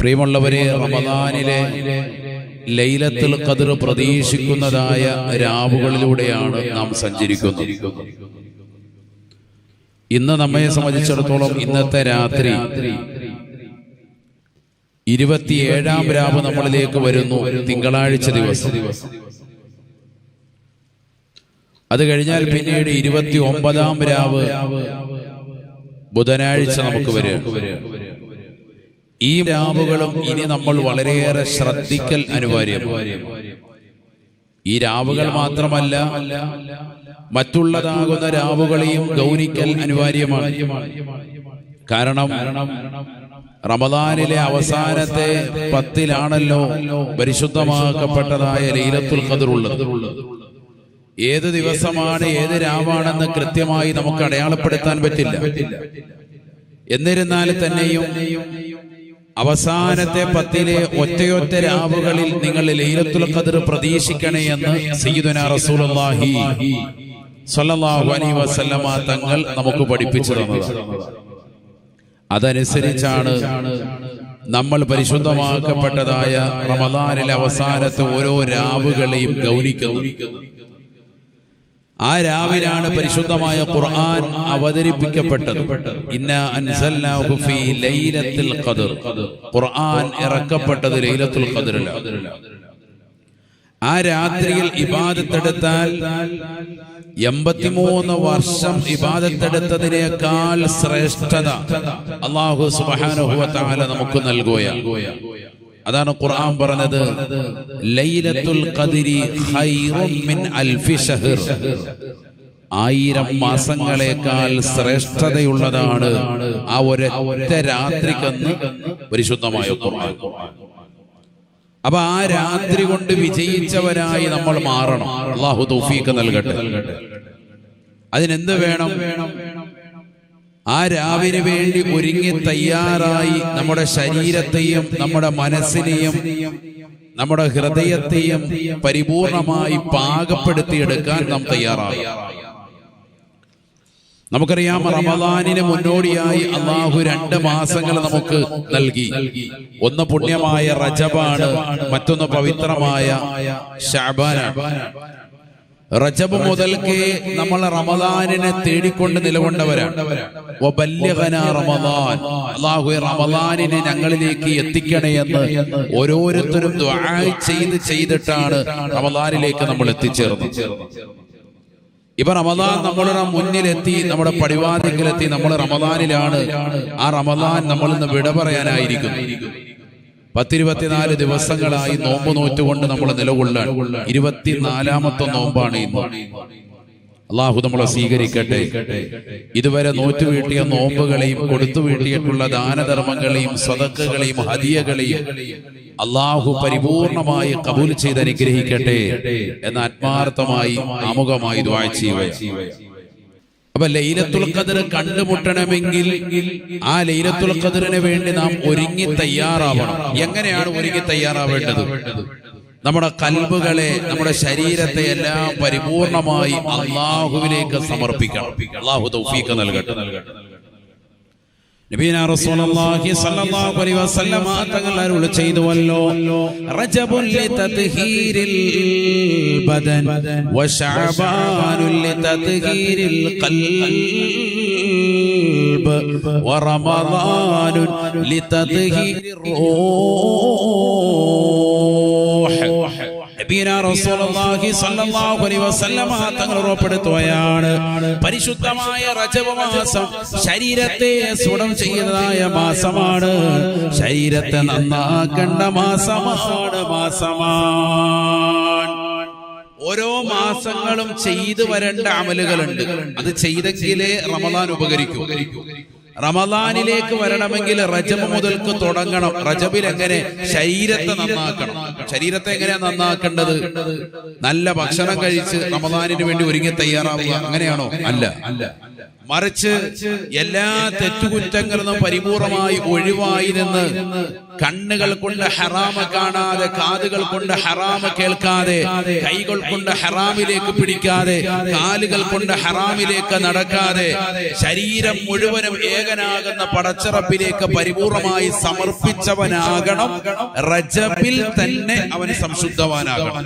പ്രിയമുള്ളവരെ, റമദാനിലെ ലൈലത്തുൽ ഖദ്ർ പ്രതീക്ഷിക്കുന്നതായ രാവുകളിലൂടെയാണ് നാം സഞ്ചരിക്കുന്നത്. ഇന്ന് നമ്മെ സംബന്ധിച്ചിടത്തോളം ഇന്നത്തെ രാത്രി 27-ാം രാവ് നമ്മളിലേക്ക് വരുന്നു, തിങ്കളാഴ്ച ദിവസം. അത് കഴിഞ്ഞാൽ പിന്നീട് 29-ാം രാവ് ബുധനാഴ്ച നമുക്ക് വരും. ഈ രാവുകളും ഇനി നമ്മൾ വളരെയേറെ ശ്രദ്ധിക്കൽ അനിവാര്യമാണ്. ഈ രാവുകൾ മാത്രമല്ല, മറ്റുള്ളതാകുന്ന രാവുകളെയും ഗൗനിക്കൽ അനിവാര്യമാണ്. കാരണം റമദാനിലെ അവസാനത്തെ 10-ലാണല്ലോ പരിശുദ്ധമാക്കപ്പെട്ടതായ ലൈലത്തുൽ ഖദ്ർ ഉള്ളത്. ഏത് ദിവസമാണ്, ഏത് രാവാണെന്ന് കൃത്യമായി നമുക്ക് അടയാളപ്പെടുത്താൻ പറ്റില്ല. എന്നിരുന്നാൽ തന്നെയും അവസാനത്തെ 10-ലെ ഒറ്റയൊറ്റ രാവുകളിൽ നിങ്ങൾ ലൈലത്തുൽ ഖദ്ർ പ്രതീക്ഷിക്കണേ എന്ന് സയ്യിദുനാ റസൂലുള്ളാഹി സ്വല്ലല്ലാഹു അലൈഹി വസല്ലമ തങ്ങൾ നമുക്ക് പഠിപ്പിച്ചു തന്നതാണ്. അതനുസരിച്ചാണ് നമ്മൾ പരിശുദ്ധമാക്കപ്പെട്ടതായ റമദാനിലെ അവസാനത്തെ ഓരോ രാവുകളെയും ഗൗനിക്കുന്നത്. ആ രാവിലാണ് പരിശുദ്ധമായ ഖുർആൻ അവതരിപ്പിക്കപ്പെട്ടത്. ഇന്നാ അൻസൽനാഹു ഫീ ലൈലത്തുൽ ഖദ്ർ. ഖുർആൻ ഇറക്കപ്പെട്ടത് ലൈലത്തുൽ ഖദ്റിലാണ്. ആ രാത്രിയിൽ ഇബാദത്തെടുത്താൽ 83 വർഷം ഇബാദത്തെടുത്തതിനേക്കാൾ ശ്രേഷ്ഠത അല്ലാഹു സുബ്ഹാനഹു വ തആല നമുക്ക് നൽകുകയാണ്. അതാണ് ഖുർആൻ പറഞ്ഞത്, ലൈലത്തുൽ ഖദ്രി ഖൈറും മിൻ അൽഫി ശഹർ. 1000 മാസങ്ങളെക്കാൾ ശ്രേഷ്ഠതയുള്ളതാണ് ആ ഒരൊറ്റ രാത്രിക്കെന്ന് പരിശുദ്ധമായ ഖുർആൻ. അപ്പൊ ആ രാത്രി കൊണ്ട് വിജയിച്ചവരായി നമ്മൾ മാറണം. അല്ലാഹു തൗഫീഖ് നൽകട്ടെ. അതിനെന്ത് വേണം? ആ രാവിന് വേണ്ടി ഒരുങ്ങി തയ്യാറായി നമ്മുടെ ശരീരത്തെയും നമ്മുടെ മനസ്സിനെയും നമ്മുടെ ഹൃദയത്തെയും പരിപൂർണമായി പാകപ്പെടുത്തിയെടുക്കാൻ നാം തയ്യാറാകും. നമുക്കറിയാം, റമദാനിന് മുന്നോടിയായി അല്ലാഹു 2 മാസങ്ങൾ നമുക്ക് നൽകി. ഒന്ന് പുണ്യമായ റജബാണ്, മറ്റൊന്ന് പവിത്രമായ ശഅബാനാണ്. റജബ് മുതൽക്കേ നമ്മൾ റമദാനിനെ തേടിക്കൊണ്ട് നിലകൊണ്ടവരാണ്. വബല്ലിഗ്നാ റമദാൻ, അല്ലാഹു റമദാനിനെ ഞങ്ങളിലേക്ക് എത്തിക്കണേ എന്ന് ഓരോരുത്തരും ദുആ ചെയ്തിട്ടാണ് റമദാനിലേക്ക് നമ്മൾ എത്തിച്ചേർന്നത്. ഇപ്പൊ റമദാൻ നമ്മളുടെ മുന്നിലെത്തി, നമ്മുടെ പടിവാതിക്കലെത്തി. നമ്മൾ റമദാനിലാണ്. ആ റമദാൻ നമ്മൾ ഇന്ന് വിട പറയാനായിരിക്കുന്നു. 10-24 ദിവസങ്ങളായി നോമ്പ് നോറ്റുകൊണ്ട് നമ്മൾ നിലകൊള്ളാൻ. 24-ാമത്തെ നോമ്പാണ് ഇന്ന്. അല്ലാഹു നമ്മളെ സ്വീകരിക്കട്ടെ. ഇതുവരെ നോറ്റുവീട്ടിയ നോമ്പുകളെയും കൊടുത്തു വീട്ടിയിട്ടുള്ള ദാനധർമ്മങ്ങളെയും സ്വതക്കകളെയും ഹദിയകളെയും അല്ലാഹു പരിപൂർണമായി കബൂൽ ചെയ്ത് അനുഗ്രഹിക്കട്ടെ എന്ന് ആത്മാർത്ഥമായി ആമുഖമായി ദുആ ചെയ്യുക. അപ്പൊ ലൈലത്തുൽ ഖദ്ർ കണ്ടുമുട്ടണമെങ്കിൽ ആ ലൈലത്തുൽ ഖദ്റിന് വേണ്ടി നാം ഒരുങ്ങി തയ്യാറാവണം. എങ്ങനെയാണ് ഒരുങ്ങി തയ്യാറാവേണ്ടത്? നമ്മുടെ കൽബുകളെ, നമ്മുടെ ശരീരത്തെ എല്ലാം പരിപൂർണമായി അല്ലാഹുവിലേക്ക് സമർപ്പിക്കണം. അല്ലാഹു തൗഫീഖ് നൽകട്ടെ. നബിയനാ റസൂലുള്ളാഹി സ്വല്ലല്ലാഹു അലൈഹി വസല്ലം തങ്ങൾ അരുൾ ചെയ്തുവല്ലോ, റജബുൽ ലിതത്ഹീരിൽ ബദൻ വശഅബാനുൽ ലിതത്ഹീരിൽ ഖൽബ് വറമദാനുൽ ലിതത്ഹീരിർ റൂഹ്. നബിയനാ റസൂലുള്ളാഹി സ്വല്ലല്ലാഹു അലൈഹി വസല്ലം തങ്ങൾ ഉറപ്പെടുത്തുകയാണ്, പരിശുദ്ധമായ റജബ് മാസം ശരീരത്തെ ശുദ്ധം ചെയ്യുന്നതായ മാസമാണ്. ശരീരത്തെ നന്നാക്കേണ്ട മാസമാണ്. ഓരോ മാസങ്ങളും ചെയ്തു വരേണ്ട അമലുകളുണ്ട്. അത് ചെയ്തെങ്കിലേ റമദാൻ ഉപകരിക്കൂ. റമദാനിലേക്ക് വരണമെങ്കിൽ റജബ് മുതൽക്ക് തുടങ്ങണം. റജബിൽ എങ്ങനെ ശരീരത്തെ നന്നാക്കണം? ശരീരത്തെ എങ്ങനെയാ നന്നാക്കേണ്ടത്? നല്ല ഭക്ഷണം കഴിച്ച് റമദാനിന് വേണ്ടി ഒരുങ്ങി തയ്യാറാവുക, അങ്ങനെയാണോ? അല്ല. മറിച്ച് എല്ലാ തെറ്റുകുറ്റങ്ങളും പരിപൂർണമായി ഒഴിവായി നിന്ന് കണ്ണുകൾ കൊണ്ട് ഹറാമ് കാണാതെ, കാതുകൾ കൊണ്ട് ഹറാമ് കേൾക്കാതെ, കൈകൾ കൊണ്ട് ഹറാമിലേക്ക് പിടിക്കാതെ, കാലുകൾ കൊണ്ട് ഹറാമിലേക്ക് നടക്കാതെ, ശരീരം മുഴുവനും ഏകനാകുന്ന പടച്ചിറപ്പിലേക്ക് പരിപൂർണമായി സമർപ്പിച്ചവനാകണം. റജബിൽ തന്നെ അവൻ സംശുദ്ധവാനാകണം.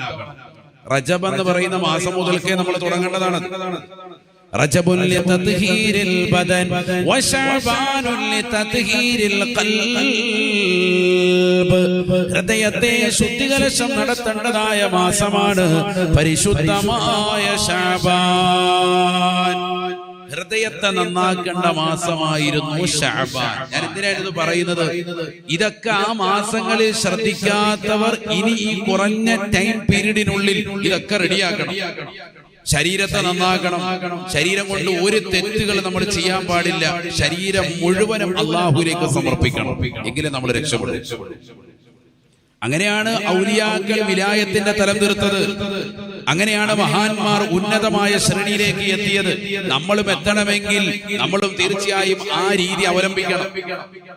റജബ് എന്ന് പറയുന്ന മാസം മുതൽക്കേ നമ്മൾ തുടങ്ങേണ്ടതാണ്. റജബുൽ ലിതത്ഹീരിൽ ബദൻ വശഅബാനുൽ ലിതത്ഹീരിൽ ഖൽബ്. ഹൃദയത്തെ ശുദ്ധീകരണം നടത്തേണ്ടതായ മാസമാണ് പരിശുദ്ധമായ ശഅബാൻ. ഹൃദയത്തെ നന്നാക്കേണ്ട മാസമായിരുന്നു ശഅബാൻ. ഞാൻ എന്തിനായിരുന്നു പറയുന്നത്? ഇതൊക്കെ ആ മാസങ്ങളിൽ ശ്രദ്ധിക്കാത്തവർ ഇനി ഈ കുറഞ്ഞ ടൈം പീരീഡിനുള്ളിൽ ഇതൊക്കെ റെഡിയാക്കണം. ശരീരത്തെ നന്നാക്കണം. ശരീരം കൊണ്ട് ഒരു തെറ്റുകൾ നമ്മൾ ചെയ്യാൻ പാടില്ല. ശരീരം മുഴുവനും അല്ലാഹുവിലേക്ക് സമർപ്പിക്കണം, എങ്കിലേ നമ്മൾ രക്ഷപ്പെടും. അങ്ങനെയാണ് ഔലിയാക്കൾ വിലായത്തിന്റെ തലം തീർത്തത്. അങ്ങനെയാണ് മഹാന്മാർ ഉന്നതമായ ശ്രേണിയിലേക്ക് എത്തിയത്. നമ്മളും എത്തണമെങ്കിൽ നമ്മളും തീർച്ചയായും ആ രീതി അവലംബിക്കണം.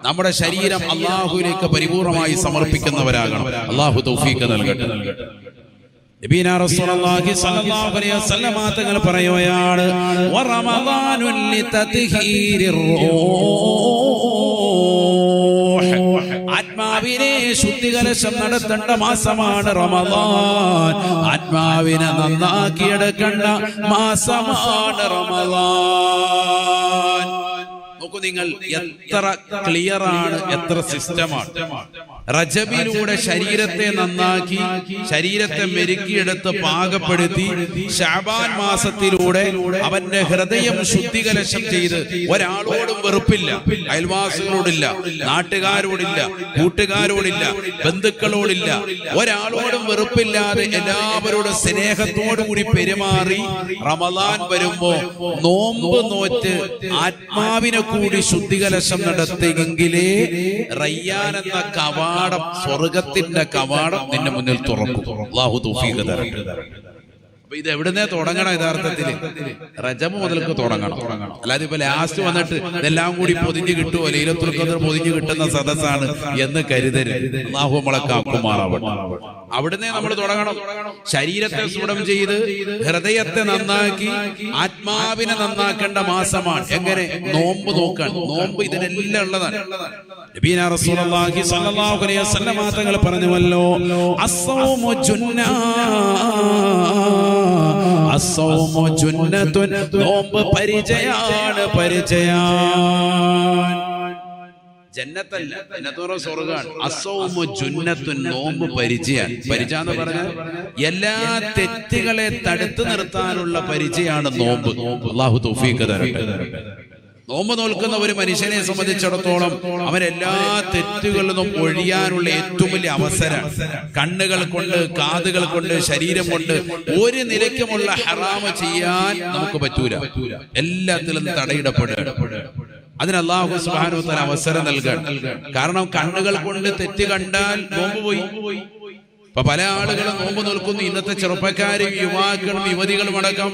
നമ്മുടെ ശരീരം അല്ലാഹുവിലേക്ക് പരിപൂർണമായി സമർപ്പിക്കുന്നവരാകണം. അല്ലാഹു തൗഫീഖ് നൽകട്ടെ. നബിന റസൂലുള്ളാഹി സ്വല്ലല്ലാഹു അലൈഹി വസല്ലം തങ്ങൾ പറയുകയാണ്, വറമദാനുൽ ലിതത്ഹീരിർ റൂഹ്. ആത്മാവിനെ ശുദ്ധീകരണം നടത്തേണ്ട മാസമാണ് റമദാൻ. ആത്മാവിനെ നന്നാക്കിയെടുക്കേണ്ട മാസമാണ് റമദാൻ. നോക്കൂ നിങ്ങൾ, എത്ര ക്ലിയറാണ്, എത്ര സിസ്റ്റമാണ്. റജബിലൂടെ ശരീരത്തെ നന്നാക്കി, ശരീരത്തെ മെരുക്കിയെടുത്ത് പാകപ്പെടുത്തി, ശഅബാൻ മാസത്തിലൂടെ അവന്റെ ഹൃദയം ശുദ്ധീകരണം ചെയ്ത് ഒരാളോടും വെറുപ്പില്ല, അയൽവാസികളോടില്ല, നാട്ടുകാരോടില്ല, കൂട്ടുകാരോടില്ല, ബന്ധുക്കളോടില്ല, ഒരാളോടും വെറുപ്പില്ലാതെ എല്ലാവരോടും സ്നേഹത്തോടുകൂടി പെരുമാറി റമദാൻ വരുമ്പോ നോമ്പ് നോറ്റ് ആത്മാവിനെ കൂടി ശുദ്ധീകരണം നടത്തിയെങ്കിലേ റയ്യാൻ എന്ന കവാടം, സ്വർഗത്തിന്റെ കവാടം നിന്റെ മുന്നിൽ തുറക്കും. അല്ലാഹു തൗഫീഖ് തരട്ടെ. അപ്പൊ ഇത് എവിടുന്നേ തുടങ്ങണം? യഥാർത്ഥത്തിൽ റജബ് മുതൽക്ക് തുടങ്ങണം. അല്ലാതെ ഇപ്പൊ ലാസ്റ്റ് വന്നിട്ട് ഇതെല്ലാം കൂടി പൊതിഞ്ഞു കിട്ടുമോ, ലൈലത്തുൽ ഖദ്ർ പൊതിഞ്ഞു കിട്ടുന്ന സദസ്സാണ് എന്ന് കരുതരുത്. അല്ലാഹു നമ്മളെ കാക്കുമാറാവട്ടെ. അവിടുന്ന് നമ്മൾ തുടങ്ങണം. ശരീരത്തെ സ്ഫുടം ചെയ്ത് ഹൃദയത്തെ നന്നാക്കി ആത്മാവിനെ നന്നാക്കേണ്ട മാസമാണ്. എങ്ങനെ? നോമ്പ് നോക്കാൻ. നോമ്പ് ഇതിനെല്ലാം ഉള്ളതാണ്. നബിന റസൂലുള്ളാഹി സ്വല്ലല്ലാഹു അലൈഹി വസല്ലം തങ്ങൾ പറഞ്ഞുവല്ലോ, അസ്സൗമു ജുന്നാ, അസ്സൗമു ജുന്നത്തുൻ. നോമ്പ് പരിചയാണ്, പരിചയാണ്. ജന്നത്തല്ല, ജന്നത്തോറ സ്വർഗ്ഗാണ്. അസ്സൗമു ജുന്നത്തുൻ, നോമ്പ് പരിചയാണ്. പരിചയം എന്ന് പറഞ്ഞാൽ എല്ലാ തെറ്റുകളെ തടുത്തു നിർത്താനുള്ള പരിചയാണ് നോമ്പ്. അല്ലാഹു തൗഫീഖ് തരട്ടെ. നോമ്പ് നോൽക്കുന്ന ഒരു മനുഷ്യനെ സംബന്ധിച്ചിടത്തോളം അവരെല്ലാ തെറ്റുകളിൽ നിന്നും ഒഴിയാനുള്ള ഏറ്റവും വലിയ അവസരം. കണ്ണുകൾ കൊണ്ട്, കാതുകൾ കൊണ്ട്, ശരീരം കൊണ്ട് ഒരു നിലയ്ക്കുമുള്ള ഹറാമ് ചെയ്യാൻ നമുക്ക് പറ്റൂല. എല്ലാത്തിലും തടയിടപ്പെടുക. അതിന് അല്ലാഹു സുബ്ഹാനഹു വ തആല അവസരം നൽകാൻ. കാരണം കണ്ണുകൾ കൊണ്ട് തെറ്റ് കണ്ടാൽ നോമ്പ് പോയി. ഇപ്പൊ പല ആളുകളും നോമ്പ് നോൽക്കുന്നു. ഇന്നത്തെ ചെറുപ്പക്കാരും യുവാക്കളും യുവതികളും അടക്കം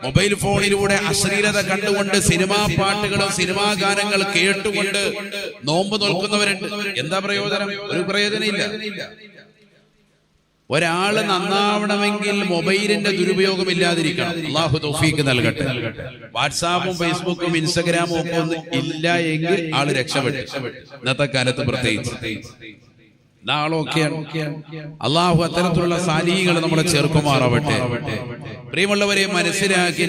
മൊബൈൽ ഫോണിലൂടെ അശ്ലീലത കണ്ടുകൊണ്ട് സിനിമാ പാട്ടുകളും സിനിമാ ഗാനങ്ങൾ കേട്ടുകൊണ്ട് നോമ്പ് നോൽക്കുന്നവരുണ്ട്. എന്താ പ്രയോജനം? ഒരു പ്രയോജനം ഇല്ല. ഒരാള് നന്നാവണമെങ്കിൽ മൊബൈലിന്റെ ദുരുപയോഗം ഇല്ലാതിരിക്കണം. അല്ലാഹു തൗഫീഖ് നൽകട്ടെ. വാട്സാപ്പും ഫേസ്ബുക്കും ഇൻസ്റ്റഗ്രാമും ഒക്കെ ഒന്നും ഇല്ല എങ്കിൽ ആള് രക്ഷപ്പെട്ടു. ഇന്നത്തെ കാലത്ത് പ്രത്യേകിച്ച് നാളൊക്കെയാണ്. അള്ളാഹു അത്തരത്തിലുള്ള സാലിഹികൾ നമ്മളെ ചേർക്കുമാറാവട്ടെ. പ്രിയമുള്ളവരെ, മനസ്സിലാക്കി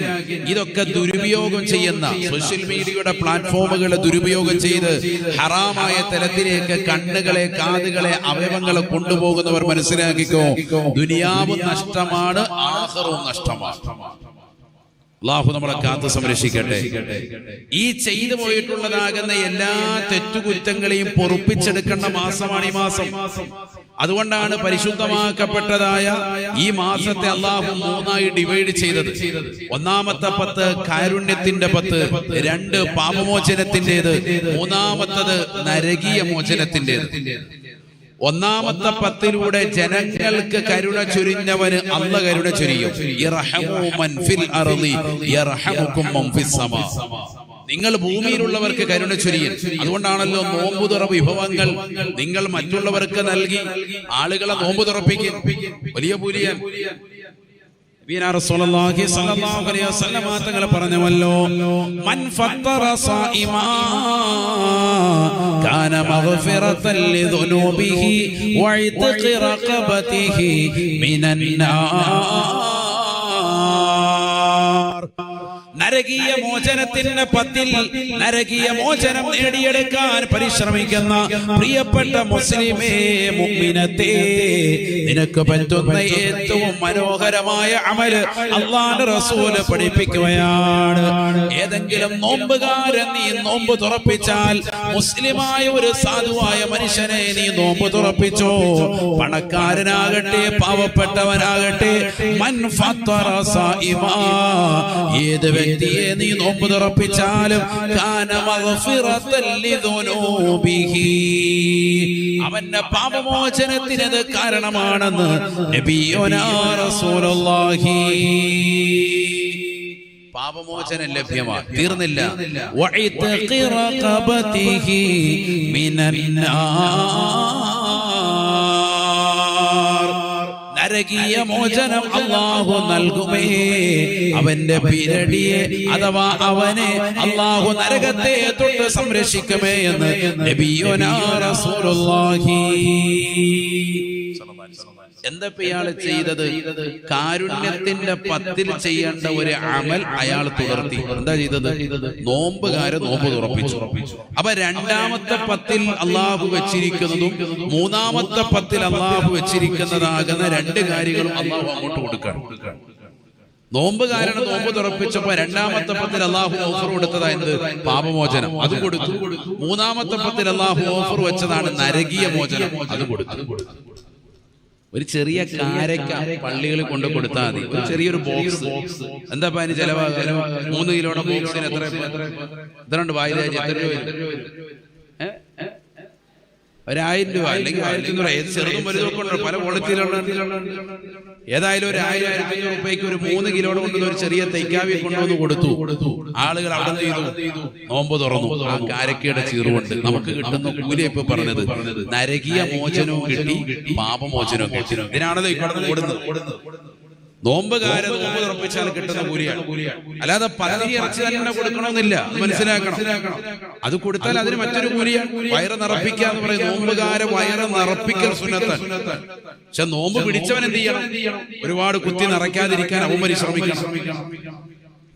ഇതൊക്കെ ദുരുപയോഗം ചെയ്യുന്ന സോഷ്യൽ മീഡിയയുടെ പ്ലാറ്റ്ഫോമുകളെ ദുരുപയോഗം ചെയ്ത് ഹറാമായ തലത്തിലേക്ക് കണ്ണുകളെ, കാതുകളെ, അവയവങ്ങളെ കൊണ്ടുപോകുന്നവർ മനസ്സിലാക്കിക്കോ, ദുനിയാവും നഷ്ടമാണ്, ആഖിറവും നഷ്ടമാണ്. അല്ലാഹു നമ്മളെ കാത്ത് സംരക്ഷിക്കട്ടെ. ഈ ചെയ്തു പോയിട്ടുള്ളതാകുന്ന എല്ലാ തെറ്റുകുറ്റങ്ങളെയും പൊറുപ്പിച്ചെടുക്കേണ്ട മാസമാണ് ഈ മാസം. അതുകൊണ്ടാണ് പരിശുദ്ധമാക്കപ്പെട്ടതായ ഈ മാസത്തെ അല്ലാഹു മൂന്നായി ഡിവൈഡ് ചെയ്തത്. ഒന്നാമത്തെ 10 കാരുണ്യത്തിന്റെ 10, 2 പാപമോചനത്തിൻ്റെത്, മൂന്നാമത്തത് നരകീയ മോചനത്തിൻ്റെത്. ഒന്നാമത്തെ 10ലൂടെ ജനങ്ങൾക്ക് കരുണ ചൊരിഞ്ഞവന് അല്ലാഹു കരുണ ചൊരിയും. ഇർഹമു മൻ ഫിൽ അർളി യർഹമുകും മൻ ഫിസ് സമാ. നിങ്ങൾ ഭൂമിയിലുള്ളവർക്ക് കരുണ ചൊരിയൽ. അതുകൊണ്ടാണല്ലോ നോമ്പ് തുറ വിഭവങ്ങൾ നിങ്ങൾ മറ്റുള്ളവർക്ക് നൽകി ആളുകളെ നോമ്പ് തുറപ്പിക്കും. വലിയ പുലിയൻ റസൂലുള്ളാഹി സ്വല്ലല്ലാഹു അലൈഹി വസല്ലം തങ്ങൾ പറഞ്ഞുവല്ലോ, മൻ ഫത്തറ സായിമാ കാന മഗ്ഫിറതൻ ലിദുനൂബിഹി വഇത്ഖി റഖബതിഹി മിനൻ നാർ. നരകീയ മോചനത്തിന്റെ പത്തിൽ നരകീയ മോചനം നേടിയെടുക്കാൻ പരിശ്രമിക്കുന്ന പ്രിയപ്പെട്ട മുസ്ലിമേ, മുഅ്മിനത്തേ, നിനക്ക് പറ്റുന്ന ഏറ്റവും മനോഹരമായ അമല് അല്ലാഹുവിന്റെ റസൂല് പഠിപ്പിക്കുകയാണ്. ഏതെങ്കിലും നോമ്പുകാരൻ നീ നോമ്പ് തുറപ്പിച്ചാൽ, മുസ്ലിമായ ഒരു സാധുവായ മനുഷ്യനെ നീ നോമ്പ് തുറപ്പിച്ചോ, പണക്കാരനാകട്ടെ പാവപ്പെട്ടവനാകട്ടെ, മൻ ഫത്തറ സായിമാ, ഏത് വ്യക്തിയെ നീ നോമ്പ് തുറപ്പിച്ചാലും കാന മഗ്ഫിറതൻ ലിദുനൂബിഹി, അവന്റെ പാപമോചനത്തിനത് കാരണമാണെന്ന് നബിയുനാ റസൂലുള്ളാഹി. പാപമോചനം ലഭ്യമാണ്, തീർന്നില്ല. വഇത്ഖി റഖബതിഹി മിനൻ നാർ, നരകീയ മോചനം അല്ലാഹു നൽകുമേ. അവന്റെ പിരടിയെ അഥവാ അവനെ അല്ലാഹു നരകത്തെ തൊട്ട് സംരക്ഷിക്കുമേ എന്ന് നബിയുനാ റസൂലുള്ളാഹി. എന്താ ഇയാള് ചെയ്തത്? കാരുണ്യത്തിന്റെ പത്തിൽ ചെയ്യേണ്ട ഒരു അമൽ അയാൾ തുടർത്തി. എന്താ ചെയ്തത്? നോമ്പുകാരെ നോമ്പ് തുറപ്പിച്ചു. അപ്പൊ രണ്ടാമത്തെ പത്തിൽ അള്ളാഹു വെച്ചിരിക്കുന്നതും മൂന്നാമത്തെ പത്തിൽ അള്ളാഹു വെച്ചിരിക്കുന്നതാകുന്ന രണ്ട് കാര്യങ്ങളും അള്ളാഹു അങ്ങോട്ട് കൊടുക്കണം. നോമ്പുകാരന് നോമ്പ് തുറപ്പിച്ചപ്പോ രണ്ടാമത്തെ പത്തിൽ അള്ളാഹു ഓഫർ കൊടുത്തതാ എന്ത്? പാപമോചനം, അത് കൊടുത്തു. മൂന്നാമത്തെ പത്തിൽ അള്ളാഹു ഓഫർ വെച്ചതാണ് നരകീയ മോചനം, അത് കൊടുത്തു. ഒരു ചെറിയ കാരക്ക പള്ളികളിൽ കൊണ്ട് കൊടുത്താൽ മതി, ഒരു ചെറിയൊരു ബോക്സ്. എന്താ അതിന് ചെലവാകുക? 3 കിലോയുടെ ബോക്സിന് എത്ര ഉണ്ട്? വായിരാജ് എത്ര രൂപ? 1000 രൂപ അല്ലെങ്കിൽ 1500. ഏത് ചെറുതും വലുതൊക്കെ ഉണ്ട്, പല ക്വാളിറ്റിയിലുള്ള. ഏതായാലും ഒരു 1000-1500 രൂപയ്ക്ക് ഒരു 3 കിലോയുടെ കൊണ്ടുവന്ന് ഒരു ചെറിയ തൈക്കാവി കൊണ്ടുവന്ന് കൊടുത്തു. ആളുകൾ അവിടെ ചെയ്തു, നോമ്പ് തുറന്നു. ആ കാരക്കയുടെ ചീറുകൊണ്ട് നമുക്ക് കിട്ടുന്ന കൂലി ഇപ്പൊ പറഞ്ഞത് നരകീയ മോചനവും കിട്ടി, പാപമോചനവും കിട്ടി. ഇതിനാണല്ലോ ഇവിടെ ഓടുന്നത്. നോമ്പുകാരെ നോമ്പ് തുറപ്പിച്ചാൽ കിട്ടുന്ന കൂലിയാണ്, അല്ലാതെ പകുതി ഇറച്ചി തന്നെ കൊടുക്കണമെന്നില്ല. മനസ്സിലാക്കണം. അത് കൊടുത്താൽ അതിന് മറ്റൊരു കൂലിയാണ്. വയറ് നിറപ്പിക്കാന്ന് പറയും. നോമ്പുകാരെ വയറ് നിറപ്പിക്കൽ സുന്നത്താണ്. പക്ഷെ നോമ്പ് പിടിച്ചവൻ എന്ത് ചെയ്യണം? ഒരുപാട് കുത്തി നിറയ്ക്കാതിരിക്കാൻ അവൻ പരിശ്രമിക്കണം.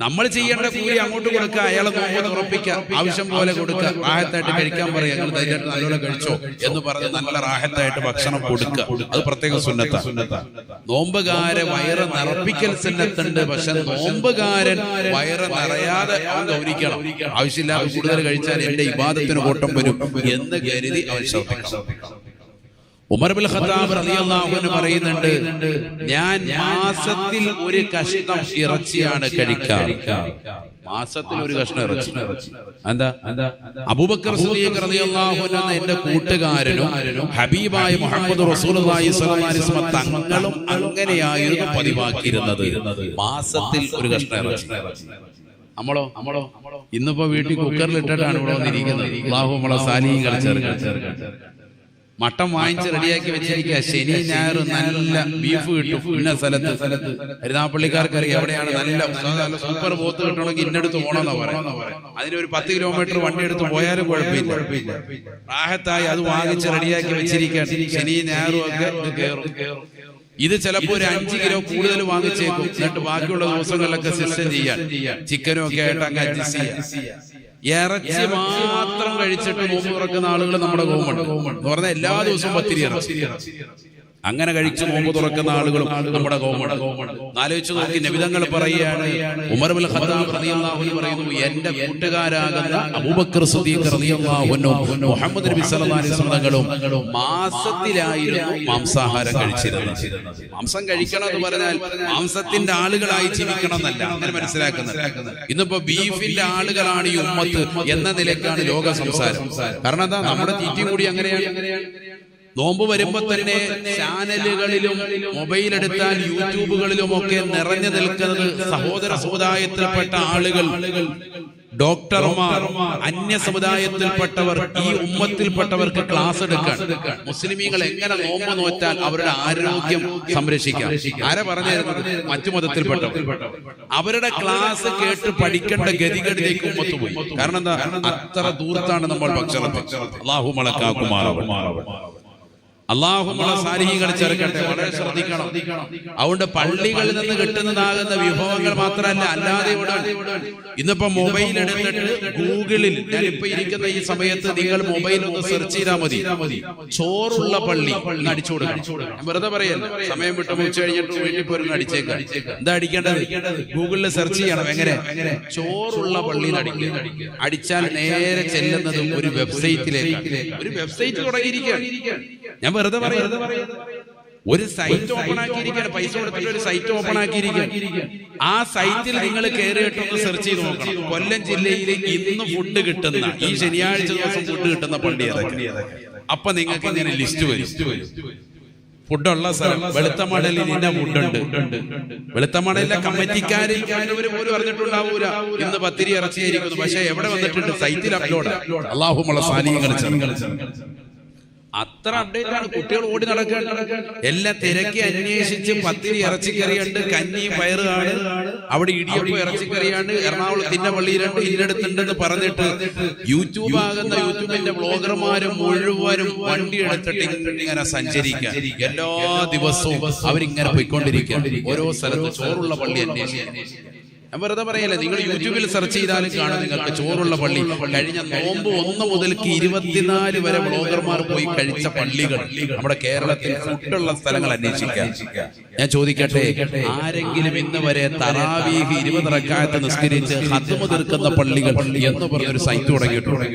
നമ്മൾ ചെയ്യേണ്ട കൂലി അങ്ങോട്ട് കൊടുക്കുക, അയാളെ നോമ്പ് തുറപ്പിക്കുക, ആവശ്യം പോലെ കൊടുക്കുക, റാഹത്തായിട്ട് കഴിക്കാൻ പറയുക. ഞങ്ങൾ ധൈര്യമായിട്ട് നല്ലോണം കഴിച്ചോ എന്ന് പറഞ്ഞ് നല്ല റാഹത്തായിട്ട് ഭക്ഷണം കൊടുക്കുക. അത് പ്രത്യേക സുന്നത്താണ്. നോമ്പുകാരെ വയറ് നിറപ്പിക്കൽ സുന്നത്തുണ്ട്. പക്ഷെ നോമ്പുകാരൻ വയറ് നിറയാതെ അവൻ ഗൗനിക്കണം. ആവശ്യമില്ലാതെ കൂടുതൽ കഴിച്ചാൽ എന്റെ ഇബാദത്തിന് കോട്ടം വരും എന്ന് കരുതി അവൻ ശ്രദ്ധിക്കണം. ഉമർ ഇബ്നുൽ ഖത്താബ് റളിയല്ലാഹു അൻഹു പറയുന്നുണ്ട്, ഞാൻ മാസത്തിൽ ഒരു കഷ്ണം ഇറച്ചിയാണ് കഴിക്കാറ്. മാസത്തിൽ ഒരു കഷ്ണം ഇറച്ചി. എന്താ? അബൂബക്കർ സിദ്ദീഖ് റളിയല്ലാഹു അൻഹു എന്റെ കൂട്ടുകാരനും ഹബീബായ മുഹമ്മദ് റസൂലുള്ളാഹി സ്വല്ലല്ലാഹു അലൈഹി വസല്ലം തങ്ങളും അങ്ങനെയായിരുന്നു പതിവാക്കിയിരുന്നത്. മാസത്തിൽ ഒരു കഷ്ണം ഇറച്ചി. നമ്മളോ ഇന്നിപ്പോ വീട്ടിൽ കുക്കറിൽ ഇട്ടിട്ടാണ് ഇവിടെ വന്നിരിക്കുന്നത്. അല്ലാഹു നമ്മളെ സാലിഹീങ്ങളെ ചേർക്കാൻ. മട്ടൻ വാങ്ങിച്ച് റെഡിയാക്കി വെച്ചിരിക്കുക. ശനി ഞായർ നല്ല ബീഫ് കിട്ടും ഇന്ന സ്ഥലത്ത്. കരുനാഗപ്പള്ളിക്കാർക്കറിയാം എവിടെയാണ് നല്ല സൂപ്പർ പോത്ത് കിട്ടണമെങ്കിൽ ഇന്നടുത്ത് പോകണമെന്നാ പറയാം. അതിനൊരു 10 കിലോമീറ്റർ വണ്ടി എടുത്ത് പോയാലും കുഴപ്പമില്ല. റാഹത്തായി അത് വാങ്ങിച്ച് റെഡിയാക്കി വെച്ചിരിക്കുക. ശനി ഞായറും ഒക്കെ ഇത് കയറും. ഇത് ചിലപ്പോ ഒരു 5 കിലോ കൂടുതൽ വാങ്ങിച്ചേക്കും. എന്നിട്ട് ബാക്കിയുള്ള ദിവസങ്ങളിലൊക്കെ സിസ്റ്റം ചെയ്യാൻ ചിക്കനും ഒക്കെ ആയിട്ട് അങ്ങ് അഡ്ജസ്റ്റ് ചെയ്യാം. ഇറച്ചി മാത്രം കഴിച്ചിട്ട് നോമ്പ് തുറക്കുന്ന ആളുകൾ നമ്മുടെ കോമുണ്ട് എന്ന് പറഞ്ഞാൽ എല്ലാ ദിവസവും 10 ഇറച്ചി. അങ്ങനെ കഴിച്ച് നോമ്പ് തുറക്കുന്ന ആളുകളും നമ്മുടെ കോമുണ്ട്. ആലോചിച്ച് നോക്കി. നബി തങ്ങൾ പറയുകയാണ്, ഉമർ ഇബ്നുൽ ഖത്താബ് റളിയല്ലാഹു അൻഹു പറയുന്നു, എന്റെ കൂട്ടുകാരാകുന്ന അബൂബക്കർ സിദ്ദീഖ് റളിയല്ലാഹു അൻഹു മുഹമ്മദ് നബി സല്ലല്ലാഹു അലൈഹി വസല്ലം മാസത്തിലായിരുന്നു മാംസാഹാരം കഴിച്ചിരുന്നത്. മാംസം കഴിക്കണം എന്ന് പറഞ്ഞാൽ മാംസത്തിന്റെ ആളുകളായി ജീവിക്കണം എന്നല്ല, അങ്ങനെ മനസ്സിലാക്കുന്നത്. ഇന്നിപ്പോ ബീഫിന്റെ ആളുകളാണ് ഈ ഉമ്മത്ത് എന്ന നിലയ്ക്കാണ് ലോക സംസാരം. കാരണം എന്താ? നമ്മുടെ തീറ്റി കൂടി അങ്ങനെയാണ്. നോമ്പ് വരുമ്പോ തന്നെ ചാനലുകളിലും മൊബൈൽ എടുത്താൽ യൂട്യൂബുകളിലും ഒക്കെ നിറഞ്ഞു നിൽക്കുന്നത് സഹോദര സമുദായത്തിൽപ്പെട്ട ആളുകൾ ഡോക്ടർമാർ, അന്യ സമുദായത്തിൽപ്പെട്ടവർ ഈ ഉമ്മത്തിൽപ്പെട്ടവർക്ക് ക്ലാസ് എടുക്കാൻ മുസ്ലിമീങ്ങൾ എങ്ങനെ നോമ്പ് നോറ്റാൽ അവരുടെ ആരോഗ്യം സംരക്ഷിക്കാം. ആരാ പറഞ്ഞിരുന്നത്? മറ്റു മതത്തിൽപ്പെട്ടവർ. അവരുടെ ക്ലാസ് കേട്ട് പഠിക്കേണ്ട ഗതികേടിലേക്ക് ഉമ്മത്ത് പോയി. കാരണം എന്താ? അത്ര ദൂരത്താണ് നമ്മൾ ഭക്ഷണത്തിൽ. അല്ലാഹു മലക്കാക്കുമാറാവട്ടെ. അല്ലാഹുമ്മ സാലിഹീങ്ങൾ ചേർക്കട്ടെ. വളരെ ശ്രദ്ധിക്കണം. അതുകൊണ്ട് പള്ളികളിൽ നിന്ന് കിട്ടുന്നതാകുന്ന വിഭവങ്ങൾ മാത്രമല്ല, അല്ലാതെ ഇവിടെ ഇന്നിപ്പോ മൊബൈൽ എടുത്തിട്ട് ഗൂഗിളിൽ, ഞാനിപ്പോ ഇരിക്കുന്ന ഈ സമയത്ത് നിങ്ങൾ മൊബൈൽ ഒന്ന് സെർച്ച് ചെയ്താൽ മതി, ചോറുള്ള പള്ളി അടിച്ചു കൊടുക്കണം. വെറുതെ പറയല്ല, സമയം വിട്ട് മുറിച്ചു കഴിഞ്ഞിട്ട് വീട്ടിൽ പോലും അടിച്ചേക്കാം. എന്താ അടിക്കേണ്ടത്? ഗൂഗിളിൽ സെർച്ച് ചെയ്യണം. എങ്ങനെ? ചോറുള്ള പള്ളിയിൽ അടിക്കുക. അടിച്ചാൽ നേരെ ചെല്ലുന്നത് ഒരു വെബ്സൈറ്റിലേക്ക്. ഒരു വെബ്സൈറ്റ് തുടങ്ങിയിരിക്കുകയാണ്. ഞാൻ വെറുതെ പറയുന്നത്, ഒരു സൈറ്റ് ഓപ്പൺ ആക്കിയിരിക്കുകയാണ്. പൈസ കൊടുത്തിട്ട് ഒരു സൈറ്റ് ഓപ്പൺ ആക്കിയിരിക്കുകയാണ്. ആ സൈറ്റിൽ നിങ്ങൾ കയറിയിട്ടൊന്ന് സെർച്ച് ചെയ്ത് നോക്കണം. കൊല്ലം ജില്ലയിൽ ഇന്ന് ഫുഡ് കിട്ടുന്ന, ഈ ശനിയാഴ്ച ദിവസം ഫുഡ് കിട്ടുന്ന പള്ളി ഏതൊക്കെ. അപ്പൊ നിങ്ങൾക്ക് ഇങ്ങനെ ലിസ്റ്റ് വരും. ഫുഡുള്ള സ്ഥലം വെളുത്തമടലിൽ ഇന്ന ഫുഡുണ്ട്. വെളുത്തമടലിലെ കമ്മിറ്റിക്കാര് പോലും അറിഞ്ഞിട്ടുണ്ടാവൂല ഇന്ന് പത്തിരി ഇറച്ചിയായിരിക്കുന്നു. പക്ഷെ എവിടെ വന്നിട്ടുണ്ട്? സൈറ്റിൽ അപ്ലോഡ്. അല്ലാഹുമ്മ സാലിഹീങ്ങൾ അത്ര അപ്ഡേറ്റ് ആണ്. കുട്ടികൾ ഓടി നടക്കാൻ എല്ലാം തിരക്കി അന്വേഷിച്ച് പത്തിരി ഇറച്ചിക്കറിയുണ്ട്, കഞ്ഞിയും പയറുമാണ്, അവിടെ ഇടിയപ്പം ഇറച്ചിക്കറിയാണ്, എറണാകുളത്തിന്റെ പള്ളിയിലുണ്ട്, ഇന്നടുത്തുണ്ടെന്ന് പറഞ്ഞിട്ട് യൂട്യൂബിന്റെ ബ്ലോഗർമാരും മുഴുവനും വണ്ടി എടുത്തിട്ട് ഇങ്ങനെ സഞ്ചരിക്കാൻ എല്ലാ ദിവസവും അവരിങ്ങനെ പോയിക്കൊണ്ടിരിക്കുക. ഓരോ സ്ഥലത്ത് ചോറുള്ള പള്ളി അന്വേഷിക്കാൻ. ഞാൻ വെറുതെ പറയല്ലേ, നിങ്ങൾ യൂട്യൂബിൽ സെർച്ച് ചെയ്താലും കാണും നിങ്ങൾക്ക് ചോറുള്ള പള്ളി. കഴിഞ്ഞ നോമ്പ് 1 മുതൽ 24 വരെ ബ്ലോഗർമാർ പോയി കഴിച്ച പള്ളികൾ നമ്മുടെ കേരളത്തിൽ ഫുഡുള്ള സ്ഥലങ്ങൾ അന്വേഷിക്കാൻ. ഞാൻ ചോദിക്കട്ടെ, ആരെങ്കിലും ഇന്ന് വരെ തറാവീഹ് 20 റക്അത്ത് നിസ്കരിച്ച് ഖത്മ് തീർക്കുന്ന പള്ളികൾ എന്ന് പറഞ്ഞൊരു സൈറ്റ് തുടങ്ങിയിട്ടുണ്ട്?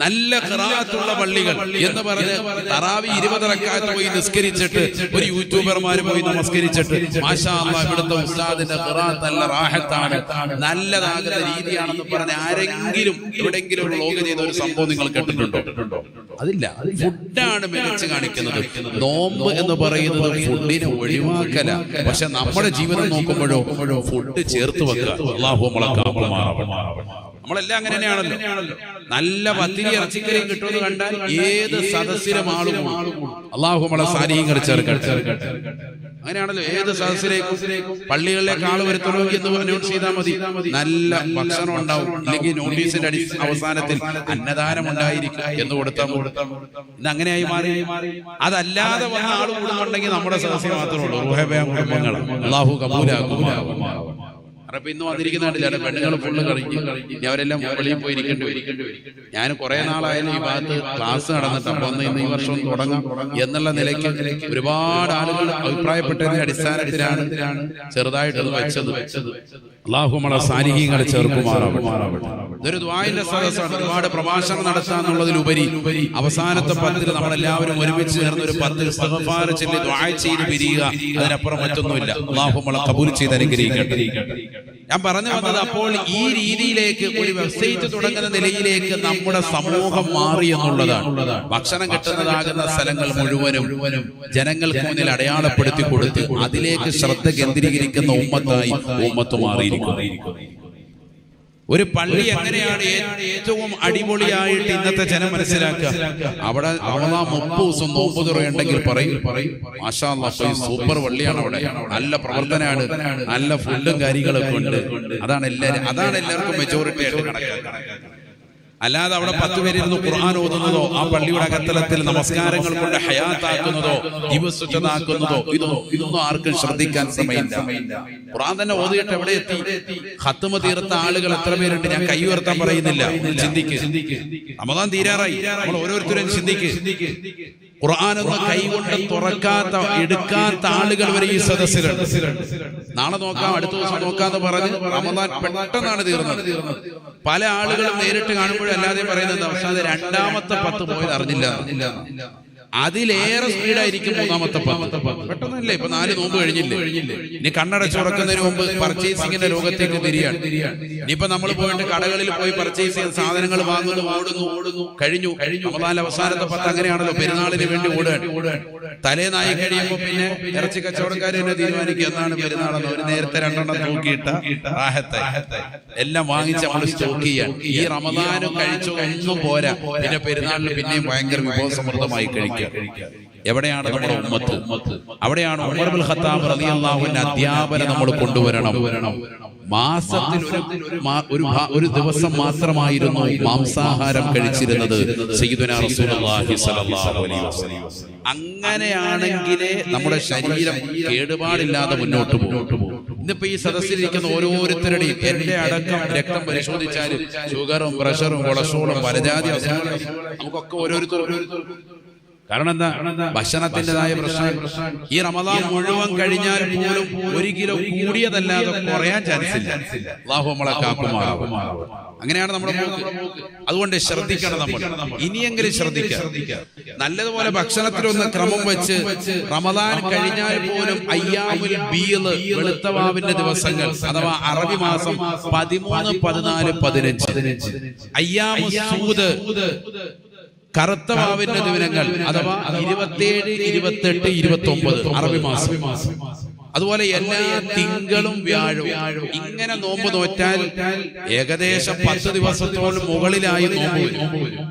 നല്ല ഖിറാഅത്തുള്ള പള്ളികൾ എന്ന് പറഞ്ഞ് തറാവി 20 റക്അത്ത് പോയി നിസ്കരിച്ചിട്ട് ഒരു യൂട്യൂബർമാർ പോയി നമസ്കരിച്ചിട്ട് മാഷാ അല്ലാഹ് ഇവിടുത്തെ ഉസ്താദിന്റെ ഖിറാഅത്ത് നല്ല റാഹത്താണ്, നല്ലതാകുന്ന രീതിയാണെന്ന് പറഞ്ഞ് ആരെങ്കിലും എവിടെങ്കിലും ഒരു വ്ലോഗ് ചെയ്ത ഒരു സംഭവം നിങ്ങൾ കേട്ടിട്ടുണ്ടോ? അതില്ല. ഫുഡാണ് മികച്ച് കാണിക്കുന്നത്. നോമ്പ് എന്ന് പറയുന്നത് ഫുഡിനെ ഒഴിവാക്കല. പക്ഷെ നമ്മുടെ ജീവിതം നോക്കുമ്പോഴോ ഫുഡ് ചേർത്ത് വെക്കുക. അല്ലാഹു നമ്മളെ കാക്കുമാറാവട്ടെ. നമ്മളെല്ലാം അങ്ങനെ തന്നെയാണല്ലോ. നല്ല പത്തിരി ഇറച്ചിക്കറിയും കിട്ടുമെന്ന് കണ്ടാൽ ഏത് സദസ്സിലും ആളും അല്ലാഹു നമ്മളെ സാലിഹീങ്ങൾ ചേർക്കട്ടെ. അങ്ങനെയാണല്ലോ. ഏത് സദസ്സിലേക്കും പള്ളികളിലേക്ക് ആള് വരുത്തണമെങ്കിൽ എന്ന് അനൗൺസ് ചെയ്താൽ മതി, നല്ല ഭക്ഷണം ഉണ്ടാവും. ഇല്ലെങ്കിൽ നോട്ടീസിന്റെ അവസാനത്തിൽ അന്നദാനം ഉണ്ടായിരിക്കും എന്ന് കൊടുത്താൽ ഇന്ന് അങ്ങനെയായി മാറി. അതല്ലാതെ വന്ന ആള് കൂടുന്നുണ്ടെങ്കിൽ നമ്മുടെ സദസ്സിൽ മാത്രമേ ഉള്ളൂ. കുടുംബങ്ങൾ അല്ലാഹു കബൂലാക്കും. അപ്പൊ ഇന്ന് വന്നിരിക്കുന്നുണ്ടല്ലോ പെണ്ണുങ്ങൾ ഫുള്ള് കഴിഞ്ഞ് അവരെല്ലാം വെളിയിൽ പോയിരിക്കേണ്ടി വരും. ഞാൻ കുറെ നാളായാലും ഈ ഭാഗത്ത് ക്ലാസ് നടന്നിട്ട് അപ്പൊ ഇന്ന് ഈ വർഷം തുടങ്ങാം എന്നുള്ള നിലയ്ക്ക് ഒരുപാട് ആളുകൾ അഭിപ്രായപ്പെട്ടതിന്റെ അടിസ്ഥാനത്തിലാണ് ചെറുതായിട്ടത് വെച്ചത്. അല്ലാഹു നമ്മളെ സാലിഹീങ്ങളെ ചേർക്കുമാറാവട്ടെ. ഇതൊരു ദുആഇന്റെ സദസ്സാണ്. ഒരുപാട് പ്രഭാഷണം നടത്താന്നുള്ളതിലുപരി അവസാനത്തെ 10 നമ്മളെല്ലാവരും ഒരുമിച്ച് ചേർന്ന് ഒരു 10 ഇസ്തിഗ്ഫാർ ചൊല്ലി ദുആ ചെയ്ത് പിരിയുക. അതിനപ്പുറം മറ്റൊന്നുമില്ല. അല്ലാഹു നമ്മളെ ഖബൂൽ ചെയ്ത് അനുഗ്രഹിക്കട്ടെ. ഞാൻ പറഞ്ഞു വന്നത്, അപ്പോൾ ഈ രീതിയിലേക്ക് ഒരു വെബ്സൈറ്റ് തുടങ്ങുന്ന നിലയിലേക്ക് നമ്മുടെ സമൂഹം മാറി എന്നുള്ളതാണ്. ഭക്ഷണം കിട്ടുന്നതാകുന്ന സ്ഥലങ്ങൾ മുഴുവനും ജനങ്ങൾക്ക് മുന്നിൽ അടയാളപ്പെടുത്തി കൊടുത്ത് അതിലേക്ക് ശ്രദ്ധ കേന്ദ്രീകരിക്കുന്ന ഉമ്മത്തായി ഉമ്മത്ത് മാറിയിരിക്കുന്നു. ഒരു പള്ളി എങ്ങനെയാണ് ഏറ്റവും അടിപൊളിയായിട്ട് ഇന്നത്തെ ജനം മനസ്സിലാക്കുക? അവിടെ 30 ദിവസം നോമ്പ് തുറയുണ്ടെങ്കിൽ പറയും മാഷാ അല്ലാഹ് സൂപ്പർ പള്ളിയാണ്, അവിടെ നല്ല പ്രവർത്തനമാണ്, നല്ല ഫുഡും കാര്യങ്ങളൊക്കെ ഉണ്ട്. അതാണ് എല്ലാവർക്കും മെജോറിറ്റി ആയിട്ട് കണക്കാക്കുക. അല്ലാതെ അവിടെ 10 പേരിരുന്ന് ഖുർആൻ ഓതുന്നതോ ആ പള്ളിയുടെ അകത്തലത്തിൽ നമസ്കാരങ്ങൾ കൊണ്ട് ഹയാത്താക്കുന്നതോ ദിവസനാക്കുന്നതോ ഇതൊന്നും ആർക്കും ശ്രദ്ധിക്കാൻ സമയമില്ല. ഖുർആൻ തന്നെ ഓതിയിട്ട് എവിടെ എത്തി? ഖത്മ തീർത്ത ആളുകൾ എത്ര പേരുണ്ട്? ഞാൻ കൈ ഉയർത്താൻ പറയുന്നില്ല, ചിന്തിക്ക്. റമദാൻ തീരാറായി, നമ്മൾ ഓരോരുത്തരും ചിന്തിക്ക്. ഖുർആനൊന്ന് കൈകൊണ്ട് തുറക്കാത്ത എടുക്കാത്ത ആളുകൾ വരെ ഈ സദസ്സിലുണ്ട്. നാളെ നോക്കാം, അടുത്ത ദിവസം നോക്കാന്ന് പറഞ്ഞ് റമദാൻ പെട്ടെന്നാണ് തീർന്നത്. പല ആളുകളും നേരിട്ട് കാണുമ്പോഴല്ലാതെ പറയുന്നത് അവസാനം 2ാമത്തെ 10 പോയത് അറിഞ്ഞില്ല. അതിലേറെ സ്പീഡായിരിക്കും മൂന്നാമത്തെ 10. പെട്ടെന്നല്ലേ ഇപ്പൊ 4 നോമ്പ് കഴിഞ്ഞില്ലേ, ഇനി കണ്ണടച്ചുറക്കുന്നതിന് മുമ്പ് പർച്ചേസിംഗിന്റെ ലോകത്തേക്ക് തിരിയാണ്. ഇനിയിപ്പോ നമ്മൾ പോയിട്ട് കടകളിൽ പോയി പർച്ചേസ് ചെയ്യാൻ സാധനങ്ങൾ വാങ്ങുന്നു, ഓടുന്നു. കഴിഞ്ഞു റമദാൻ അവസാനത്തെ 10 അങ്ങനെയാണല്ലോ, പെരുന്നാളിന് വേണ്ടി ഓടുകയാണ്. തലേന്നായി കഴിയുമ്പോ പിന്നെ ഇറച്ചി കച്ചവടക്കാർ തന്നെ തീരുമാനിക്കുക എന്നാണ് പെരുന്നാളെന്ന്. ഒരു നേരത്തെ 2 എണ്ണം തൂക്കിയിട്ട എല്ലാം വാങ്ങിച്ച് നമ്മൾ സ്റ്റോക്ക് ചെയ്യാൻ. ഈ റമദാനും കഴിച്ചോ ഒന്നും പോരാ, പിന്നെ പെരുന്നാളിന് പിന്നെയും ഭയങ്കര വിഭവസമൃദ്ധമായി കഴിക്കുക. എവിടെയാണ് നമ്മുടെ ഉമ്മത്ത്? അവിടെയാണ് ഉമർ ഇബ്നുൽ ഖത്താബ് റളിയല്ലാഹു അൻഹു അധ്യാപനം നമ്മൾ കൊണ്ടുവരണം. മാസത്തിൽ ഒരു ദിവസം മാത്രമായിരുന്നു മാംസാഹാരം കഴിച്ചിരുന്നത് സയ്യിദുനാ റസൂലുള്ളാഹി സ്വല്ലല്ലാഹു അലൈഹി വസല്ലം. അങ്ങനെയാണെങ്കിലേ നമ്മുടെ ശരീരം കേടുപാടില്ലാതെ മുന്നോട്ട് പോകും. ഇന്നിപ്പോ ഈ സദസ്സിലിരിക്കുന്ന ഓരോരുത്തരുടെയും എന്റെ അടക്കം രക്തം പരിശോധിച്ചാൽ ഷുഗറും പ്രഷറും കൊളസ്ട്രോളും പലജാതി അസുഖങ്ങളും നമുക്കൊക്കെ ഓരോരുത്തരും. കാരണം എന്താ? ഭക്ഷണത്തിൻ്റെതായ പ്രശ്നം. ഈ റമദാൻ മുഴുവൻ കഴിഞ്ഞാൽ പോലും 1 കിലോ കൂടിയതല്ലാതെ കുറയാൻ ചാൻസ് ഇല്ല. അല്ലാഹു നമ്മളെ കാക്കുമാറാവട്ടെ. അങ്ങനെയാണ് നമ്മുടെ പോക്ക്. അതുകൊണ്ട് ശ്രദ്ധിക്കണം, നമ്മൾ ഇനിയെങ്കിലും ശ്രദ്ധിക്കാം. നല്ലതുപോലെ ഭക്ഷണത്തിലൊന്ന് ക്രമം വെച്ച് റമദാൻ കഴിഞ്ഞാൽ പോലും അയ്യാമുൽ ബീള്, വെളുത്തവാവിന്റെ ദിവസങ്ങൾ അഥവാ അറബി മാസം 13, 14, 15, അയ്യാമു സൂദ് കറുത്ത വാവിന്റെ ദിനങ്ങൾ അഥവാ 27, 28, 29 അറബി മാസം. അതുപോലെ എല്ലാ തിങ്കളും വ്യാഴവും ഇങ്ങനെ നോമ്പ് നോറ്റാൽ ഏകദേശം 10 ദിവസത്തോളം മുകളിലായി നോമ്പ് വരും.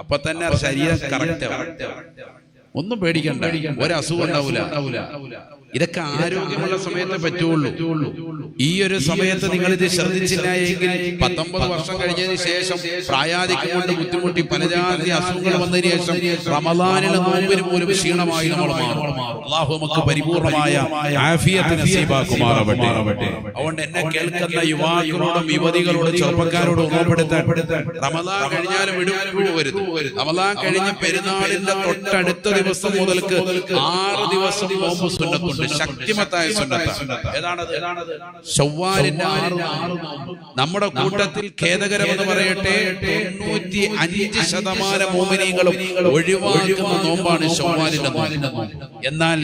അപ്പൊ തന്നെ ശരീരം കറക്റ്റ്. ഒന്നും പേടിക്കണ്ട, ഒരസുഖം ഉണ്ടാവില്ല. ഇതൊക്കെ ആരോഗ്യമുള്ള സമയത്തെ പറ്റുള്ളൂ. ഈ ഒരു സമയത്ത് നിങ്ങൾ ഇത് ശ്രദ്ധിച്ചില്ല എങ്കിൽ 19 വർഷം കഴിഞ്ഞതിന് ശേഷം പ്രായാധിക്യം കൊണ്ട് ബുദ്ധിമുട്ടി പലജാതി അസുഖങ്ങൾ വന്നതിന് ശേഷം റമദാനിലെ നോമ്പിന് പോലും ക്ഷീണമായി നമ്മൾ മാറും. അല്ലാഹു നമുക്ക് പരിപൂർണമായ ആഫിയത്ത് നസീബാക്കുമാറാവട്ടെ. അതുകൊണ്ട് എന്നെ കേൾക്കുന്ന യുവാക്കളോടും യുവതികളോടും ചെറുപ്പക്കാരോടും ഓർമ്മപ്പെടുത്താൻ, റമദാൻ കഴിഞ്ഞാലും വിടുവരുത്. റമദാൻ കഴിഞ്ഞ പെരുന്നാളിന്റെ തൊട്ടടുത്ത ദിവസം മുതൽക്ക് 6 ദിവസം നോമ്പ് സുന്നത്തുണ്ട്, ശക്തിമത്തായ സുന്നത്താണ്. ഏതാണത്? ശവ്വാലിന്റെ 6 നോമ്പ്. നമ്മുടെ കൂട്ടത്തിൽ ഖേദകരമെന്ന് പറയട്ടെ, 95% മോമിനീങ്ങളും ഒഴിവാക്കുന്ന നോമ്പാണ് ശവ്വാലിന്റെ നോമ്പ്. എന്നാൽ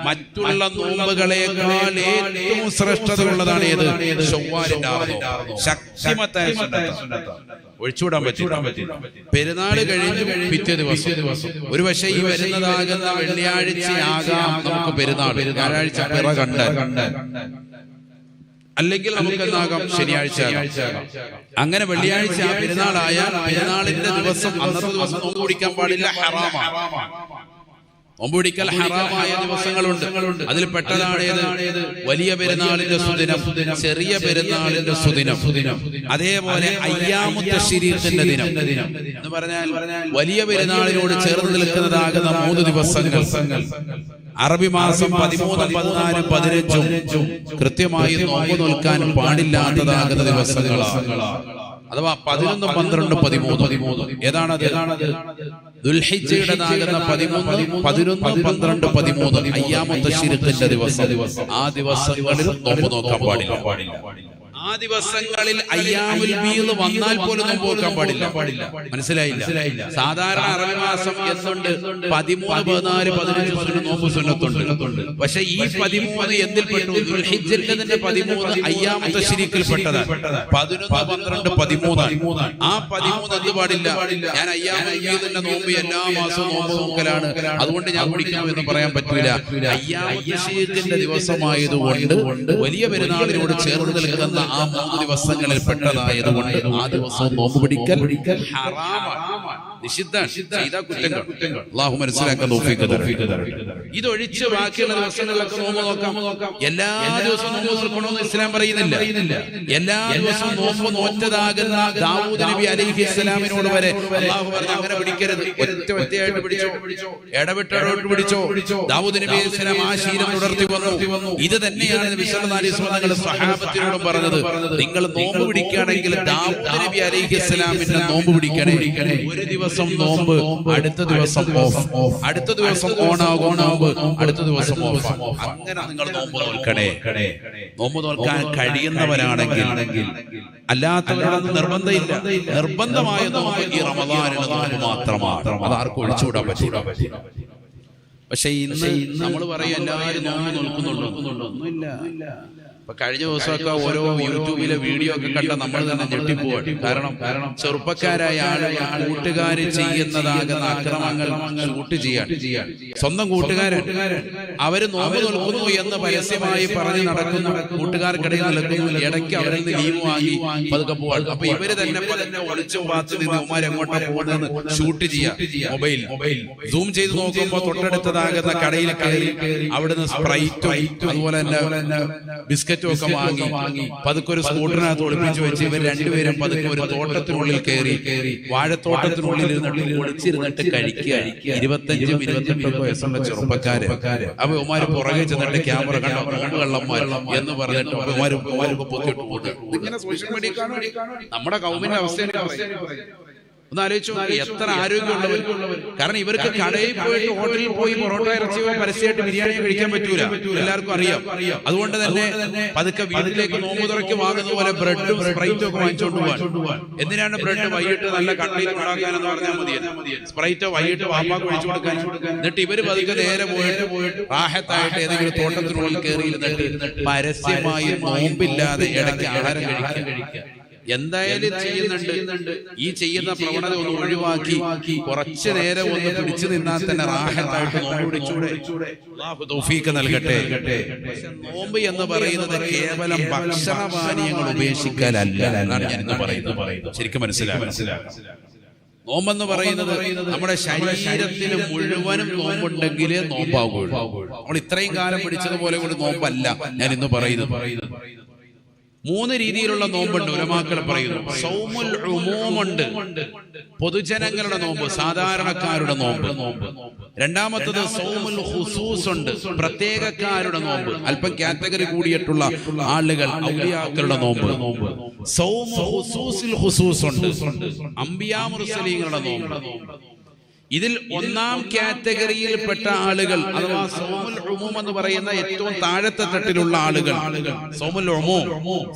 മറ്റുള്ള നോമ്പുകളെക്കാൾ ഏറ്റവും ശ്രേഷ്ഠതയുള്ളതാണ് ഏത്? ശവ്വാലിന്റെ 6 നോമ്പ്. ശക്തിമത്തായ സുന്നത്താണ്, ഒഴിച്ചുവിടാൻ പറ്റും. പെരുന്നാൾ കഴിഞ്ഞു പിറ്റേ ദിവസം ഒരുപക്ഷെ ഈ വരുന്നതാകുന്ന വെള്ളിയാഴ്ചയാകാം നമുക്ക് പെരുന്നാൾ, വ്യാഴാഴ്ച പിറ കണ്ട്, അല്ലെങ്കിൽ നമുക്കെന്നാകാം ശനിയാഴ്ച. അങ്ങനെ വെള്ളിയാഴ്ച പെരുന്നാളായാൽ പെരുന്നാളിന്റെ ദിവസം അന്നത്തെ ദിവസം നോമ്പ് പിടിക്കാൻ പാടില്ല, ഹറാമാണ്. നോമ്പ് പിടിക്കൽ ഹറാമായ ദിവസങ്ങളുണ്ട്. അതിൽ പെട്ടതാണ് ഏത്? വലിയ പെരുന്നാളിന്റെ സുദിനം, ചെറിയ പെരുന്നാളിന്റെ സുദിനം, അതേപോലെ അയ്യാമു തശ്രീഖിന്റെ ദിനം എന്ന് പറഞ്ഞാൽ വലിയ പെരുന്നാളിനോട് ചേർന്ന് നിൽക്കുന്നതാകുന്ന 3 ദിവസങ്ങൾ. അറബി മാസം 13, 14, 15 കൃത്യമായി നോമ്പ് നോൽക്കാൻ പാടില്ലാത്തതാകുന്ന ദിവസങ്ങളാണ്. അഥവാ 11, 12, 13. ഏതാണത്? ദുൽഹിജ്ജയുടേതാകുന്ന 13, 11, 12, 13 അയ്യാമു തശ്രീഖിന്റെ ദിവസം. ആ ദിവസങ്ങളിൽ നോമ്പ് നോക്കാൻ പാടില്ല. ആ ദിവസങ്ങളിൽ അയ്യാമുൽ ബീള് വന്നാൽ പോലും നോമ്പ് നോക്കാൻ പാടില്ല. മനസ്സിലായില്ല? സാധാരണ അറബി മാസം എന്നുണ്ട് 13, 14, 15 നോമ്പ് സുന്നത്തുണ്ട്. പക്ഷെ ഈ 13 എന്തിൽപ്പെട്ടു? ദുൽഹിജ്ജന്റെ 13 അയ്യാമു തശ്രീഖിൽ പെട്ടതാണ്. 11, 12, 13. ആ 13 എന്ത് പാടില്ല? ഞാൻ അയ്യാമുൽ ബീളിന്റെ നോമ്പ് എല്ലാ മാസവും നോമ്പ് നോക്കലാണ്, അതുകൊണ്ട് ഞാൻ പിടിക്കുന്നു എന്ന് പറയാൻ പറ്റില്ല. അയ്യാമു തശ്രീഖിന്റെ ദിവസമായതുകൊണ്ട് വലിയ പെരുന്നാളിനോട് ചേർന്ന് നിൽക്കുന്ന ആ 3 ദിവസങ്ങളിൽ പെട്ടതായതുകൊണ്ട് ആ ദിവസം നോമ്പ് പിടിക്കൽ ഹറാമാണ്, നിഷിദ്ധമാണ്, കുറ്റങ്ങൾ. അല്ലാഹു മനസ്സിലാക്കാൻ തൗഫീഖ് തരട്ടെ. ഇതൊഴിച്ച് ബാക്കിയുള്ള ദിവസങ്ങളിലൊക്കെ നോമ്പ് നോക്കാം. എല്ലാ ദിവസവും നോമ്പ് നോക്കണമെന്ന് ഇസ്ലാം പറയുന്നില്ല. എല്ലാ ദിവസവും നോമ്പ് നോറ്റതാകുന്ന ദാവൂദ് നബി അലൈഹിസ്സലാമിനോട് വരെ അല്ലാഹു പറഞ്ഞു അങ്ങനെ പിടിക്കരുത്, ഒറ്റയായിട്ട് പിടിച്ചോ, ഇടവിട്ടോട്ട് പിടിച്ചോ. ദാവൂദ് നബി അലൈഹിസ്സലാം ആ ശീലം തുടർത്തി വന്നു. ഇത് തന്നെയാണ് നബി സല്ലല്ലാഹു അലൈഹി വസല്ലം സ്വഹാബത്തിനോടും പറഞ്ഞത്. നിങ്ങൾ നോമ്പ് പിടിക്കുകയാണെങ്കിൽ ദാവൂദ് നബി അലൈഹിസ്സലാമിന്റെ നോമ്പ് പിടിക്കണേ. ഒരു ദിവസം നോമ്പ്, അടുത്ത ദിവസം ഓഫ്, അടുത്ത ദിവസം ഓണാകും നോമ്പ്, അടുത്ത ദിവസം ഓഫ്. അങ്ങനെ നിങ്ങൾ നോമ്പ് നോൽക്കണേ. നോമ്പ് നോൽക്കാൻ കഴിയുന്നവരാണെങ്കിൽ അല്ലാത്തവരൊന്നും നിർബന്ധമില്ല. നിർബന്ധമായ നോമ്പ് ഈ റമദാനിലെ നോമ്പ് മാത്രമാണ്. അത് ആർക്കും ഒഴിച്ചുകൂടാൻ പറ്റില്ല. പക്ഷെ ഇന്ന് നമ്മൾ പറയും എല്ലാവരും നോമ്പ് നോക്കുന്നുണ്ടോ? ഒന്നുമില്ല. ഇപ്പൊ കഴിഞ്ഞ ദിവസമൊക്കെ ഓരോ യൂട്യൂബിലെ വീഡിയോ ഒക്കെ കണ്ട നമ്മൾ തന്നെ ഞെട്ടിപ്പോവാണ്. കാരണം ചെറുപ്പക്കാരായ ആളുകൾ കൂട്ടുകാര് ചെയ്യുന്നതാകുന്ന അക്രമങ്ങൾ ഷൂട്ട് ചെയ്യാൻ സ്വന്തം കൂട്ടുകാരൻ അവര് നോമ്പ് നോക്കുന്നു എന്ന് പരസ്യമായി പറഞ്ഞ് നടക്കുന്നു. കൂട്ടുകാർക്കിടയിൽ നിൽക്കുന്നു. ഇടയ്ക്ക് അവരിൽ നിന്ന് ലീവ് വാങ്ങി പതുക്കെ പോവാണ്. അപ്പൊ ഇവര് തന്നെ ഒളിച്ചു പാത്ത് നിന്ന് ഉമ്മാർ എങ്ങോട്ടാ പോകുന്നതെന്ന് ഷൂട്ട് ചെയ്യാം. മൊബൈൽ സൂം ചെയ്ത് നോക്കുമ്പോ തൊട്ടടുത്തതാകുന്ന കടയിൽ കയറി അവിടുന്ന് സ്പ്രൈറ്റും അതുപോലെ തന്നെ ബിസ്ക്കറ്റും ഒക്കെ വാങ്ങി പതുക്കെ ഒരു സ്കൂട്ടറിനകത്ത് ഒളിപ്പിച്ചു വെച്ച് ഇവർ രണ്ടുപേരും പതുക്കെ ഒരു തോട്ടത്തിനുള്ളിൽ കയറി വാഴത്തോട്ടത്തിനുള്ളിൽ ഒളിച്ചിരുന്നിട്ട് കഴിക്കുക. 25-28 വയസ്സുള്ള ചെറുപ്പക്കാര്. അപ്പൊ ഉമാര് പുറകെ ചെന്നിട്ട് ക്യാമറ കണ്ടോ കള്ളന്മാർ എന്ന് പറഞ്ഞിട്ട് ഉമാർക്ക് പൊത്തിട്ട് പോകുന്നത്. ഇങ്ങനെ സോഷ്യൽ മീഡിയ നമ്മുടെ കൗമിന്റെ അവസ്ഥ ഒന്ന് ആലോചിച്ചു. എത്ര ആരോഗ്യമുള്ളവർ. കാരണം ഇവർക്ക് കടയിൽ പോയിട്ട് ഹോട്ടലിൽ പോയി പൊറോട്ട ഇറച്ചിയോ പരസ്യമായിട്ട് ബിരിയാണിയോ കഴിക്കാൻ പറ്റൂല. എല്ലാവർക്കും അറിയാം. അതുകൊണ്ട് തന്നെ പതുക്കെ വീട്ടിലേക്ക് നോമ്പ് തുറയ്ക്ക് വാങ്ങുന്ന പോലെ ബ്രെഡും സ്പ്രൈറ്റും ഒക്കെ വാങ്ങിച്ചോണ്ട് പോവാൻ. എന്തിനാണ് ബ്രെഡ് വൈകിട്ട് നല്ല കണ്ണീർ ഉണ്ടാക്കാനെന്ന് പറഞ്ഞാൽ മതി. സ്പ്രൈറ്റോ വൈകിട്ട് വാപ്പാക്ക് ഒഴിച്ചു കൊടുക്കാൻ. എന്നിട്ട് ഇവര് പതുക്കെ നേരെ പോയിട്ട് റാഹത്തായിട്ട് ഏതെങ്കിലും തോട്ടത്തിനുള്ളിൽ കയറിയിരുന്നിട്ട് പരസ്യമായി നോമ്പില്ലാതെ ഇടയ്ക്ക് ആഹാരം കഴിക്കുക. എന്തായാലും ചെയ്യുന്നുണ്ട്. ഈ ചെയ്യുന്ന പ്രവണത ഒന്ന് ഒഴിവാക്കി കുറച്ചു നേരം ഒന്ന് പിടിച്ചു നിന്നാൽ തന്നെ റാഹത്തായിട്ട് നോമ്പ് പിടിച്ചൂടെ? അല്ലാഹു തൗഫീഖ് നൽകട്ടെ. നോമ്പ് എന്ന് പറയുന്നത് കേവലം ഭക്ഷണപാനീയങ്ങൾ ഉപേക്ഷിക്കലല്ല എന്നാണ് ഞാൻ ഇന്ന് പറയുന്നത്. ശരിക്കും മനസ്സിലാക്കുക. നോമ്പെന്ന് പറയുന്നത് നമ്മുടെ ശരീരത്തിന് മുഴുവനും നോമ്പുണ്ടെങ്കിലേ നോമ്പാവുകയുള്ളൂ. നമ്മൾ ഇത്രയും കാലം പിടിച്ചതുപോലെ ഒരു നോമ്പല്ല ഞാൻ ഇന്ന് പറയുന്നത്. 3 രീതിയിലുള്ള നോമ്പുണ്ട്. ഉലമാക്കൾ പറയുന്നു. സൗമുൽ ഉമൂമുണ്ട്, പൊതുജനങ്ങളുടെ നോമ്പ്, സാധാരണക്കാരുടെ നോമ്പ്. രണ്ടാമത്തത് സൗമുൽ ഖുസൂസ് ഉണ്ട്, പ്രത്യേകക്കാരുടെ നോമ്പ്, അല്പം കാറ്റഗറി കൂടിയിട്ടുള്ള ആളുകൾ, ഔലിയാക്കളുടെ നോമ്പ്. സൗമുൽ ഖുസൂസിൽ ഖുസൂസ് ഉണ്ട്, അംബിയാ മുർസലീങ്ങളുടെ നോമ്പ്. ഇതിൽ ഒന്നാം കാറ്റഗറിയിൽപ്പെട്ട ആളുകൾ അഥവാ സൗമുൽ ഉമൂം എന്ന് പറയുന്ന ഏറ്റവും താഴത്തെ തട്ടിലുള്ള ആളുകൾ, സൗമുൽ ഉമൂം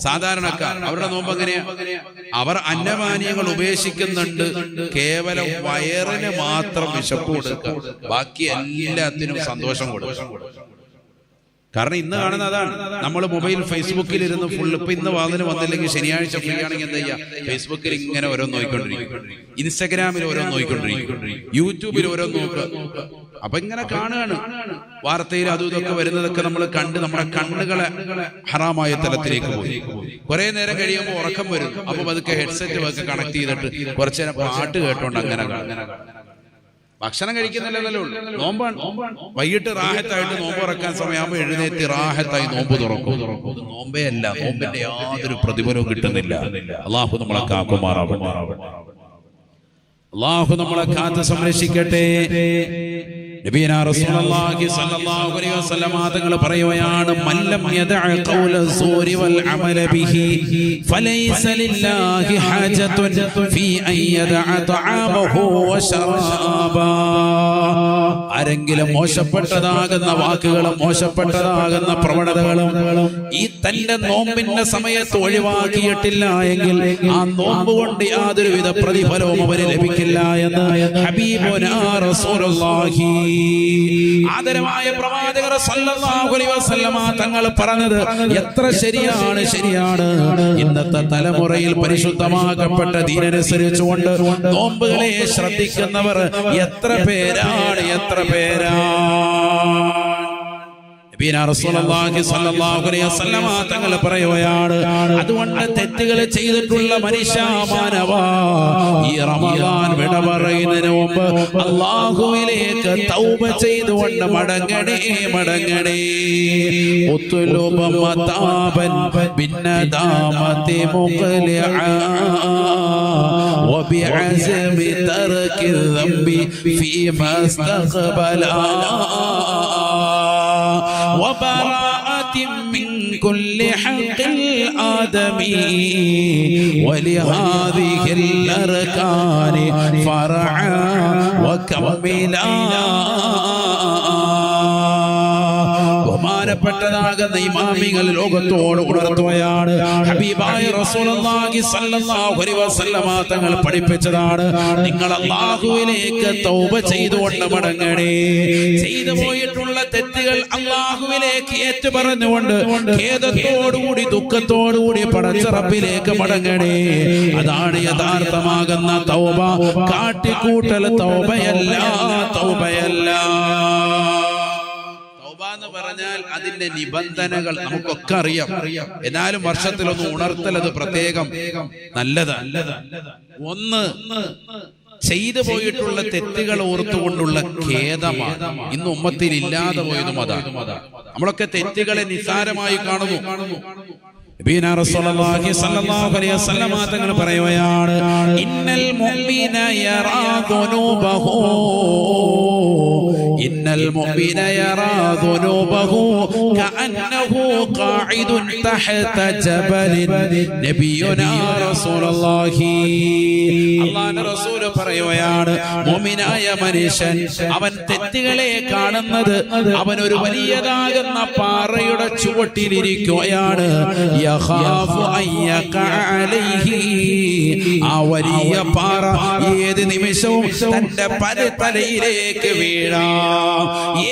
സാധാരണക്കാർ, അവരുടെ നോമ്പ് എങ്ങനെയാ? അവർ അന്നപാനീയങ്ങൾ ഉപേക്ഷിക്കുന്നുണ്ട്. കേവലം വയറിന് മാത്രം വിശപ്പ് കൊടുക്കുക, ബാക്കി എല്ലാത്തിനും സന്തോഷം കൊടുക്കുക. കാരണം ഇന്ന് കാണുന്ന അതാണ്. നമ്മൾ മൊബൈൽ ഫേസ്ബുക്കിൽ ഇരുന്ന് ഫുൾ. ഇപ്പൊ ഇന്ന് വാതിന് വന്നില്ലെങ്കിൽ ശനിയാഴ്ച ഫ്രീ ആണെങ്കിൽ എന്താ ചെയ്യാ? ഫേസ്ബുക്കിൽ ഇങ്ങനെ ഓരോന്ന് നോക്കിക്കൊണ്ടിരിക്കും, ഇൻസ്റ്റാഗ്രാമിൽ ഓരോന്ന് നോക്കിക്കൊണ്ടിരിക്കും, യൂട്യൂബിൽ ഓരോന്ന് നോക്കുക. അപ്പൊ ഇങ്ങനെ കാണുകയാണ്. വാർത്തയിൽ അതും ഇതൊക്കെ വരുന്നതൊക്കെ നമ്മൾ കണ്ട് നമ്മുടെ കണ്ണുകളെ ഹറാമായ തലത്തിലേക്ക് പോയി. കുറെ നേരം കഴിയുമ്പോൾ ഉറക്കം വരും. അപ്പൊ അതൊക്കെ ഹെഡ്സെറ്റ് ഒക്കെ കണക്ട് ചെയ്തിട്ട് കുറച്ചു നേരം പാട്ട് കേട്ടോണ്ട് അങ്ങനെ ഭക്ഷണം കഴിക്കുന്നില്ലല്ലോ. നോമ്പാണ്. വൈകിട്ട് റാഹത്തായിട്ട് നോമ്പ് തുറക്കാൻ സമയമാകുമ്പോൾ എഴുന്നേറ്റ് റാഹത്തായി നോമ്പ് തുറക്കും. നോമ്പേ അല്ല, നോമ്പിന്റെ യാതൊരു പ്രതിഫലവും കിട്ടുന്നില്ല. അള്ളാഹു നമ്മളെ കാക്കുമാറാവട്ടെ. അള്ളാഹു നമ്മളെ കാത്ത് സംരക്ഷിക്കട്ടെ. നബിയനാ റസൂലുള്ളാഹി സ്വല്ലല്ലാഹു അലൈഹി വസല്ലം തങ്ങൾ പറയുകയാണ്, മല്ലം യദഅ ഖൗല സൂരി വൽ അമല ബിഹി ഫലൈസ ലില്ലാഹി ഹാജത്തുൻ ഫീ അൻ യദഅ തആമഹു വശറാബാ. ആരെങ്കിലും മോശപ്പെട്ടതാകുന്ന വാക്കുകളും മോശപ്പെട്ടതാകുന്ന പ്രവണതകളും ഈ തന്റെ നോമ്പിന്റെ സമയത്ത് ഒഴിവാക്കിയിട്ടില്ല എങ്കിൽ ആ നോമ്പ് കൊണ്ട് യാതൊരുവിധ പ്രതിഫലവും അവന് ലഭിക്കില്ല എന്ന് ഹബീബുനാ റസൂലുള്ളാഹി ആദരവായ പ്രവാചകർ സല്ലല്ലാഹു അലൈഹി വസല്ലം തങ്ങൾ പറഞ്ഞത് എത്ര ശരിയാണ്. ഇന്നത്തെ തലമുറയിൽ പരിശുദ്ധമാക്കപ്പെട്ട ദീനനുസരിച്ചുകൊണ്ട് നോമ്പുകളെ ശ്രദ്ധിക്കുന്നവർ എത്ര പേരാണ്. തങ്ങൾ പറയുകയാണ്, അതുകൊണ്ട് തെറ്റുകൾ ചെയ്തിട്ടുള്ള മനുഷ്യ മാനവ, ഈ റമദാൻ വിട പറയുന്നതിന് മുമ്പ് അല്ലാഹുവിലേക്ക് തൗബ ചെയ്തുകൊണ്ട് മടങ്ങണേ. ഉത്ലുബ മതാബൻ ബിന്നദാമതി മുഖലിഅ വബിഅസ്മി തർക്കി ദംബി ഫീമാ ഇസ്തഖബല وبراءة من كل حق الآدمي ولهذه الأركان فرعا وكملا. ബഹുമാനപ്പെട്ടതാകുന്ന ഇമാമികൾ ലോകത്തോട് ഉണർത്തുകയാണ്. ഹബീബായ റസൂലുള്ളാഹി സ്വല്ലല്ലാഹു അലൈഹി വസല്ലമ തങ്ങൾ പഠിപ്പിച്ചതാണ്, നിങ്ങൾ അല്ലാഹുവിലേക്ക് തൗബ ചെയ്തുകൊണ്ട് മടങ്ങണേ. ചെയ്തു പോയിട്ടുള്ള തെറ്റുകൾ അല്ലാഹുവിലേക്ക് ഏറ്റുപറഞ്ഞുകൊണ്ട് ഖേദത്തോടുകൂടി ദുഃഖത്തോടുകൂടി പടച്ച റബ്ബിലേക്ക് മടങ്ങണേ. അതാണ് യഥാർത്ഥമാകുന്ന തൗബ. കാട്ടിക്കൂട്ടൽ തൗബയല്ല, തൗബയല്ല. തൗബ എന്ന് പറഞ്ഞാൽ അതിന്റെ നിബന്ധനകൾ നമുക്കൊക്കെ അറിയാം. എന്നാലും വർഷത്തിലൊന്ന് ഉണർത്തൽ അത് പ്രത്യേകം നല്ലതാണ്. ഒന്ന്, ചെയ്തു പോയിട്ടുള്ള തെറ്റുകൾ ഓർത്തുകൊണ്ടുള്ള ഖേദമാണ്. ഇന്ന് ഉമ്മത്തിൽ ഇല്ലാതെ പോയതും അതാണ്. നമ്മളൊക്കെ തെറ്റുകളെ നിസ്സാരമായി കാണുന്നു. നബിയുനാ റസൂലുള്ളാഹി സ്വല്ലല്ലാഹു അലൈഹി വസല്ലം തങ്ങൾ പറയുകയാണ്, ഇന്നൽ മുഅ്മിന യറാ ദുനൂബഹു, ഇന്നൽ മുഅ്മിന യറാ ദുനൂബഹു കഅന്നഹു ഖാഇദുൻ തഹത ജബലിൻ. നബിയുനാ റസൂലുള്ളാഹി, അല്ലാഹുവിന്റെ റസൂൽ പറയുകയാണ്, മുഅ്മിനായ മനുഷ്യൻ അവൻ തെറ്റുകളെ കാണുന്നത് അവൻ ഒരു വലിയതാകുന്ന പാറയുടെ ചുവട്ടിലിരിക്കുകയാണ്. ആ വലിയ പാറ ഏത് നിമിഷവും തന്റെ തലയിലേക്ക് വീഴാം.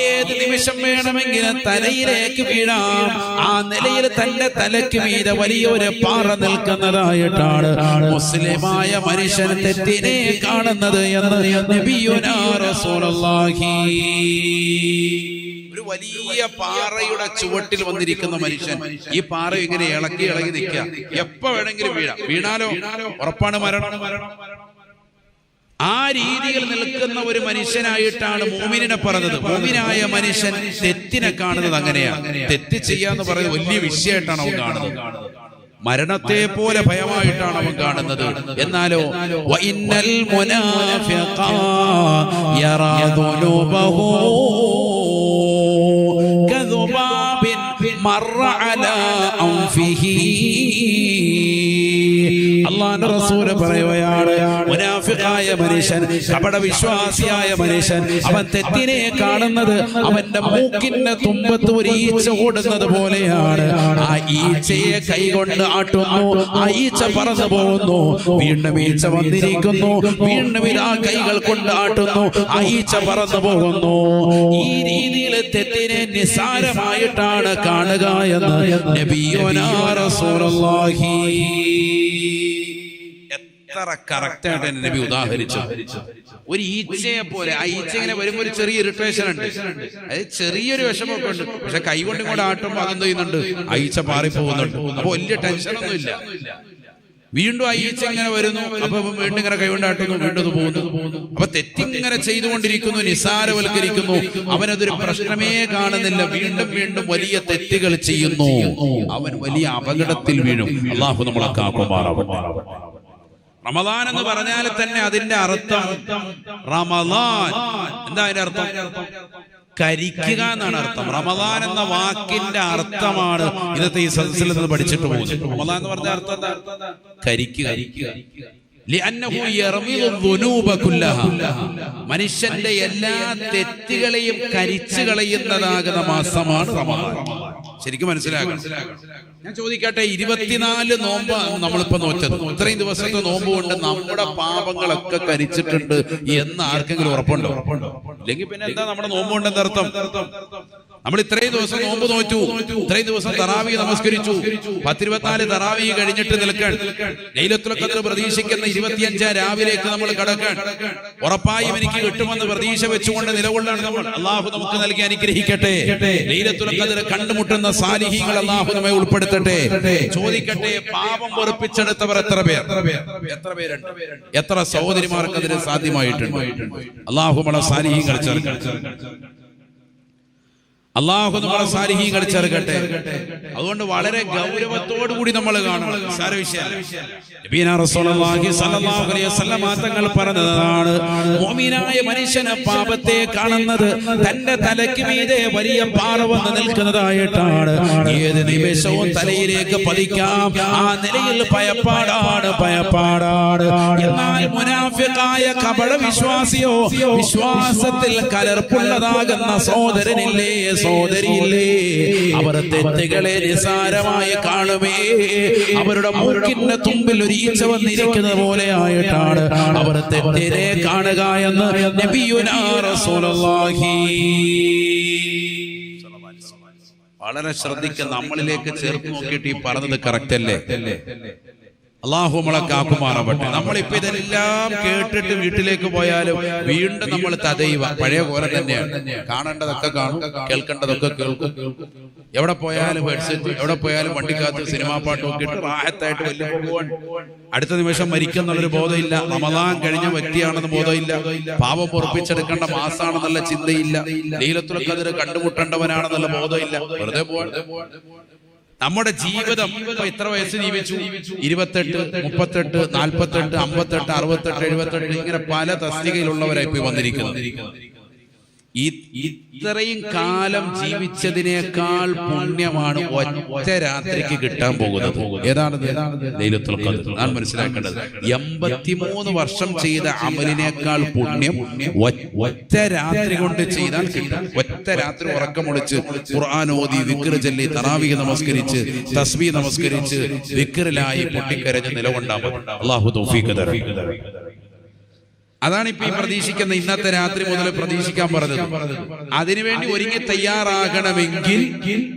ഏത് നിമിഷം വേണമെങ്കിലും തലയിലേക്ക് വീഴാം. ആ നിലയിൽ തന്റെ തലയ്ക്ക് മീതെ വലിയൊരു പാറ നിൽക്കുന്നതായിട്ടാണ് മുസ്ലിമായ മനുഷ്യൻ തെറ്റിനെ കാണുന്നത് എന്ന് നബിയുനാ റസൂലുള്ളാഹി. ഒരു വലിയ പാറയുടെ ചുവട്ടിൽ വന്നിരിക്കുന്ന മനുഷ്യൻ ഈ പാറ ഇങ്ങനെ ഇളക്കി ഇളകി നിൽക്കുക. എപ്പോ വേണമെങ്കിലും വീഴാം. വീണാലോ ഉറപ്പാണ് മരണം. ആ രീതിയിൽ നിൽക്കുന്ന ഒരു മനുഷ്യനായിട്ടാണ് മുഅ്മിനിനെ പറഞ്ഞത്. മുഅ്മിനായ മനുഷ്യൻ തെറ്റിനെ കാണുന്നത് അങ്ങനെയാണ്. തെറ്റ് ചെയ്യാന്ന് പറയുന്നത് വലിയ വിഷയമായിട്ടാണ് അവൻ കാണുന്നത്. മരണത്തെ പോലെ ഭയമായിട്ടാണ് അവൻ കാണുന്നത്. എന്നാലോ വഇന്നൽ മുനാഫിഖ യറാ ദുനൂബഹു കദുബാബിൻ മറ അലാ അൻഫിഹി. അല്ലാഹുവിന്റെ റസൂൽ പറയുകയാണ്, മുനാഫിഖായ മനുഷ്യൻ, കപടവിശ്വാസിയായ മനുഷ്യൻ, അവൻ തെറ്റിനെ കാണുന്നത് അവന്റെ മൂക്കിന്റെ തുമ്പത്ത് ഒരു ഈച്ച ഓടുന്നത് പോലെയാണ്. ആ ഈച്ചയെ കൈകൊണ്ട് ആട്ടുന്നു, ആ ഈച്ച പറന്നു പോകുന്നു. വീണ്ടും ഈച്ച വന്നിരിക്കുന്നു, വീണ്ടും ആ കൈകൾ കൊണ്ട് ആട്ടുന്നു, ആ ഈച്ച പറന്നു പോകുന്നു. ഈ രീതിയിൽ തെറ്റിനെ നിസ്സാരമായിട്ടാണ് കാണുക എന്ന് നബിയുനാ റസൂലുള്ളാഹി. എത്ര കറക്റ്റായിട്ട് നബി ഉദാഹരിച്ചു. ഒരു ഈച്ചയെ പോലെ. ആ ഈച്ച ഇങ്ങനെ വരുമ്പോൾ ഒരു ചെറിയ ഇറിറ്റേഷൻ ഉണ്ട്, അതായത് ചെറിയൊരു വിഷമൊക്കെ ഉണ്ട്. പക്ഷെ കൈ കൊണ്ട് ഇങ്ങോട്ട് ആട്ടുമ്പോൾ അതെന്ത് ചെയ്യുന്നുണ്ട്, ആ ഈച്ച പാറിപ്പോകുന്നുണ്ട്. അപ്പൊ വലിയ ടെൻഷനൊന്നും ഇല്ല. വീണ്ടും ആ ഈച്ച ഇങ്ങനെ വരുന്നു, അപ്പൊ വീണ്ടും ഇങ്ങനെ കൈകൊണ്ടാട്ടുന്നു, വീണ്ടും പോകുന്നു. അപ്പൊ തെറ്റിങ്ങനെ ചെയ്തുകൊണ്ടിരിക്കുന്നു, നിസാരവൽക്കരിക്കുന്നു. അവനതൊരു പ്രശ്നമേ കാണുന്നില്ല. വീണ്ടും വീണ്ടും വലിയ തെറ്റുകൾ ചെയ്യുന്നു. അവൻ വലിയ അപകടത്തിൽ വീഴും. അല്ലാഹു നമ്മളെ കാക്കുമാറാവട്ടെ. റമദാൻ എന്ന് പറഞ്ഞാൽ തന്നെ അതിന്റെ അർത്ഥം, റമദാൻ എന്താ അതിന്റെ അർത്ഥം? കരിക്കുക എന്നാണ് അർത്ഥം. റമദാൻ എന്ന വാക്കിന്റെ അർത്ഥമാണ് ഇന്നത്തെ ഈ സദസ്സിൽ നിന്ന് പഠിച്ചിട്ട് പോകുന്നത്. റമദാൻ എന്ന് പറഞ്ഞ അർത്ഥം എന്താ? കരിക്കുക. മനുഷ്യന്റെ എല്ലാ തെറ്റുകളെയും കരിച്ചു കളയുന്നതാകുന്ന മാസമാണ് റമദാൻ. ശരിക്കും മനസ്സിലാക്കണം. ഞാൻ ചോദിക്കട്ടെ, 24 നോമ്പ് നമ്മളിപ്പോ നോറ്റത്, ഇത്രയും ദിവസത്തെ നോമ്പ് കൊണ്ട് നമ്മുടെ പാപങ്ങളൊക്കെ കരിച്ചിട്ടുണ്ട് എന്ന് ആർക്കെങ്കിലും ഉറപ്പുണ്ടോ? ഇല്ലെങ്കിൽ പിന്നെ എന്താ നമ്മുടെ നോമ്പ് കൊണ്ട് എന്തർത്ഥം? നമ്മൾ ഇത്രയും ദിവസം നോമ്പ് നോറ്റു, ഇത്രയും ദിവസം തറാവി നമസ്കരിച്ചു, 10-24 തറാവി കഴിഞ്ഞിട്ട് നിൽക്കാൻ, ലൈലത്തുൽ ഖദ്ർ പ്രതീക്ഷിക്കുന്ന 25 രാവിലേക്ക് നമ്മൾ കടക്കാൻ, ഉറപ്പായും എനിക്ക് കിട്ടുമെന്ന് പ്രതീക്ഷ വെച്ചുകൊണ്ട് നിലകൊള്ളാണ് നമ്മൾ. അള്ളാഹു നമുക്ക് നൽകി അനുഗ്രഹിക്കട്ടെ. ലൈലത്തുൽ ഖദ്ർ കണ്ടുമുട്ടുന്ന സാലിഹീങ്ങൾ അള്ളാഹു നമ്മെ ഉൾപ്പെടുത്തട്ടെ. ചോദിക്കട്ടെ, പാപം പൊറുപ്പിച്ചെടുത്തവർ എത്ര പേർ? എത്ര പേരുണ്ട്? എത്ര സഹോദരിമാർക്ക് അതിന് സാധ്യമായിട്ടുണ്ട്? അള്ളാഹു നമ്മളെ സാലിഹീങ്ങൾ ചേർക്കട്ടെ. അള്ളാഹു നമ്മളെ സാലിഹീങ്ങൾ ചേർക്കട്ടെ. അതുകൊണ്ട് വളരെ ഗൗരവത്തോടു കൂടി നമ്മൾ കാണണം. സാര വിഷയം തങ്ങൾ പറഞ്ഞതാണ്, മുഅ്മിനായ മനുഷ്യന് പാപത്തെ കാണുന്നത് തന്റെ തലയ്ക്ക് മീതെ വലിയ പാറ വന്ന് നിൽക്കുന്നതായിട്ടാണ്. ഏത് നിമിഷവും തലയിലേക്ക് പതിക്കാം. ആ നിലയിൽ ഭയപ്പാടാണ്, ഭയപ്പാടാണ്. എന്നാൽ മുനാഫിഖായ കപട വിശ്വാസിയോ, വിശ്വാസത്തിൽ കലർപ്പുള്ളതാകുന്ന സഹോദരനില്ലേ, സഹോദരിയില്ലേ, അവർ തെറ്റുകളെ നിസാരമായി കാണുമേ. അവരുടെ മൂക്കിന്റെ തുമ്പിൽ ഒരു ഈച്ച വന്നിരിക്കുന്നത് പോലെ ആയിട്ടാണ് അവർ തെറ്റിനെ കാണുക എന്ന് നബിയുനാ റസൂലുള്ളാഹി. വളരെ ശ്രദ്ധിക്കുക, നമ്മളിലേക്ക് ചേർത്ത് നോക്കിയിട്ട് ഈ പറഞ്ഞത് കറക്റ്റ് അല്ലേ? അള്ളാഹു നമ്മളെ കാക്കുമാറാവട്ടെ. നമ്മളിപ്പോ ഇതെല്ലാം കേട്ടിട്ട് വീട്ടിലേക്ക് പോയാലും വീണ്ടും നമ്മൾ തദൈവ പഴയ പോലെ തന്നെയാണ്. കാണേണ്ടതൊക്കെ കാണും, കേൾക്കേണ്ടതൊക്കെ കേൾക്കും. എവിടെ പോയാലും ഹെഡ്സെറ്റ്, എവിടെ പോയാലും വണ്ടിക്കകത്ത് സിനിമാ പാട്ട് നോക്കിയിട്ട് റാഹത്തായിട്ട് വലിയ പോവാൻ. അടുത്ത നിമിഷം മരിക്കുന്നുള്ളൊരു ബോധമില്ല. റമളാൻ കഴിഞ്ഞ വ്യക്തിയാണെന്ന് ബോധമില്ല. പാപം പൊറുപ്പിച്ചെടുക്കേണ്ട മാസാണെന്നുള്ള ചിന്തയില്ല. ലൈലത്തുൽ ഖദ്ർ കണ്ടുമുട്ടേണ്ടവനാണെന്നുള്ള ബോധമില്ല. വെറുതെ പോവാൻ. നമ്മുടെ ജീവിതം ഇപ്പൊ എത്ര വയസ്സ് ജീവിച്ചു? 28, 38, 48, 58, 68, 78 ഇങ്ങനെ പല തസ്തികയിലുള്ളവരായി പോയി വന്നിരിക്കുന്നത്. ഇത്രയും കാലം ജീവിച്ചതിനേക്കാൾ പുണ്യമാണ് ഒറ്റ രാത്രിക്ക് കിട്ടാൻ പോകുന്നത്. ഏതാണത്? ലൈലത്തുൽ ഖദ്ർ. ഞാൻ മനസ്സിലാക്കേണ്ടത് 83 വർഷം ചെയ്ത അമലിനേക്കാൾ പുണ്യം ഒറ്റ രാത്രി കൊണ്ട് ചെയ്താൽ കിട്ടും. ഒറ്റ രാത്രി ഉറക്കമൊളിച്ച് ഖുർആൻ ഓതി, ദിക്ർ ചൊല്ലി, തറാവീഹ് നമസ്കരിച്ച്, തസ്ബീഹ് നമസ്കരിച്ച്, ദിക്റിലായി പൊട്ടിക്കരഞ്ഞ് നിലകൊണ്ടാൽ മതി. അല്ലാഹു തൗഫീഖ് തരട്ടെ. അതാണ് ഇപ്പൊ ഈ പ്രതീക്ഷിക്കുന്ന ഇന്നത്തെ രാത്രി മുതൽ പ്രതീക്ഷിക്കാൻ പറഞ്ഞത്. അതിനുവേണ്ടി ഒരുങ്ങി തയ്യാറാകണമെങ്കിൽ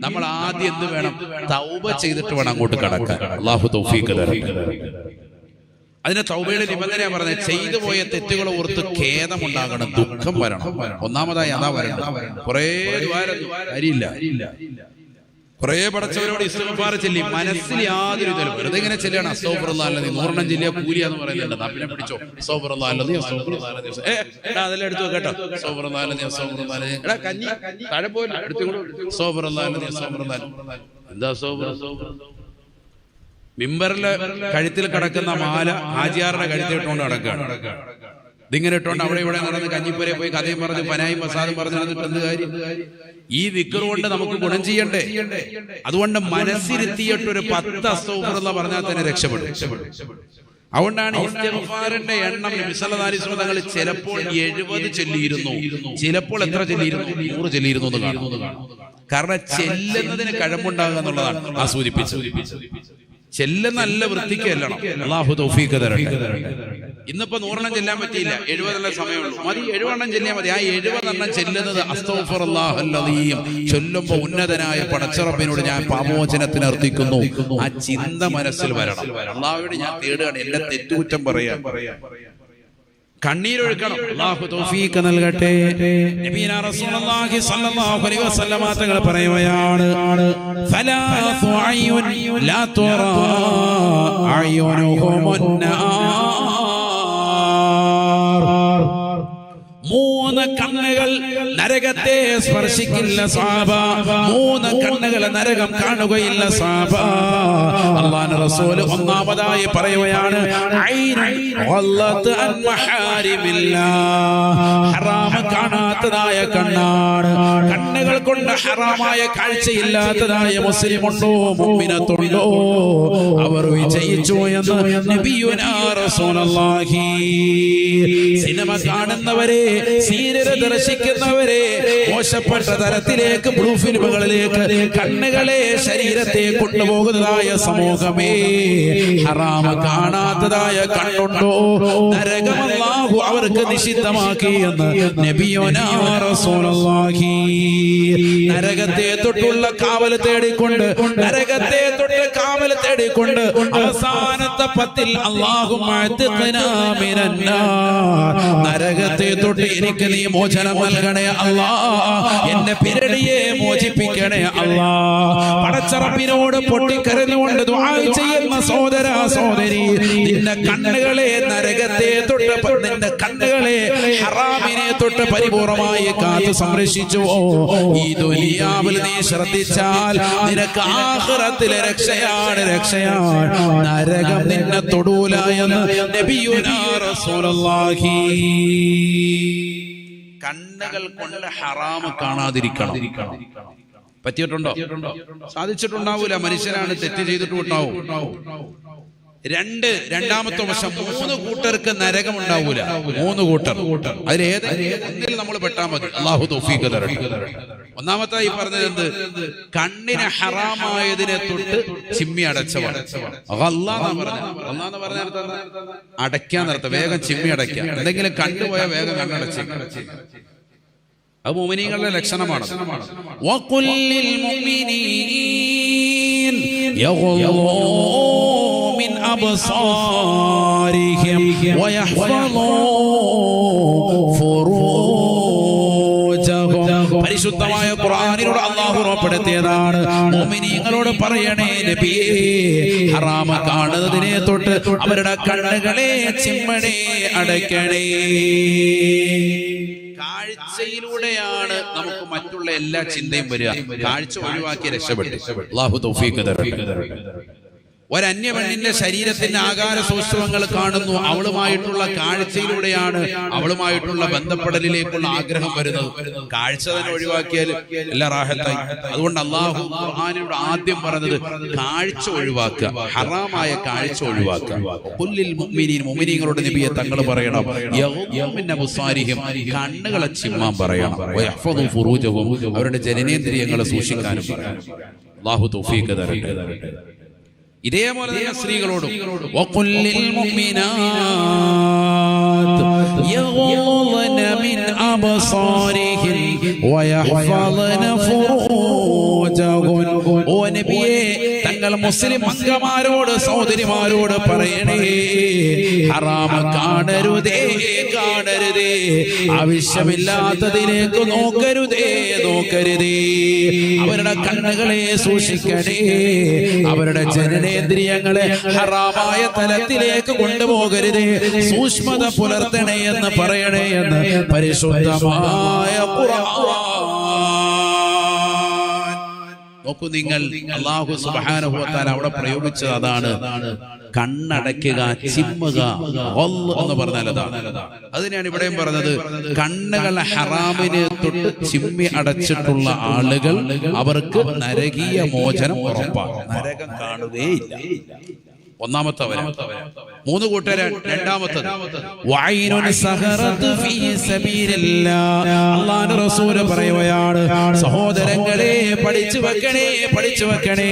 നമ്മൾ ആദ്യം എന്ത് വേണം? തൗബ ചെയ്തിട്ട് വേണം അങ്ങോട്ട് കടക്കാൻ. അല്ലാഹു തൗഫീഖ് തരട്ടെ. അതിന് തൗബയുടെ നിബന്ധന പറഞ്ഞത്, ചെയ്തു പോയ തെറ്റുകളെ ഓർത്ത് ഖേദമുണ്ടാകണം, ദുഃഖം വരണം. ഒന്നാമതായി അതാ വരണം. കുറെ കാര്യമില്ല, കുറെ പടച്ചവരോട് ഇസ്തിഗ്ഫാർ ചൊല്ലി മനസ്സിൽ യാതൊരു ഇതല്ല. വെറുതെ ഇങ്ങനെ ചെല്ലാണ് അസ്തഗ്ഫിറുല്ലാഹ് അല്ലദീ 100 ജില്ല കൂലിയാന്ന് പറയുന്നുണ്ട്. പിന്നെ പിടിച്ചോ അസ്തഗ്ഫിറുല്ലാഹ് അല്ലദീ അസ്തഗ്ഫിറുല്ലാഹ് അല്ലദീ. അതെല്ലാം എടുത്തു കേട്ടോ. അസ്തഗ്ഫിറുല്ലാഹ് അല്ലദീ അസ്തഗ്ഫിറുല്ലാഹ് അല്ലദീ. എടാ കഞ്ഞി താഴെ പോയി എടുത്തുകൊണ്ടു. അസ്തഗ്ഫിറുല്ലാഹ് അല്ലദീ അസ്തഗ്ഫിറുല്ലാഹ്. എന്താ അസ്തഗ്ഫിറുല്ലാഹ്? മിമ്പറിലെ കഴുത്തിൽ കിടക്കുന്ന മാല ഹാജിയാറുടെ കഴുത്തിൽ ഇട്ടുകൊണ്ട് നടക്കുകയാണ്. ഇതിങ്ങനെ ഇട്ടുകൊണ്ട് അവിടെ ഇവിടെ നടന്ന് കഞ്ഞിപ്പുരയെ പോയി കഥയും പറഞ്ഞ് പനായും പ്രസാദം പറഞ്ഞ് നടന്നിട്ട് എന്ത് കാര്യം? ഈ ദിക്ർ കൊണ്ട് നമുക്ക് ഗുണം ചെയ്യണ്ടേ? അതുകൊണ്ട് മനസ്സിരുത്തിയിട്ടൊരു 10 അസ്തഗ്ഫിറുല്ലാഹ് പറഞ്ഞാൽ തന്നെ രക്ഷപ്പെടും. അതുകൊണ്ടാണ് ഇസ്തിഗ്ഫാറിന്റെ എണ്ണം നബി സല്ലല്ലാഹു അലൈഹി വസല്ലം തങ്ങൾ ചിലപ്പോൾ 70 ചൊല്ലിയിരുന്നു, ചിലപ്പോൾ എത്ര ചൊല്ലിയിരുന്നു? 100 ചൊല്ലിയിരുന്നു എന്ന് കാണും. കാരണം ചെല്ലുന്നതിന് കഴമ്പുണ്ടാകുക എന്നുള്ളതാണ് ആ സൂചിപ്പിച്ചത്. ചെല്ലുന്ന നല്ല വൃത്തിക്ക് ചെല്ലണം. അല്ലാഹു തൗഫീഖ് തരട്ടെ. ഇന്നിപ്പോ 100 ചെല്ലാൻ പറ്റിയില്ല, 70 സമയമുള്ളൂ. മതി, 70 ചെല്ലിയാൽ മതി. ആ 70 ചെല്ലുന്നത് അസ്തഗ്ഫിറുല്ലാഹൽ അദീം ചൊല്ലുമ്പോ ഉന്നതനായ പടച്ചറബിനോട് ഞാൻ പാപമോചനത്തിന് അർത്ഥിക്കുന്നു, ആ ചിന്ത മനസ്സിൽ വരണം. അല്ലാഹുവോട് ഞാൻ തേടുകയാണ്, എന്റെ തെറ്റുകുറ്റം പറയാൻ. കണ്ണീരൊഴുക്കണം. അല്ലാഹു തൗഫീഖ് നൽകട്ടെ. നബിയനാ റസൂലുള്ളാഹി സ്വല്ലല്ലാഹു അലൈഹി വസല്ലം തങ്ങൾ പറയുകയാണ്, സലാസു അയ്യുൻ ലാ തുറാ അയ്യുനുഹുമുൻ നാർ. 3 കണ്ണുകൾ നരകത്തെ സ്പർശിക്കില്ല സ്വഹാബ. 3 കണ്ണുകൾ നരകം കാണുകയില്ല സ്വഹാബ. അല്ലാഹുവിന്റെ റസൂൽ ഒന്നാമതായി പറയുകയാണ്, ഹറാം കാണാത്തതായ കണ്ണാണ്. കണ്ണുകൾ കൊണ്ട് ഹറാമായ കാഴ്ചയില്ലാത്തതായ മുസ്ലിമുണ്ടോ, മുഅ്മിനത്തുണ്ടോ? അവർ വിജയിച്ചു എന്ന് നബിയുനാ റസൂലുള്ളാഹി. സിനിമ കാണുന്നവരെ, സീരിയൽ ദർശിക്കുന്നവരെ, മോശപ്പെട്ട തരത്തിലേക്ക്, ബ്ലൂ ഫിലിമുകളിലേക്ക് കണ്ണുകളെ, ശരീരത്തെ കൊണ്ടുപോകുന്നതായ സമൂഹമേ, ഹറാമ കാണാത്തതായ കണ്ണുണ്ടോ? നരകം അല്ലാഹു അവർക്ക് നിഷിദ്ധമാക്കി എന്ന് നബിയുനാ റസൂലുള്ളാഹി. നരകത്തെ തൊട്ടുള്ള കാവൽ തേടിക്കൊണ്ട്, നരകത്തെ തൊട്ട് കാവൽ തേടിക്കൊണ്ട് അവസാനത്തെ 10 അല്ലാഹുമ്മ അത്ഖനാ മിനന്നാർ. നരകത്തെ തൊട്ട് എനിക്ക് നീ മോചനം നൽകണേ അല്ലാ, എന്നെ പിരടിയെ മോചിപ്പിക്കണേ അല്ലാ. പടച്ചറബിനോട് പൊട്ടിക്കരഞ്ഞുകൊണ്ട് ദുആ ചെയ്യുന്ന സഹോദര സഹോദരി, നിന്റെ കണ്ണുകളെ നരകത്തെ തൊട്ട്, നിന്റെ കണ്ണുകളെ ഹറാമിനെ തൊട്ട് പരിപൂർണമായി കാത്തു സംരക്ഷിച്ചുവോ, ഈ ദുനിയാവിൽ നീ ശ്രദ്ധിച്ചാൽ നിനക്ക് ആഖിറത്തിലെ രക്ഷയാണ്, രക്ഷയാണ്. നരകം നിന്നെ തൊടൂല എന്ന് നബിയുനാ റസൂലുള്ളാഹി. കണ്ണുകൾ കൊണ്ട് ഹറാം കാണാതിരിക്കണം. പറ്റിയിട്ടുണ്ടോ? സാധിച്ചിട്ടുണ്ടാവൂല. മനുഷ്യനാണ്, തെറ്റ് ചെയ്തിട്ടുണ്ടാവും. രണ്ടാമത്തെ വശം 3 കൂട്ടർക്ക് നരകം ഉണ്ടാവൂല. 3 കൂട്ടർ, അതിലേതെങ്കിലും നമ്മൾ പെട്ടാൽ മതി. അള്ളാഹു തൗഫീഖ് തരട്ടെ. ഒന്നാമത്തായി പറഞ്ഞത് എന്ത്? കണ്ണിന് ഹറാമായതിനെ തൊട്ട് ചിമ്മി അടച്ചവർ. അള്ളാന്ന് പറഞ്ഞ അടയ്ക്കാൻ നിർത്താം, വേഗം ചിമ്മി അടയ്ക്കാം. എന്തെങ്കിലും കണ്ടുപോയാൽ വേഗം കണ്ണടച്ച്. അത് മുഅ്മിനീങ്ങളുടെ ലക്ഷണമാണ്. വഖുല്ലിൽ മുഅ്മിനീൻ യഗ്ളൂ മിൻ അബ്സാരിഹിം വയഹ്ഫളൂ ഫുറൂജഹും. പരിശുദ്ധമായ ഖുർആനിലൂടെ അല്ലാഹു ഉറപ്പെടുത്തിയതാണ്. മുഅ്മിനീങ്ങളോട് പറയണേ നബിയേ, ഹറാമ കാണുന്നതിനെ തൊട്ട് അവരുടെ കണ്ണുകളെ ചിമ്മണേ, അടയ്ക്കണേ. കാഴ്ചയിലൂടെയാണ് നമുക്ക് മറ്റുള്ള എല്ലാ ചിന്തയും വരിക. കാഴ്ച ഒഴിവാക്കി രക്ഷപ്പെട്ടു. അല്ലാഹു തൗഫീഖ് തരട്ടെ. ഒരന്യ പെണ്ണിന്റെ ശരീരത്തിന്റെ ആകാര സൂക്ഷ്മങ്ങൾ കാണുന്നു. അവളുമായിട്ടുള്ള കാഴ്ചയിലൂടെയാണ് അവളുമായിട്ടുള്ള ബന്ധപ്പെടലിലേക്കുള്ള ആഗ്രഹം വരുന്നത്. കാഴ്ച തന്നെ ഒഴിവാക്കിയാൽ എല്ലാ റാഹത്തായി. അതുകൊണ്ട് അല്ലാഹു ഖുർആനിലൂടെ ആദ്യം പറഞ്ഞത് കാഴ്ച ഒഴിവാക്കുക, ഹറാമായ കാഴ്ച ഒഴിവാക്കുക. ഖുല്ലിൽ മുഅ്മിനീൻ, മുഅ്മിനീങ്ങളോട് നബിയെ തങ്ങൾ പറയണം, യഗ്ളൂ മിൻ അബ്സാരിഹിം, കണ്ണുകളെ ചിമ്മാൻ പറയണം. വയഹ്ഫദൂ ഫുറൂജഹും, അവരുടെ ജനനേന്ദ്രിയങ്ങളെ സൂക്ഷിക്കാനും പറയണം. അല്ലാഹു തൗഫീഖ് തരട്ടെ. ഇതേപോലെ തന്നെ സ്ത്രീകളോടും വഖുല്ലിൽ മുഅ്മിനാത്ത് യഗ്ളൂന മിൻ അബ്സാരിഹിം വയഹ്ഫളന ഫുറൂജഹുൻ. ഓ നബിയേ, തങ്ങൾ മുസ്ലിം അംഗമാരോട്, സഹോദരിമാരോട് പറയണേ, ഹറാമ കാണരുതേ, കാണരുതേ. ആവശ്യമില്ലാത്തതിലേക്ക് നോക്കരുതേ, നോക്കരുതേ. അവരുടെ കണ്ണുകളെ സൂക്ഷിക്കണേ, അവരുടെ ജനനേന്ദ്രിയങ്ങളെ ഹറാമായ തലത്തിലേക്ക് കൊണ്ടുപോകരുതേ, സൂക്ഷ്മത പുലർത്തണേ എന്ന് പറയണേ എന്ന് പരിശുദ്ധമായ ഖുർആൻ. നോക്കൂ നിങ്ങൾ, അല്ലാഹു സുബ്ഹാനഹു വ തആല അവിടെ പ്രയോഗിച്ചത് അതാണ്. കണ്ണടയ്ക്കുക, ചിമ്മുക എന്ന് പറഞ്ഞാൽ അതാണ്. അതിനാണ് ഇവിടെയും പറഞ്ഞത്. കണ്ണുകൾ ഹറാമിനെ തൊട്ട് ചിമ്മി അടച്ചിട്ടുള്ള ആളുകൾ, അവർക്ക് നരകീയ മോചനം ഉറപ്പാണ്. നരകം കാണുകയില്ല. ഒന്നാമത്തെ വര. 3 കൂട്ടര്. രണ്ടാമത്തത് അല്ലാഹുവിന്റെ റസൂൽ പറയുകയാണ്, സഹോദരങ്ങളെ പഠിച്ചു വെക്കണേ, പഠിച്ചു വെക്കണേ.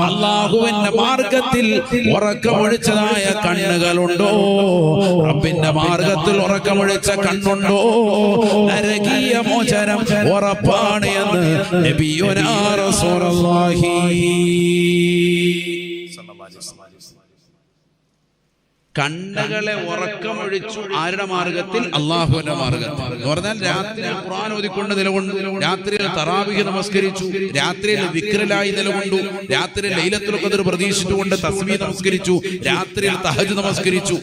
അല്ലാഹുവിന്റെ മാർഗത്തിൽ ഉറക്കമൊഴിച്ചതായ കണ്ണുകളുണ്ടോ? റബ്ബിന്റെ മാർഗത്തിൽ ഉറക്കമൊഴിച്ച കണ്ണുണ്ടോ? നരകീയ മോചനം ഉറപ്പാണ് എന്ന് നബിയുനാ റസൂലുള്ളാഹി. കണ്ണുകളെ ഉറക്കമൊഴിച്ചു. ആരുടെ മാർഗത്തിൽ? അള്ളാഹുവിന്റെ മാർഗത്തിൽ. എന്ന് പറഞ്ഞാൽ രാത്രി ഖുർആൻ ഓതിക്കൊണ്ട് നിലകൊണ്ടു, രാത്രിയിൽ തറാവീഹ് നമസ്കരിച്ചു, രാത്രിയിൽ ദിക്റിലായി നിലകൊണ്ടു, രാത്രിയിൽ ലൈലത്തുൽ ഖദ്ർ പ്രതീക്ഷിച്ചുകൊണ്ട് തസ്ബീഹ് നമസ്കരിച്ചു, രാത്രിയിൽ തഹജ്ജുദ് നമസ്കരിച്ചു.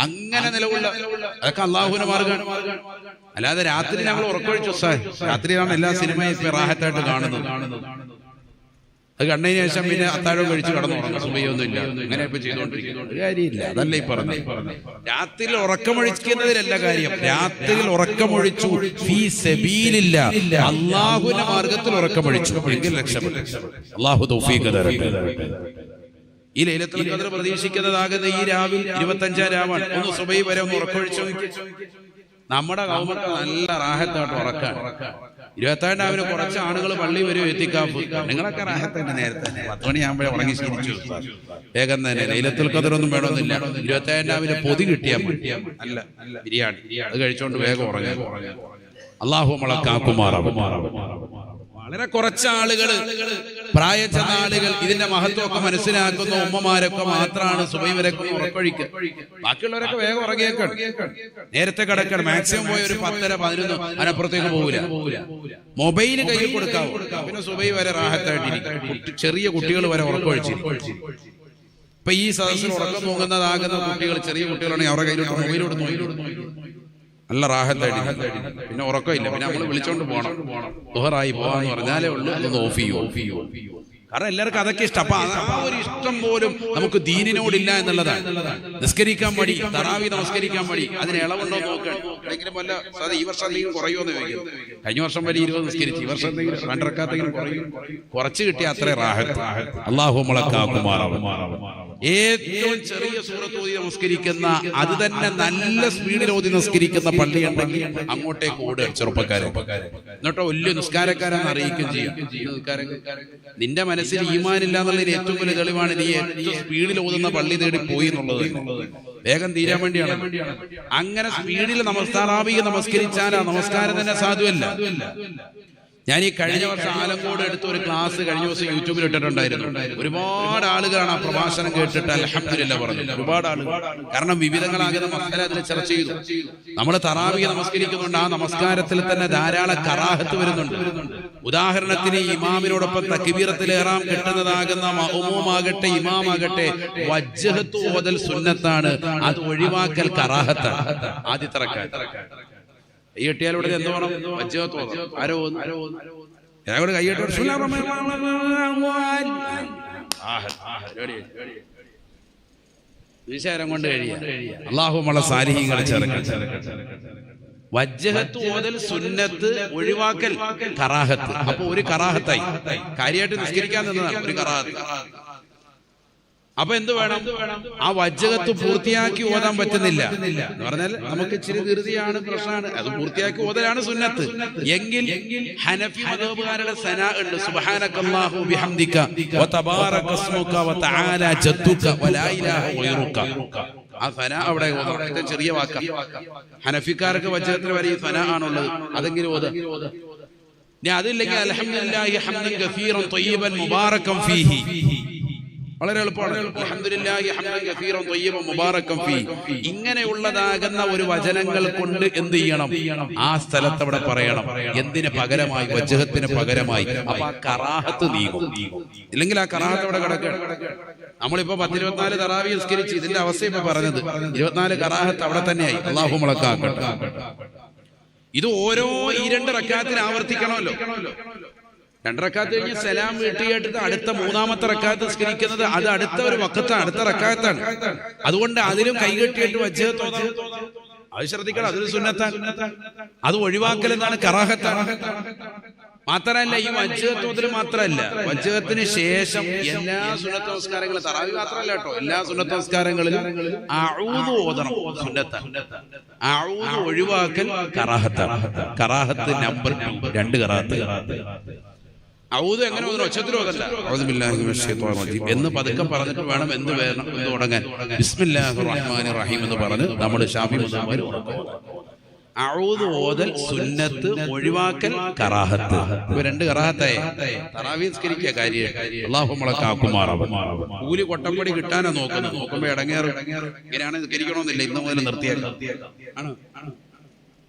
അങ്ങനെ നിലകൊള്ള അതൊക്കെ അള്ളാഹുവിന്റെ മാർഗമാണ്. അല്ലാതെ രാത്രി ഞങ്ങൾ ഉറക്കമൊഴിച്ചു. രാത്രിയിലാണ് എല്ലാ സിനിമയും റാഹത്തായിട്ട് കാണുന്നത്. അത് കണ്ടതിന് ശേഷം പിന്നെ അത്താഴം കഴിച്ച് കടന്നുറങ്ങും, സുബഹിയൊന്നും ഇല്ല. അങ്ങനെ ഇപ്പൊ ചെയ്തുകൊണ്ടിരിക്കുന്നത് ഒരു കാര്യമില്ല. അതല്ല ഈ പറഞ്ഞത്. രാത്രിയിൽ ഉറക്കമൊഴിക്കുന്നതിലല്ല കാര്യം. രാത്രിയിൽ ഉറക്കമൊഴിച്ചു ഫീ സബീലില്ല, അല്ലാഹുവിന്റെ മാർഗത്തിൽ ഉറക്കമൊഴിച്ചു എങ്കിൽ രക്ഷപ്പെട്ടു. അല്ലാഹു തൗഫീഖ് തരട്ടെ. ഈ ലൈലത്തുൽ ഖദ്ർ പ്രതീക്ഷിക്കുന്നതാകുന്ന ഈ രാവിൽ 25-ാം രാവാണ്. ഒന്ന് സുബഹി വരെ ഒന്ന് ഉറക്കമൊഴിച്ചു. നമ്മുടെ കൗമക്ക് നല്ല റാഹത്തായിട്ട് ഉറക്കാൻ. 27-ാം രാവിലെ കുറച്ച് ആളുകൾ പള്ളി വരും, എത്തിക്കാഫ്. നിങ്ങളൊക്കെ റാഹത്ത് തന്നെ. നേരത്തെ 10 മണിയാകുമ്പോഴേ ഉറങ്ങി ശീലിച്ചു. വേഗം തന്നെ ലൈലത്തുൽ ഖദ്ർ ഒന്നും വേണമെന്നില്ല. 27-ാം രാവിലെ പൊതി കിട്ടിയാൽ മതി. അല്ല, ബിരിയാണി അത് കഴിച്ചോണ്ട് വേഗം ഉറങ്ങാൻ. അല്ലാഹു നമ്മളെ കാക്കുമാറാവും. വളരെ കുറച്ച് ആളുകൾ, പ്രായം ചെന്ന ആളുകൾ ഇതിന്റെ മഹത്വമൊക്കെ മനസ്സിലാക്കുന്ന ഉമ്മമാരൊക്കെ മാത്രമാണ് സുബഹി വരെ ഉറക്കൊഴിക്കുക. ബാക്കിയുള്ളവരൊക്കെ വേഗം ഉറങ്ങിയേക്കണം, നേരത്തെ കിടക്കണം. മാക്സിമം പോയി ഒരു 10-11 അതിനപ്പുറത്തേക്ക് പോകില്ല. മൊബൈല് കയ്യിൽ കൊടുക്കാവൂ, പിന്നെ സുബഹി വരെ റാഹത്തായിട്ടിരിക്കും. ചെറിയ കുട്ടികൾ വരെ ഉറക്കൊഴിച്ചിരിക്കും. ഇപ്പൊ ഈ സദസ്സിൽ ഉറക്കം തൂങ്ങുന്നതാകുന്ന കുട്ടികൾ, ചെറിയ കുട്ടികളാണെങ്കിൽ അവരുടെ കയ്യിലോട്ട് മൊബൈലോട് നല്ല റാഹത്തായിട്ട്. പിന്നെ ഉറക്കമില്ല. പിന്നെ നമ്മൾ വിളിച്ചോണ്ട് പോകണം. ദുഹറായി പോകാന്ന് പറഞ്ഞാലേ ഉള്ളൂ ഒന്ന് ഓഫ് ചെയ്യൂ. കാരണം എല്ലാവർക്കും അതൊക്കെ ഇഷ്ടം. അപ്പൊ ആ ഒരു ഇഷ്ടം പോലും നമുക്ക് ദീനിനോടില്ല എന്നുള്ളതാണ്. നിസ്കരിക്കാൻ മടി, തറാവി നമസ്കരിക്കാൻ മടി, അതിന് ഇളവുണ്ടോ നോക്കണം. എങ്കിലും വല്ല ഈ വർഷം എന്തെങ്കിലും കുറയുമെന്ന് ചോദിക്കും. കഴിഞ്ഞ വർഷം വരെ 20 നിസ്കരിച്ചു, ഈ വർഷം എന്തെങ്കിലും 2 റക്അത്തെങ്കിലും കുറയും. കുറച്ച് കിട്ടിയ അത്രേ റാഹത്ത്. അല്ലാഹു മുളക്കാക്കുമാറാവും. ഏറ്റവും ചെറിയ സൂറത്ത് ഓതി നമസ്കരിക്കുന്ന, അത് തന്നെ നല്ല സ്പീഡിൽ ഓതി നമസ്കരിക്കുന്ന പള്ളി ഉണ്ടെങ്കിൽ അങ്ങോട്ടേക്ക് ഓടുക ചെറുപ്പക്കാരെ. എന്നിട്ടോ വലിയ നിസ്കാരക്കാരെന്ന് അറിയിക്കുകയും ചെയ്യും. നിന്റെ മനസ്സിൽ ഈമാനില്ല എന്നുള്ളതിന് ഏറ്റവും വലിയ തെളിവാണ് നീ ഏറ്റവും സ്പീഡിൽ ഓതുന്ന പള്ളി തേടി പോയി എന്നുള്ളത്. വേഗം തീരാൻ വേണ്ടിയാണ്. അങ്ങനെ സ്പീഡിൽ നമസ്കരിച്ചാൽ ആ നമസ്കാരം തന്നെ സാധുവല്ല. ഞാൻ ഈ കഴിഞ്ഞ വർഷം ആലങ്കോട് എടുത്ത ഒരു ക്ലാസ് കഴിഞ്ഞ ദിവസം യൂട്യൂബിൽ ഇട്ടിട്ടുണ്ടായിരുന്നു. ഒരുപാട് ആളുകളാണ് ആ പ്രഭാഷണം കേട്ടിട്ട് അൽഹംദുലില്ലാഹ് പറഞ്ഞു. ഒരുപാട് ആളുകൾ. കാരണം വിവിധങ്ങളാകുന്ന മസല അതിൽ ചർച്ച ചെയ്തു. നമ്മൾ തറാവീഹ് നമസ്കരിക്കുന്നുണ്ട്, ആ നമസ്കാരത്തിൽ തന്നെ ധാരാളം കറാഹത്ത് വരുന്നുണ്ട്. ഉദാഹരണത്തിന് ഇമാമിനോടൊപ്പം തക്ബീറത്തുൽ ഇഹ്റാം കിട്ടുന്നതാകുന്ന മഅ്മൂമാകട്ടെ ഇമാമാകട്ടെ വജ്ഹത്ത് ഓതൽ സുന്നത്താണ്, അത് ഒഴിവാക്കൽ കറാഹത്താണ്. ആദ്യത്തെ റക്അത്ത് കൈ കെട്ടിയാൽ ഉടനെ എന്ത് വേണം? വജ്ഹത്ത് ഓതണം. ആരോ ഞങ്ങളുടെ കൈ കെട്ടി നിശാരം കൊണ്ട് കഴിയാം. അല്ലാഹു നമ്മളെ സാലിഹീങ്ങളെ ചേർക്കട്ടെ. വജ്ഹത്ത് ഓതൽ സുന്നത്ത്, ഒഴിവാക്കൽ കറാഹത്ത്. അപ്പൊ ഒരു കറാഹത്തായി, കാര്യമായിട്ട് നിസ്കരിക്കാൻ നിന്നതാണ് ഒരു കറാഹത്ത്. അപ്പൊ എന്ത് വേണം? ആ വജ്ഹത്ത് പൂർത്തിയാക്കി ഓതാൻ പറ്റുന്നില്ല എന്ന് പറഞ്ഞാൽ നമുക്ക് ഇച്ചിരി ധൃതിയാണ്, പ്രശ്നമാണ്. അത് പൂർത്തിയാക്കി ഓതലാണ് സുന്നത്ത്. എങ്കിൽ ഹനഫി മദ്ഹബുകാരുടെ സനാ ഉണ്ട്. സുബ്ഹാനകല്ലാഹു ബിഹംദിക വ തബാറക ഇസ്മുക വ തആല ജദ്ദുക വ ലാ ഇലാഹ ഗൈറുക. ആ സനാ അവിടെ ഓതണം. ചെറിയ വാക്ക. ഹനഫിക്കാർക്ക് വജ്ഹത്തിൽ വരെ ഈ സനാ ആണുള്ളത്. അതെങ്കിലും ഓത. ഇനി അതില്ലെങ്കിൽ അൽഹംദുലില്ലാഹി ഹംദൻ ഗഫീറൻ ത്വയ്യിബൻ മുബാറകൻ ഫീഹി. വളരെ എളുപ്പമാണ്. അൽഹംദുലില്ലാഹി ഹംദൻ ഗഫീറൻ ത്വയ്യിബൻ മുബാറകൻ ഫീഹി. ഇങ്ങനെയുള്ളതാകുന്ന ഒരു വചനങ്ങൾ കൊണ്ട് എന്ത് ചെയ്യണം? ആ സ്ഥലത്ത് അവിടെ പറയണം. എന്തിന് പകരമായി? വജ്ഹത്തിന് പകരമായി. അപ്പൊ ആ കറാഹത്ത് നീങ്ങും. ഇല്ലെങ്കിൽ ആ കറാഹത്ത് അവിടെ കിടക്കണം. നമ്മളിപ്പോ 10-24 തറാവീഹ് നിസ്കരിച്ച് ഇതിന്റെ അവസ്ഥ ഇപ്പൊ പറഞ്ഞത് 24 കറാഹത്ത് അവിടെ തന്നെയായി. അല്ലാഹു മുളക്കാക്കട്ടെ. ഇത് ഓരോ 2 റക്അത്തിന് ആവർത്തിക്കണമല്ലോ. 2 റക്അത്ത് കഴിഞ്ഞ് സലാം വീട്ടി കേട്ടിട്ട് അടുത്ത 3-ാമത്തെ റക്അത്ത് നിസ്കരിക്കുന്നത് അത് അടുത്ത ഒരു വഖത്താണ്, അടുത്ത റക്അത്താണ്. അതുകൊണ്ട് അതിലും കൈകെട്ടിയിട്ട് വജ്ഹത്ത് ഓതണം. അത് ശ്രദ്ധിക്കണം. അതൊരു സുന്നത്താണ്. അത് ഒഴിവാക്കൽ എന്നാണ്, കറാഹത്താണ്. മാത്രമല്ല ഈ വജ്ഹത്ത് ഓതൽ മാത്രമല്ല, വജ്ഹത്തിന് ശേഷം എല്ലാ സുന്നത്ത് നമസ്കാരങ്ങളും, തറാവീഹ് മാത്രമല്ല കേട്ടോ, എല്ലാ സുന്നത്ത് നമസ്കാരങ്ങളിലും അഊദ് ഓതണം. സുന്നത്താണ്. അഊദ് ഒഴിവാക്കൽ കറാഹത്താണ്. കറാഹത്ത് നമ്പർ 2 കറാഹത്ത്. ഔദ് എങ്ങനെ ഒച്ചത്തിൽ ഓതണ്ട. അഊദു ബില്ലാഹി മിനശ് ശൈത്വാനിർ റജീം എന്ന് പതുക്കെ പറഞ്ഞിട്ട് വേണം എന്ത് തുടങ്ങാൻ. ബിസ്മില്ലാഹിർ റഹ്മാനിർ റഹീം എന്ന് പറഞ്ഞ് നമ്മൾ ശാഫി മദ്ഹബിൽ അഊദ് ഓതൽ സുന്നത്ത്, ഒഴിവാക്കൽ കറാഹത്ത്. ഇവ 2 കറാഹത്തായി. തറാവീഹ് നിസ്കരിക്കുക കാര്യം. അല്ലാഹു മുളക്കാക്കുമാറാവും. കൂലി കൊട്ടപ്പടി കിട്ടാനാ നോക്കുന്നത്. നോക്കുമ്പോ ഇടങ്ങേറ്. ഇങ്ങനെയാണ് നിസ്കരിക്കണമെന്നില്ല. ഇന്ന് മുതൽ നിർത്തിയേക്കാം. ആണ്.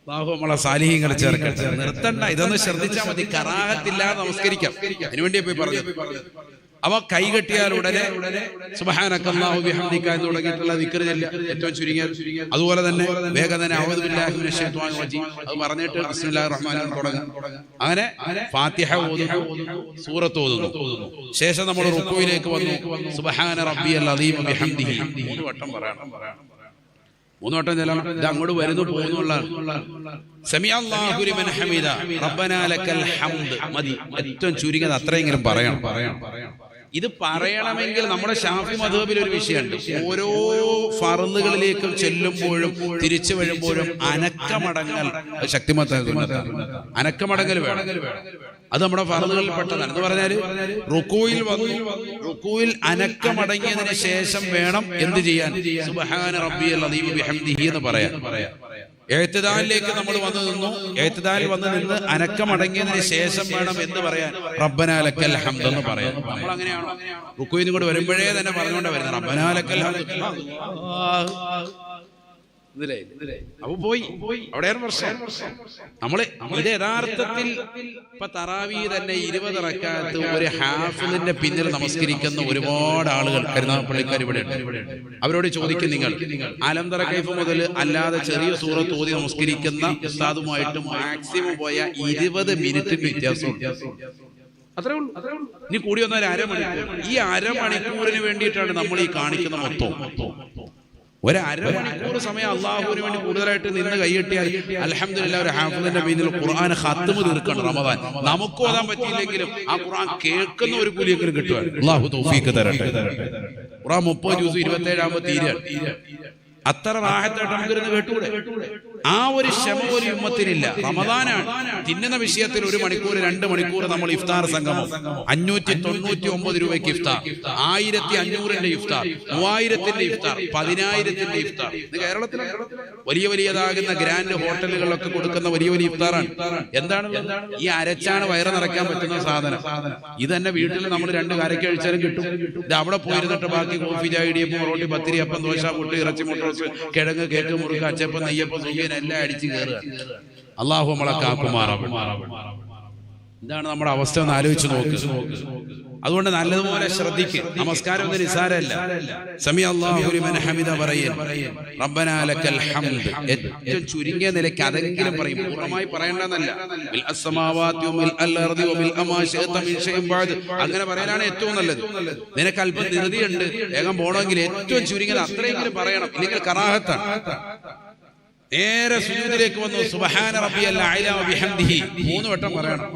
അല്ലാഹു നമ്മളെ സാലിഹീങ്ങളെ ചേർക്കട്ടെ. നിർത്തണ്ട. ഇതൊന്ന് ശ്രദ്ധിച്ചാൽ മതി. കറാഹത്തില്ലാതെ നമസ്കരിക്കാം. അതിനുവേണ്ടിയാ പോയി പറഞ്ഞു. അവ കൈ കെട്ടിയാൽ ഉടനെ സുബ്ഹാനകല്ലാഹു ബിഹംദിക എന്ന് തുടങ്ങിയിട്ടുള്ള ദിക്ർ ചൊല്ലുക. ഏറ്റവും ചുരുങ്ങിയ. അതുപോലെ തന്നെ വേഗം തന്നെ അഊദു ബില്ലാഹി മിനശ് ശൈത്വാനിർ റജീം അത് പറഞ്ഞിട്ട് ബിസ്മില്ലാഹിർ റഹ്മാനിർ റഹീം തുടങ്ങുക. അങ്ങനെ ഫാത്തിഹ ഓതുന്നു, സൂറത്ത് ഓതുന്നു. ശേഷം നമ്മൾ റുക്കൂയിലേക്ക് വന്നു. സുബ്ഹാന റബ്ബിയൽ അദീം ബിഹംദിഹി 3 വട്ടം പറയണം. 3 വട്ടം ചെല്ലണം. ഇത് അങ്ങോട്ട് വരുന്നു പോകുന്നുള്ളതാണ്. സമിഅല്ലാഹു ലിമൻ ഹമിദ റബ്ബനാ ലക്കൽ ഹംദ് മതി. ഏറ്റവും ചുരുങ്ങിയത് അത്രയെങ്കിലും പറയണം. ഇത് പറയണമെങ്കിൽ നമ്മുടെ ശാഫി മദ്ഹബിൽ ഒരു വിഷയമുണ്ട്. ഓരോ ഫർളുകളിലേക്കും ചെല്ലുമ്പോഴും തിരിച്ചു വരുമ്പോഴും അനക്കമടങ്ങൽ ശക്തിമത്താകുന്ന അനക്കമടങ്ങൽ വേണം. അത് നമ്മുടെ ഫർളുകളിൽ പെട്ടതാണ്. എന്ന് പറഞ്ഞാല് റുക്കൂയിൽ വന്നു, റുക്കൂയിൽ അനക്കമടങ്ങിയതിന് ശേഷം വേണം എന്ത് ചെയ്യാൻ? സുബ്ഹാന റബ്ബിയൽ അദീം ബിഹംദിഹി എന്ന് പറയാൻ. എഴുത്തുദാലിലേക്ക് നമ്മൾ വന്നു നിന്നു. എഴുത്തുദാലിൽ വന്ന് നിന്ന് അനക്കമടങ്ങിയതിന് ശേഷം വേണം എന്ന് പറയാൻ. റബ്ബനാ ലക്കൽ ഹംദ് എന്ന് പറയാൻ. നമ്മൾ അങ്ങനെയാണോ? റുക്കൂയിൽ കൂടെ വരുമ്പോഴേ തന്നെ പറഞ്ഞുകൊണ്ടാ വരുന്നത്. റബ്ബനാ ലക്കൽ ഹംദ്. അപ്പൊ പോയി അവിടെയാണ് പ്രശ്നം. നമ്മള് ഇത് യഥാർത്ഥത്തിൽ ഇപ്പൊ തറാവീഹ് തന്നെ 20 റക്അത്ത് ഒരു ഹാഫിളിന്റെ പിന്നിൽ നമസ്കരിക്കുന്ന ഒരുപാട് ആളുകൾ കരുനാഗപ്പള്ളിക്കാർ ഇവിടെ ഉണ്ട്. അവരോട് ചോദിക്കും, നിങ്ങൾ അലം തറ കൈഫ് മുതൽ അല്ലാതെ ചെറിയ സൂറത്ത് ഓതി നമസ്കരിക്കുന്ന ഉസ്താദുമായിട്ട് മാക്സിമം പോയ 20 മിനിറ്റിന്റെ വ്യത്യാസം. അത്രേ ഉള്ളൂ. ഇനി കൂടി വന്നാൽ അരമണിക്കൂർ. ഈ അരമണിക്കൂറിന് വേണ്ടിയിട്ടാണ് നമ്മൾ ഈ കാണിക്കുന്ന മൊത്തം. ഒരു അരമണിക്കൂർ സമയം അള്ളാഹുവിന് വേണ്ടി കൂടുതലായിട്ട് നിന്ന് കൈയ്യട്ടിയാൽ അൽഹംദുലില്ലാഹ് ഒരു ഹാഫിളിന്റെ പേരിൽ ഖുർആൻ ഖത്മ് തീർക്കണം റമദാൻ. നമുക്ക് ഓതാൻ പറ്റിയില്ലെങ്കിലും ആ ഖുർആൻ കേൾക്കുന്ന ഒരു കൂലിയെങ്കിലും കിട്ടുവാൻ അള്ളാഹു തൗഫീഖ് തരട്ടെ. ഖുർആൻ 30 ജുസ് 27 തീരുകയാണ്. അത്ര റാഹത്തായിട്ട് നമുക്കിരുന്ന് കേട്ടൂടെ? ആ ഒരു ക്ഷമ ഒരു ഉമ്മത്തിനില്ല. റമദാനാണ്. തിന്നുന്ന വിഷയത്തിൽ 1 മണിക്കൂർ 2 മണിക്കൂർ നമ്മൾ ഇഫ്താർ സംഗമം. 599 രൂപയ്ക്ക് ഇഫ്താർ, 1500ന്റെ ഇഫ്താർ, 3000ന്റെ ഇഫ്താർ, 10000ന്റെ ഇഫ്താർ. ഇത് കേരളത്തിലെ വലിയ വലിയതാകുന്ന ഗ്രാൻഡ് ഹോട്ടലുകളിലൊക്കെ കൊടുക്കുന്ന വലിയ വലിയ ഇഫ്താറാണ്. എന്താണ് ഈ അരച്ചാണ് വയറ് നിറയ്ക്കാൻ പറ്റുന്ന സാധനം. ഇത് തന്നെ വീട്ടിൽ നമ്മൾ 2 കാരക്ക കഴിച്ചാലും കിട്ടും. ഇത് അവിടെ പോയിരുന്നിട്ട് ബാക്കി കോഫി, ചായ, ഇടിയപ്പം, പൊറോട്ടി, പത്തിരി, അപ്പം, ദോശ, പുട്ട്, ഇറച്ചി, മുട്ട, കിഴങ്ങ്, കേക്ക്, മുറുക്ക്, അച്ചപ്പം, നെയ്യപ്പം, സുഖിയൻ എല്ലാം അടിച്ചു കയറുക. അള്ളാഹു നമ്മളെ കാക്കുമാറാവട്ടെ. എന്താണ് നമ്മുടെ അവസ്ഥ എന്ന് ആലോചിച്ച് നോക്ക്. അതുകൊണ്ട് നല്ലതുപോലെ ശ്രദ്ധിക്കുക. നമസ്കാരം ഒന്നും നിസാരമല്ല. സമി അല്ലാഹു ലിമൻ ഹമിദ പറയും, റബ്ബനാ ലക്കൽ ഹംദ്. ഏറ്റവും ചുരുങ്ങിയ നിലയ്ക്ക് അതെങ്കിലും പറയും. പൂർണ്ണമായി പറയേണ്ടതല്ല. മിൽ അസ്സമാവാതി വമിൽ അൽഅർദി വമിൽ അമാ ശഅത മിൻ ഷൈഇൻ ബഅദ്. അങ്ങനെ പറയലാണ് ഏറ്റവും നല്ലത്. നിനക്ക് അല്പം ധൃതിയുണ്ട്, വേഗം പോകണമെങ്കിൽ ഏറ്റവും ചുരുങ്ങിയത് അത്രയെങ്കിലും പറയണം. ഇല്ലെങ്കിൽ കറാഹത്താണ്. നേരെ സുജൂദിലേക്ക് വന്നു, സുബ്ഹാന റബ്ബിയൽ അഅ്ല വബിഹംദിഹി 3 വട്ടം പറയണം.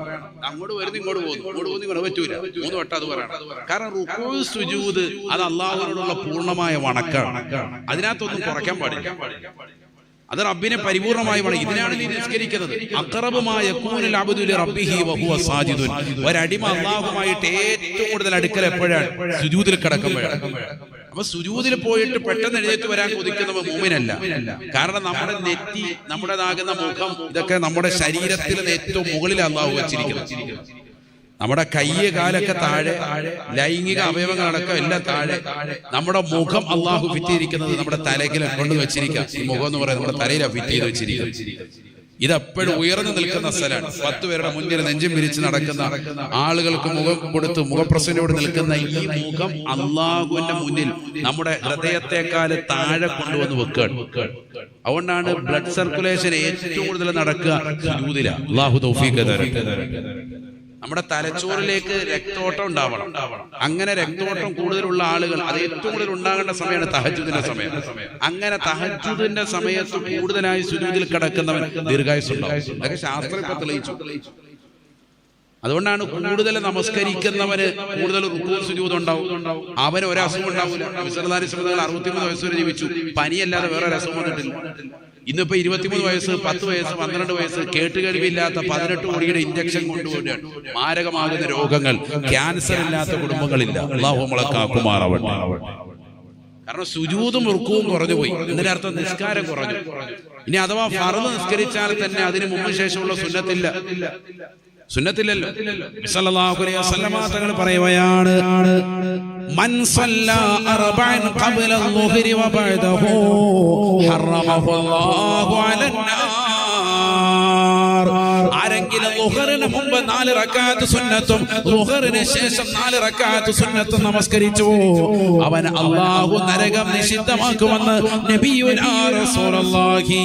അങ്ങോട്ട് വരുന്നു, ഇങ്ങോട്ട് പോകുന്നു, ഇങ്ങോട്ട് പറ്റൂല. 3 വട്ടം അത് പറയണം. കാരണം റുക്കൂ സുജൂദ് അത് അല്ലാഹുവിനോടുള്ള പൂർണ്ണമായ വണക്കാണ്. അതിനകത്തൊന്നും കുറയ്ക്കാൻ പാടില്ല. അത് റബ്ബിനെ പരിപൂർണമായി വണങ്ങി. ഇതിനാണ് നീ നിസ്കരിക്കുന്നത്. അഖറബുമായ യകൂനുൽ അബ്ദു ലിറബ്ബിഹി വഹുവ സാജിദുൻ. ഒരടിമ അല്ലാഹുമായിട്ട് ഏറ്റവും കൂടുതൽ അടുക്കൽ എപ്പോഴാണ്? സുജൂദിൽ കിടക്കുമ്പോഴാണ്. അപ്പൊ സുജൂദിൽ പോയിട്ട് പെട്ടെന്ന് എഴുന്നേറ്റ് വരാൻ കൊതിക്കുന്നവ മുഅ്മിനല്ല. കാരണം നമ്മുടെ നെറ്റി, നമ്മുടേതാകുന്ന മുഖം, ഇതൊക്കെ നമ്മുടെ ശരീരത്തിൽ ഏറ്റവും മുകളിൽ അല്ലാഹു വെച്ചിരിക്കുന്നത്. നമ്മുടെ കയ്യ്, കാലൊക്കെ താഴെ, ലൈംഗിക അവയവങ്ങളടക്കം എല്ലാം താഴെ. നമ്മുടെ മുഖം അല്ലാഹു ഫിറ്റ് ചെയ്തിരിക്കുന്നത് നമ്മുടെ തലയിൽ കൊണ്ട് വെച്ചിരിക്കുക. ഈ മുഖം എന്ന് പറയുന്നത് നമ്മുടെ തലയിലാണ് ഫിറ്റ് ചെയ്ത് വെച്ചിരിക്കുന്നത്. ഇതെപ്പോഴും ഉയർന്നു നിൽക്കുന്ന സ്ഥലമാണ്. 10 പേരുടെ മുന്നിൽ നെഞ്ചും വിരിച്ച് നടക്കുന്ന ആളുകൾക്ക് മുഖം കൊടുത്ത് മുഖപ്രസന്നയോട് നിൽക്കുന്ന ഈ മുഖം അള്ളാഹുവിന്റെ മുന്നിൽ നമ്മുടെ ഹൃദയത്തെക്കാൾ താഴെ കൊണ്ടുവന്ന് വെക്കുകയാണ്. അതുകൊണ്ടാണ് ബ്ലഡ് സർക്കുലേഷൻ ഏറ്റവും കൂടുതൽ നടക്കുക സുജൂദിലാണ്. അല്ലാഹു തൗഫീഖ് തരട്ടെ. നമ്മുടെ തലച്ചോറിലേക്ക് രക്തോട്ടം ഉണ്ടാവണം. അങ്ങനെ രക്തോട്ടം കൂടുതലുള്ള ആളുകൾ, അത് ഏറ്റവും കൂടുതൽ ഉണ്ടാകേണ്ട സമയമാണ് തഹജ്ജുദിന്റെ സമയം. അങ്ങനെ തഹജ്ജുദിന്റെ സമയത്ത് കൂടുതലായി സുജൂദിൽ കിടക്കുന്നവൻ ദീർഘായുസ്സുണ്ടാവും. അതൊക്കെ ശാസ്ത്രം ഇപ്പൊ തെളിയിച്ചു. അതുകൊണ്ടാണ് കൂടുതൽ നമസ്കരിക്കുന്നവന് കൂടുതൽ റുക്കൂ സുജൂദ് ഉണ്ടാവും. അവന് ഒരസുഖം ഉണ്ടാവില്ല. നബി സല്ലല്ലാഹു അലൈഹി വസല്ലം 63 വയസ്സ് വരെ ജീവിച്ചു. പനിയല്ലാതെ വേറെ ഒരസുഖം വന്നിട്ടില്ല. ഇന്നിപ്പോ 23 വയസ്സ്, 10 വയസ്സ്, 12 വയസ്സ്, കേട്ടുകഴിവില്ലാത്ത 18 കോടിയുടെ ഇഞ്ചക്ഷൻ കൊണ്ടുപോവുകയാണ്. മാരകമാകുന്ന രോഗങ്ങൾ, ക്യാൻസർ ഇല്ലാത്ത കുടുംബങ്ങളില്ല. അല്ലാഹു നമ്മളെ കാക്കുമാറാവട്ടെ. കാരണം സുജൂദും റുക്കുവും കുറഞ്ഞുപോയി. ഇതിനർത്ഥം നിസ്കാരം കുറഞ്ഞു. ഇനി അഥവാ ഫർള് നിസ്കരിച്ചാൽ തന്നെ അതിന് മുമ്പ് ശേഷമുള്ള സുന്നത്തില്ലല്ലോ. സല്ലല്ലാഹു അലൈഹി വസല്ലം തങ്ങൾ പറയുകയാണ്, മൻ സല്ലാ അർബഅൻ ഖബ്ല അൽ-ളുഹ്രി വ ബഅദഹു ഹറമഹു അല്ലാഹു അലന്നാർ. ആരെങ്കിലും ളുഹറിന് മുമ്പ് 4 റക്അത്ത് സുന്നത്തും ളുഹറിന് ശേഷം 4 റക്അത്ത് സുന്നത്തും നമസ്കരിച്ചു, അവൻ അല്ലാഹു നരകം നിഷിദ്ധമാക്കുമെന്ന് നബിയുനാ റസൂലുള്ളാഹി.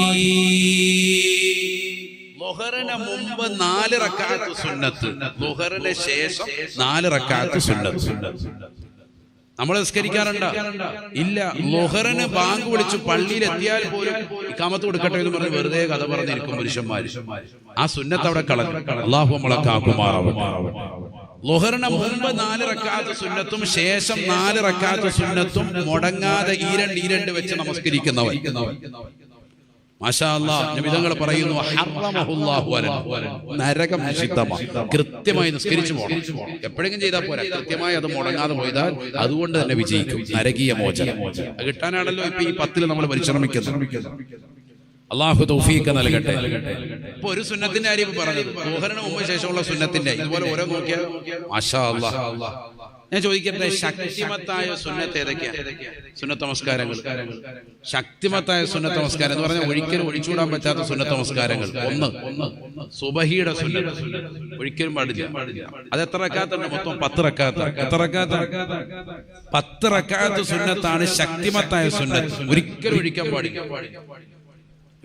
ളുഹറിന് മുമ്പ് 4 റക്അത്ത് സുന്നത്ത്, ളുഹറിന് ശേഷം 4 റക്അത്ത് സുന്നത്ത്. നമ്മൾ നിസ്കരിക്കാറുണ്ടോ? ഇല്ല. ളുഹറിന് ബാങ്ക് വിളിച്ചു പള്ളിയിൽ എത്തിയാൽ പോലും ഇഖാമത്ത് കൊടുക്കട്ടെ എന്ന് പറഞ്ഞ് വെറുതെ കഥ പറഞ്ഞിരിക്കും പുരുഷന്മാര്. ആ സുന്നത്ത് അവിടെ കളഞ്ഞു. അല്ലാഹു നമ്മളെ കാക്കുമാറാവട്ടെ. ളുഹറിന് മുമ്പ് 4 റക്അത്ത് സുന്നത്തും ശേഷം 4 റക്അത്ത് സുന്നത്തും മുടങ്ങാതെ ഈ രണ്ട് വെച്ച് നമസ്കരിക്കുന്നവൻ മാഷാ അല്ലാഹ്, നബി തങ്ങൾ പറയുന്നു, ഹറമഹുല്ലാഹു അലൈഹി, നരകം നിഷിദ്ധമാണ്. കൃത്യമായി നിസ്കരിച്ചു പോകണം. എപ്പോഴെങ്കിലും ചെയ്താൽ പോരാ, കൃത്യമായി അത് മുടങ്ങാതെ പോയതാൽ അതുകൊണ്ട് തന്നെ വിജയിക്കും. നരകീയ മോചനം അത് കിട്ടാനാണല്ലോ ഇപ്പൊ ഈ 10 നമ്മൾ പരിശ്രമിക്കുന്നത്. അല്ലാഹു തൗഫീഖ് നൽകട്ടെ. ഇപ്പൊ ഒരു സുന്നത്തിന്റെ കാര്യം പറഞ്ഞത്, ളുഹറിന് മുമ്പ് ശേഷമുള്ള സുന്നത്തിന്റെ ഇതുപോലെ ഓരോ നോക്കിയാൽ മാഷാ അല്ലാഹ്. ഞാൻ ചോദിക്കട്ടെ, ശക്തിമത്തായ സുന്നത്ത് ഏതൊക്കെയാണ്? സുന്നത്ത് നമസ്കാരങ്ങൾ. ശക്തിമത്തായ സുന്നത്ത് നമസ്കാരം എന്ന് പറഞ്ഞാൽ ഒരിക്കലും ഒഴിച്ചുകൂടാൻ പറ്റാത്ത സുന്നത്ത് നമസ്കാരങ്ങൾ. 1 സുബഹിയുടെ സുന്നത്ത് ഒരിക്കലും പാടില്ല. അത് എത്ര റക്അത്തുണ്ട്? മൊത്തം 10 റക്അത്ത്. എത്ര റക്അത്ത്? 10 റക്അത്ത് സുന്നത്താണ് ശക്തിമത്തായ സുന്നത്ത്. ഒരിക്കലും ഒഴിക്കാൻ പാടില്ല.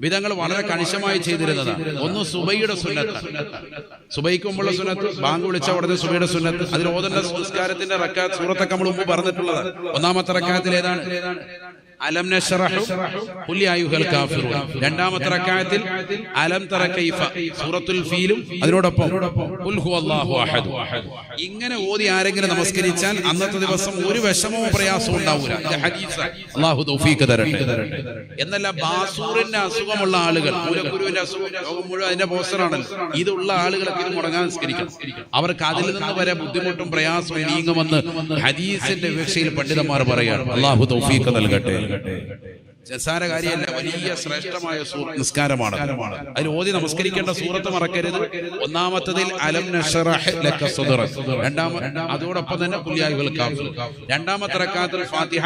വിധങ്ങൾ വളരെ കണിശമായി ചെയ്തിരുന്നതാണ്. ഒന്ന് സുബൈയുടെ സുന്നത്താണ്. സുബൈക്ക് മുമ്പുള്ള സുന്നത്ത്, ബാങ്ക് വിളിച്ച ഉടനെ സുബൈയുടെ സുന്നത്ത്. അതിൽ ഓതേണ്ട സംസ്കാരത്തിന്റെ റക്അത്ത് സൂറത്തൊക്കെ നമ്മൾ മുമ്പ് പറഞ്ഞിട്ടുള്ളതാണ്. ഒന്നാമത്തെ റക്അത്തിൽ ഏതാണ്? അലം നശ്റഹു ഖുൽ യാ അയ്യുഹൽ കാഫിറൂൻ. രണ്ടാമത്തെ റക്അത്തിൽ അലം തറ കൈഫ സൂറത്തുൽ ഫീലും അതിനോടൊപ്പം ഖുൽ ഹുവല്ലാഹു അഹദ്. ഇങ്ങനെ ഓതി ആരെങ്കിലും നമസ്കരിച്ചാൽ അന്നത്തെ ദിവസം ഒരു വിഷമവും പ്രയാസവും ഉണ്ടാവില്ല. ഇത് ഹദീസ്. അല്ലാഹു തൗഫീഖ് തരട്ടെ. എന്നല്ല, ബാസൂറിന്റെ അസുഖമുള്ള ആളുകൾ, മൂലക്കുരുവിന്റെ അസുഖം, ലോകം മുഴുവൻ അതിന്റെ പോസ്റ്ററാണല്ലോ, ഇതുള്ള ആളുകളൊക്കെ ഇത് മുടങ്ങാൻ നിസ്കരിക്കണം. അവർക്ക് അതിൽ നിന്ന് വരെ ബുദ്ധിമുട്ടും പ്രയാസവും നീങ്ങുമെന്ന് ഹദീസിന്റെ വിവക്ഷയിൽ പണ്ഡിതന്മാർ പറയാണ്. അല്ലാഹു തൗഫീഖ് നൽകട്ടെ. നിസ്സാര കാര്യമല്ല, വലിയ ശ്രേഷ്ഠമായ നിസ്കാരമാണ്. അതിൽ ഓതി നമസ്കരിക്കേണ്ട സൂറത്ത് മറക്കരുത്. ഒന്നാമത്തതിൽ അലം നശ്റഹ് ലക സദ്റക്, അതോടൊപ്പം തന്നെ ഖുൽ യാ അയ്യുഹൽ കാഫിറൂൻ. രണ്ടാമത്തെ റക്അത്തിൽ ഫാത്തിഹ,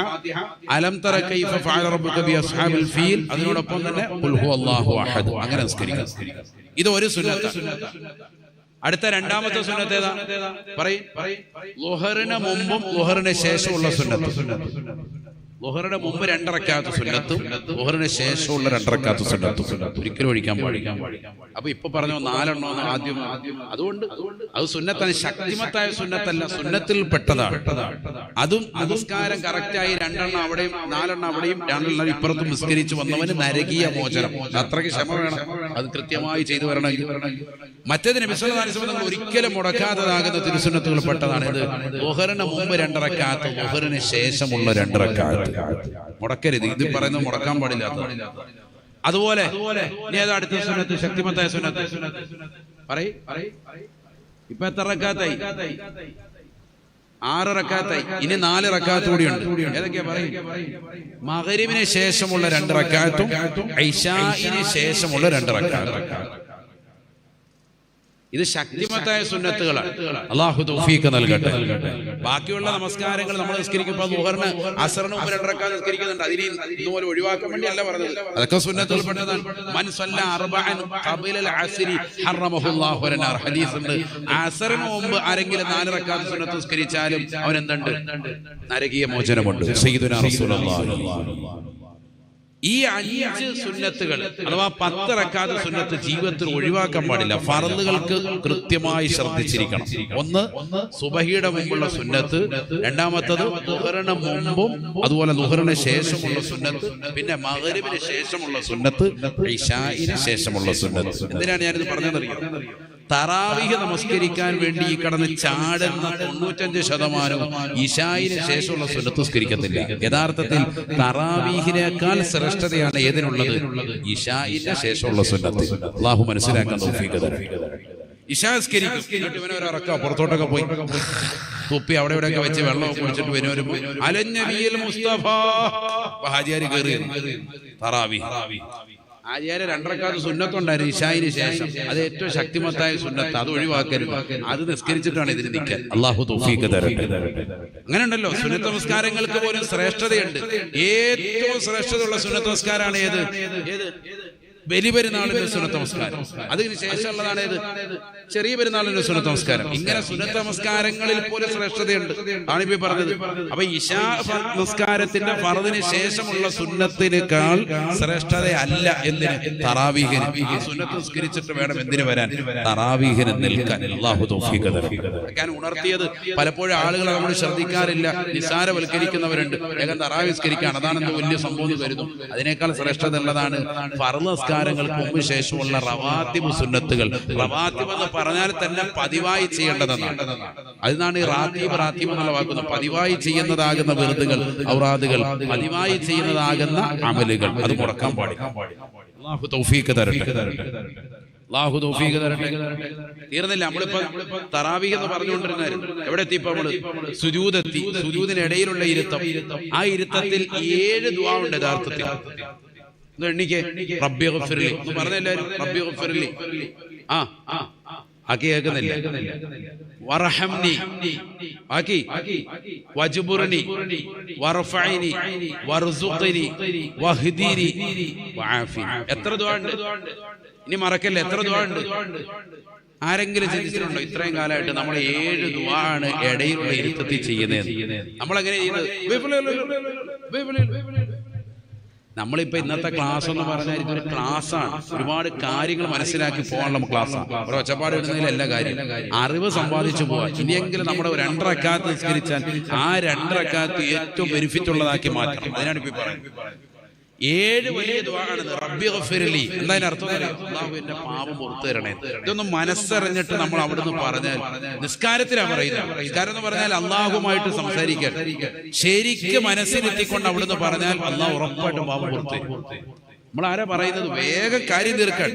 അലം തറ കൈഫ ഫഅല റബ്ബുക ബി അസ്ഹാബിൽ ഫീൽ, അതിനോടൊപ്പം തന്നെ ഖുൽ ഹുവല്ലാഹു അഹദ്. അങ്ങനെ നിസ്കരിക്കണം. ഇത് ഒരു സുന്നത്താണ്. അടുത്ത രണ്ടാമത്തെ സുന്നത്ത് ഏതാ? പറയും. ളുഹറിന് മുമ്പും ളുഹറിന് ശേഷമുള്ള സുന്നത്ത്. ളുഹറിന് മുമ്പ് 2 റക്അത്ത് സുന്നത്തും ളുഹറിന് ശേഷമുള്ള 2 റക്അത്ത് സുന്നത്തും ഒരിക്കലും ഒഴിക്കാൻ പാടില്ല. അപ്പൊ ഇപ്പൊ പറഞ്ഞു 4 എണ്ണം ആദ്യം. അതുകൊണ്ട് അത് സുന്നത്താണ്, ശക്തിമത്തായ സുന്നത്തല്ല, സുന്നത്തിൽ പെട്ടതാണ്. അതും നമസ്കാരം കറക്റ്റായി 2 എണ്ണം അവിടെയും 4 എണ്ണം അവിടെയും 2 എണ്ണം ഇപ്പുറത്തും നിസ്കരിച്ച് വന്നവന് നരകീയ മോചനം. അത്രയ്ക്ക് ക്ഷമ വേണം, അത് കൃത്യമായി ചെയ്തു വരണമെങ്കിൽ. മറ്റേത് നബി സല്ലല്ലാഹു അലൈഹി വസല്ലം ഒരിക്കലും മുടക്കാത്തതാകുന്ന തിരുസുന്നത്തുകൾ പെട്ടതാണ്. ഇത് ളുഹറിന് മുമ്പ് 2 റക്അത്ത്, ളുഹറിന് ശേഷമുള്ള 2 റക്അത്ത് മുടക്കരുത്. ഇത് പറയുന്നത് മുടക്കാൻ പാടില്ലാത്ത. അതുപോലെ ഇനി ഏതാ അടുത്ത സുന്നത്ത്? ശക്തിമത്തായ സുന്നത്ത് പറയ്. ഇപ്പൊ എത്ര റക്അത്തായി? 6 റക്അത്തായി. ഇനി 4 റക്അത്ത് കൂടിയുണ്ട്. ഏതൊക്കെയാ പറയും? മഗ്രിബിന് ശേഷമുള്ള 2 റക്അത്തും ഇശാഇന് ശേഷമുള്ള 2 റക്അത്തും. ഇത് ശക്തിമത്തായ സുന്നത്തുകളാണ്. അല്ലാഹു തൗഫീഖ് നൽകട്ടെ. ബാക്കിയുള്ള നമസ്കാരങ്ങൾ നമ്മൾ നിസ്കരിക്കുമ്പോൾ ളുഹറിന് അസറിന് മുമ്പ് 2 റക്അത്ത് നിസ്കരിക്കുന്നുണ്ട്. അതിന് ഇതുപോലെ ഒഴിവാക്കാൻ വേണ്ടിയല്ല പറഞ്ഞത്, അതൊക്കെ സുന്നത്തുകൾ പെട്ടതാണ്. മൻ സല്ല അർബഅൻ ഖബല അൽ അസ്രി ഹറമഹുല്ലാഹു അലനാർ. ഹദീസ് ഉണ്ട്. അസറിന് മുമ്പ് ആരെങ്കിലും 4 റക്അത്ത് സുന്നത്ത് നിസ്കരിച്ചാലും അവൻ എന്തുണ്ട്? നരകീയ മോചനമുണ്ട്. സയ്യിദുനാ റസൂലുള്ളാഹി. ഈ 5 സുന്നത്തുകൾ അഥവാ 10 റക്അത്ത് സുന്നത്ത് ജീവിതത്തിൽ ഒഴിവാക്കാൻ പാടില്ല. ഫർളുകൾക്ക് കൃത്യമായി ശ്രദ്ധിച്ചിരിക്കണം. ഒന്ന് സുബഹിയുടെ മുമ്പുള്ള സുന്നത്ത്, രണ്ടാമത്തത് ളുഹറിന് മുമ്പും അതുപോലെ ളുഹറിന് ശേഷമുള്ള സുന്നത്ത്, പിന്നെ മഗ്രിബിന് ശേഷമുള്ള സുന്നത്ത്, ഇശാഇന് ശേഷമുള്ള സുന്നത്ത്. എന്തിനാണ് ഞാനിത് പറഞ്ഞതെന്നറിയോ? തറാവീഹ് നമസ്കരിക്കാൻ വേണ്ടി ഈ കടന്ന് ചാടുന്ന 95% ഇശായിന് ശേഷമുള്ള സുന്നത്ത് നിസ്കരിക്കത്തില്ല. യഥാർത്ഥത്തിൽ തറാവീഹിനേക്കാൾ ശ്രേഷ്ഠതയാണ് ഏതിനുള്ളത്? ഇശായിന്റെ ശേഷമുള്ള സുന്നത്ത്. അല്ലാഹു മനസ്സിലാക്കാൻ തൗഫീഖ് തരട്ടെ. ഇശാ നിസ്കരിക്കും, ഇവനൊരു ഇറക്കാം, പുറത്തോട്ടൊക്കെ പോയി തുപ്പി അവിടെ ഇവിടെയൊക്കെ വെച്ച് വെള്ളമൊക്കെ കുടിച്ചിട്ട് വരുമ്പോൾ അലന്നബിയിൽ മുസ്തഫ ഹാജിയാര് കയറി തറാവീഹ്. ആര്യാരെ 2 റക്അത്ത് സുന്നത്തുണ്ടായിരുന്നു ഇശായിന് ശേഷം. അത് ഏറ്റവും ശക്തിമത്തായ സുന്നത്ത്, അത് ഒഴിവാക്കരുത്. അത് നിസ്കരിച്ചിട്ടാണ് ഇതിന് നിൽക്കാൻ. അല്ലാഹു തൗഫീഖ് തരട്ടെ. അങ്ങനെ ഉണ്ടല്ലോ, സുന്നത്ത് നമസ്കാരങ്ങൾക്ക് പോലും ശ്രേഷ്ഠതയുണ്ട്. ഏറ്റവും ശ്രേഷ്ഠതയുള്ള സുന്നത്ത് നമസ്കാരമാണ് ഏത്? ബലിപെരുന്നാളിന്റെ സുന്നത്ത് നമസ്കാരം. അതിന് ശേഷമുള്ളതാണ് ഏത്? ചെറിയ പെരുന്നാളിന്റെ സുന്നത്ത് നമസ്കാരം. ഇങ്ങനെ സുന്നത്ത് നമസ്കാരങ്ങളിൽ പോലും ശ്രേഷ്ഠതയുണ്ട് ആണിപ്പോ പറഞ്ഞത്. അപ്പൊ ഇശാ നമസ്കാരത്തിന്റെ ഫർദിന് ശേഷമുള്ള സുന്നത്തിനേക്കാൾ ശ്രേഷ്ഠതയല്ല എന്തിന്? തറാവീഹിന്. ആ സുന്നത്ത് നിസ്കരിച്ചിട്ട് വേണം എന്തിനു വരാൻ? തറാവീഹിന് നിൽക്കാൻ. അല്ലാഹു തൗഫീഖ് തരട്ടെ. ഉണർത്തിയത് പലപ്പോഴും ആളുകൾ നമ്മൾ ശ്രദ്ധിക്കാറില്ല, നിസ്സാരവൽക്കരിക്കുന്നവരുണ്ട്. വേഗം തറാവീഹ് നിസ്കരിക്കാൻ അതാണെന്ന് വലിയ സംഭവം കരുതും. അതിനേക്കാൾ ശ്രേഷ്ഠത ഉള്ളതാണ് ഫർദ് നമസ്കാരങ്ങൾക്ക് മുമ്പ് ശേഷമുള്ള റവാത്തിബ് സുന്നത്തുകൾ. റവാത്തിബ് എന്ന് പറഞ്ഞാൽ തന്നെ പതിവായി ചെയ്യേണ്ടതെന്നാണ്. അതിനാണ് ഈ റാത്തീബ് എന്നുള്ള വാക്കുന്നത്. പതിവായി ചെയ്യുന്നതാകുന്ന വിറുദുകൾ, ഔറാദുകൾ, പതിവായി ചെയ്യുന്നതാകുന്ന അമലുകൾ, അത് മുടക്കാൻ പാടില്ല. അല്ലാഹു തൗഫീഖ് തരട്ടെ. അല്ലാഹു തൗഫീഖ് തരട്ടെ. തീർന്നില്ല. നമ്മളിപ്പോ തറാവീഹ് എന്ന് പറഞ്ഞുകൊണ്ടിരുന്നായിരുന്നു. എവിടെ എത്തി? ഇപ്പൊ നമ്മള് സുജൂദെത്തി. സുജൂദിനിടയിലുള്ള ഇരുത്തം. ആ ഇരുത്തത്തിൽ 7 ദുആ ഉണ്ട് യഥാർത്ഥത്തിൽ. എണ്ണിക്ക്. റബ്ബി ഗഫിർലി എന്ന് പറഞ്ഞെല്ലാരും. റബ്ബി ഗഫിർലി ആക്കി കേൾക്കുന്നില്ല. വറഹംനി ആക്കി, വജ്ബുർനി, വർഫഇനി, വർസുഖ്നി, വഹ്ദിനി, വആഫിനി. എത്ര ദുആ ഉണ്ട്? ഇനി മറക്കല്ലേ, എത്ര ദുആ ഉണ്ട്? ആരെങ്കിലും ചിന്തിച്ചിട്ടുണ്ടോ ഇത്രയും കാലമായിട്ട് നമ്മൾ 7 ദുആ ആണ് ഇടയിലുള്ള ഇരുത്തത്തിൽ ചെയ്യുന്നത്? നമ്മളെങ്ങനെ ചെയ്യുന്നത്? നമ്മളിപ്പോ ഇന്നത്തെ ക്ലാസ് എന്ന് പറഞ്ഞാൽ ഇതൊരു ക്ലാസ്സാണ്. ഒരുപാട് കാര്യങ്ങൾ മനസ്സിലാക്കി പോകാനുള്ള ക്ലാസ്സാണ്. ഒരു ഒച്ചപ്പാട് ഇടുന്നതിലല്ല കാര്യം, അറിവ് സമ്പാദിച്ചു പോവാ. ഇനിയെങ്കിലും നമ്മുടെ 2 റക്അത്ത് നിസ്കരിച്ചാൽ ആ 2 റക്അത്ത് ഏറ്റവും ബെനിഫിറ്റ് ഉള്ളതാക്കി മാറ്റണം. അതിനാണ് ഇപ്പൊ പറയുന്നത്. 7 വലിയ ദുആണ്. റബ്ബി ഗഫിർലി എന്നതിന് അർത്ഥം അല്ലാഹു എന്റെ പാപം പുറത്തു തരണേ. ഇതൊന്നും മനസ്സറിഞ്ഞിട്ട് നമ്മൾ അവിടുന്ന് പറഞ്ഞാൽ നിസ്കാരത്തിലാണ് പറയുന്നത്. നിസ്കാരം എന്ന് പറഞ്ഞാൽ അള്ളാഹുമായിട്ട് സംസാരിക്കാൻ, ശരിക്കും മനസ്സിലെത്തിക്കൊണ്ട് അവിടുന്ന് പറഞ്ഞാൽ അള്ളാഹു ഉറപ്പായിട്ടും പാപം പുറത്തു തരും. നമ്മൾ ആരാ പറയുന്നത്? വേഗം കാര്യം തീർക്കാൻ.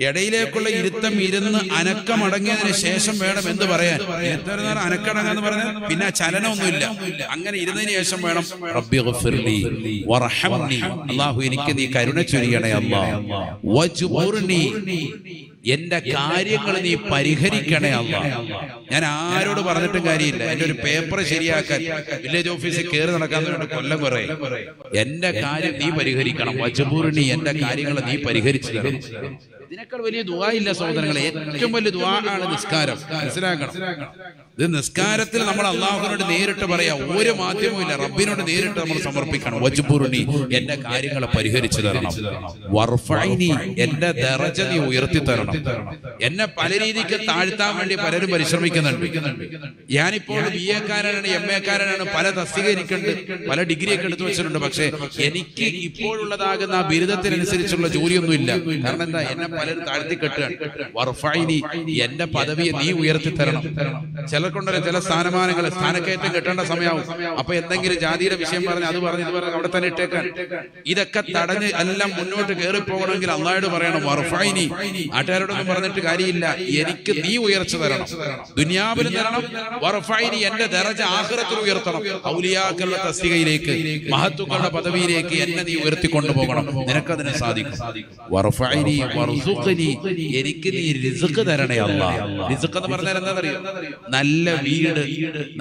ഇടയിലേക്കുള്ള ഇരുത്തം ഇരുന്ന് അനക്കമടങ്ങിയതിന് ശേഷം വേണം എന്ത് പറയാൻ. ഇരുത്തം അനക്കടങ്ങാന്ന് പറഞ്ഞാൽ പിന്നെ ചലനമൊന്നുമില്ല. അങ്ങനെ ഇരുന്നതിന് ശേഷം വേണം റബ്ബി ഗഫിർലി വർഹംനി, അല്ലാഹു എനിക്ക് നീ കരുണ ചൊരിയണേ അല്ലാഹ്, വജ്ബുർനി എന്റെ കാര്യങ്ങൾ നീ പരിഹരിക്കണേ അല്ലാഹ്. ഞാൻ ആരോട് പറഞ്ഞിട്ടും കാര്യമില്ല. എന്റെ ഒരു പേപ്പർ ശരിയാക്കാൻ വില്ലേജ് ഓഫീസിൽ കയറി നടക്കാൻ കൊല്ലം കുറേ. എന്റെ കാര്യം നീ പരിഹരിക്കണം. വജ്ബുർനി എന്റെ കാര്യങ്ങൾ നീ പരിഹരിച്ചു തരണം. ഇതിനേക്കാൾ വലിയ ദുആ ഇല്ല സഹോദരങ്ങളെ. ഏറ്റവും വലിയ ദുആ ആണ് നിസ്കാരം. മനസ്സിലാക്കണം. ഇത് നിസ്കാരത്തിൽ നമ്മൾ അള്ളാഹുവിനോട് നേരിട്ട് പറയാം. ഒരു മാധ്യമവും ഇല്ല. റബ്ബിനോട് നേരിട്ട് നമ്മൾ സമർപ്പിക്കണം. വജ്ബുർനി എന്റെ കാര്യങ്ങളെ പരിഹരിച്ചു തരണം. വർഫഅനി എന്റെ ദറജ നീ ഉയർത്തി തരണം. എന്നെ പല രീതിക്ക് താഴ്ത്താൻ വേണ്ടി പലരും പരിശ്രമിക്കുന്നുണ്ട്. ഞാനിപ്പോൾ BA കാരനാണ്, MA കാരനാണ്, പല തസ്തിക എനിക്കുണ്ട്, പല ഡിഗ്രി ഒക്കെ എടുത്തു വെച്ചിട്ടുണ്ട്. പക്ഷെ എനിക്ക് ഇപ്പോഴുള്ളതാകുന്ന ആ ബിരുദത്തിനനുസരിച്ചുള്ള ജോലിയൊന്നും ഇല്ല. കാരണം എന്താ? എന്നെ പലരും താഴ്ത്തി കെട്ടുകയാണ്. വർഫഅനി എന്റെ പദവിയെ നീ ഉയർത്തി തരണം. ചിലർക്കുണ്ടല്ലോ ചില സ്ഥാനമാനങ്ങൾ, സ്ഥാനക്കയറ്റം കിട്ടേണ്ട സമയമാവും. അപ്പൊ എന്തെങ്കിലും ജാതിയുടെ വിഷയം പറഞ്ഞ് അത് പറഞ്ഞ് ഇത് പറഞ്ഞ് അവിടെ തന്നെ ഇട്ടേക്കാൻ. ഇതൊക്കെ തടഞ്ഞ് എല്ലാം മുന്നോട്ട് കയറി പോകണമെങ്കിൽ അല്ലാഹുവോട് പറയണം വർഫഅനി. നാട്ടുകാരോടൊന്നും പറഞ്ഞിട്ട് കാര്യമില്ല. എനിക്ക് നീ ഉയർച്ച തരണം, ദുനിയാവിലും തരണം. വർഫഅനി എന്റെ ദറജ ആഖിറത്തിൽ ഉയർത്തണം. ഔലിയാക്കളുടെ തസ്തികയിലേക്ക്, മഹത്തുക്കളുടെ പദവിയിലേക്ക് എന്നെ നീ ഉയർത്തിക്കൊണ്ടു പോകണം. നിനക്കതിന് സാധിക്കും. വർഫഅനി വർസുഖ്നി എനിക്ക് നീ റിസ്ക് തരണേ അല്ലാഹ്. റിസ്ക് എന്ന് പറഞ്ഞാൽ എന്താണെന്നറിയോ? നല്ല വീട്,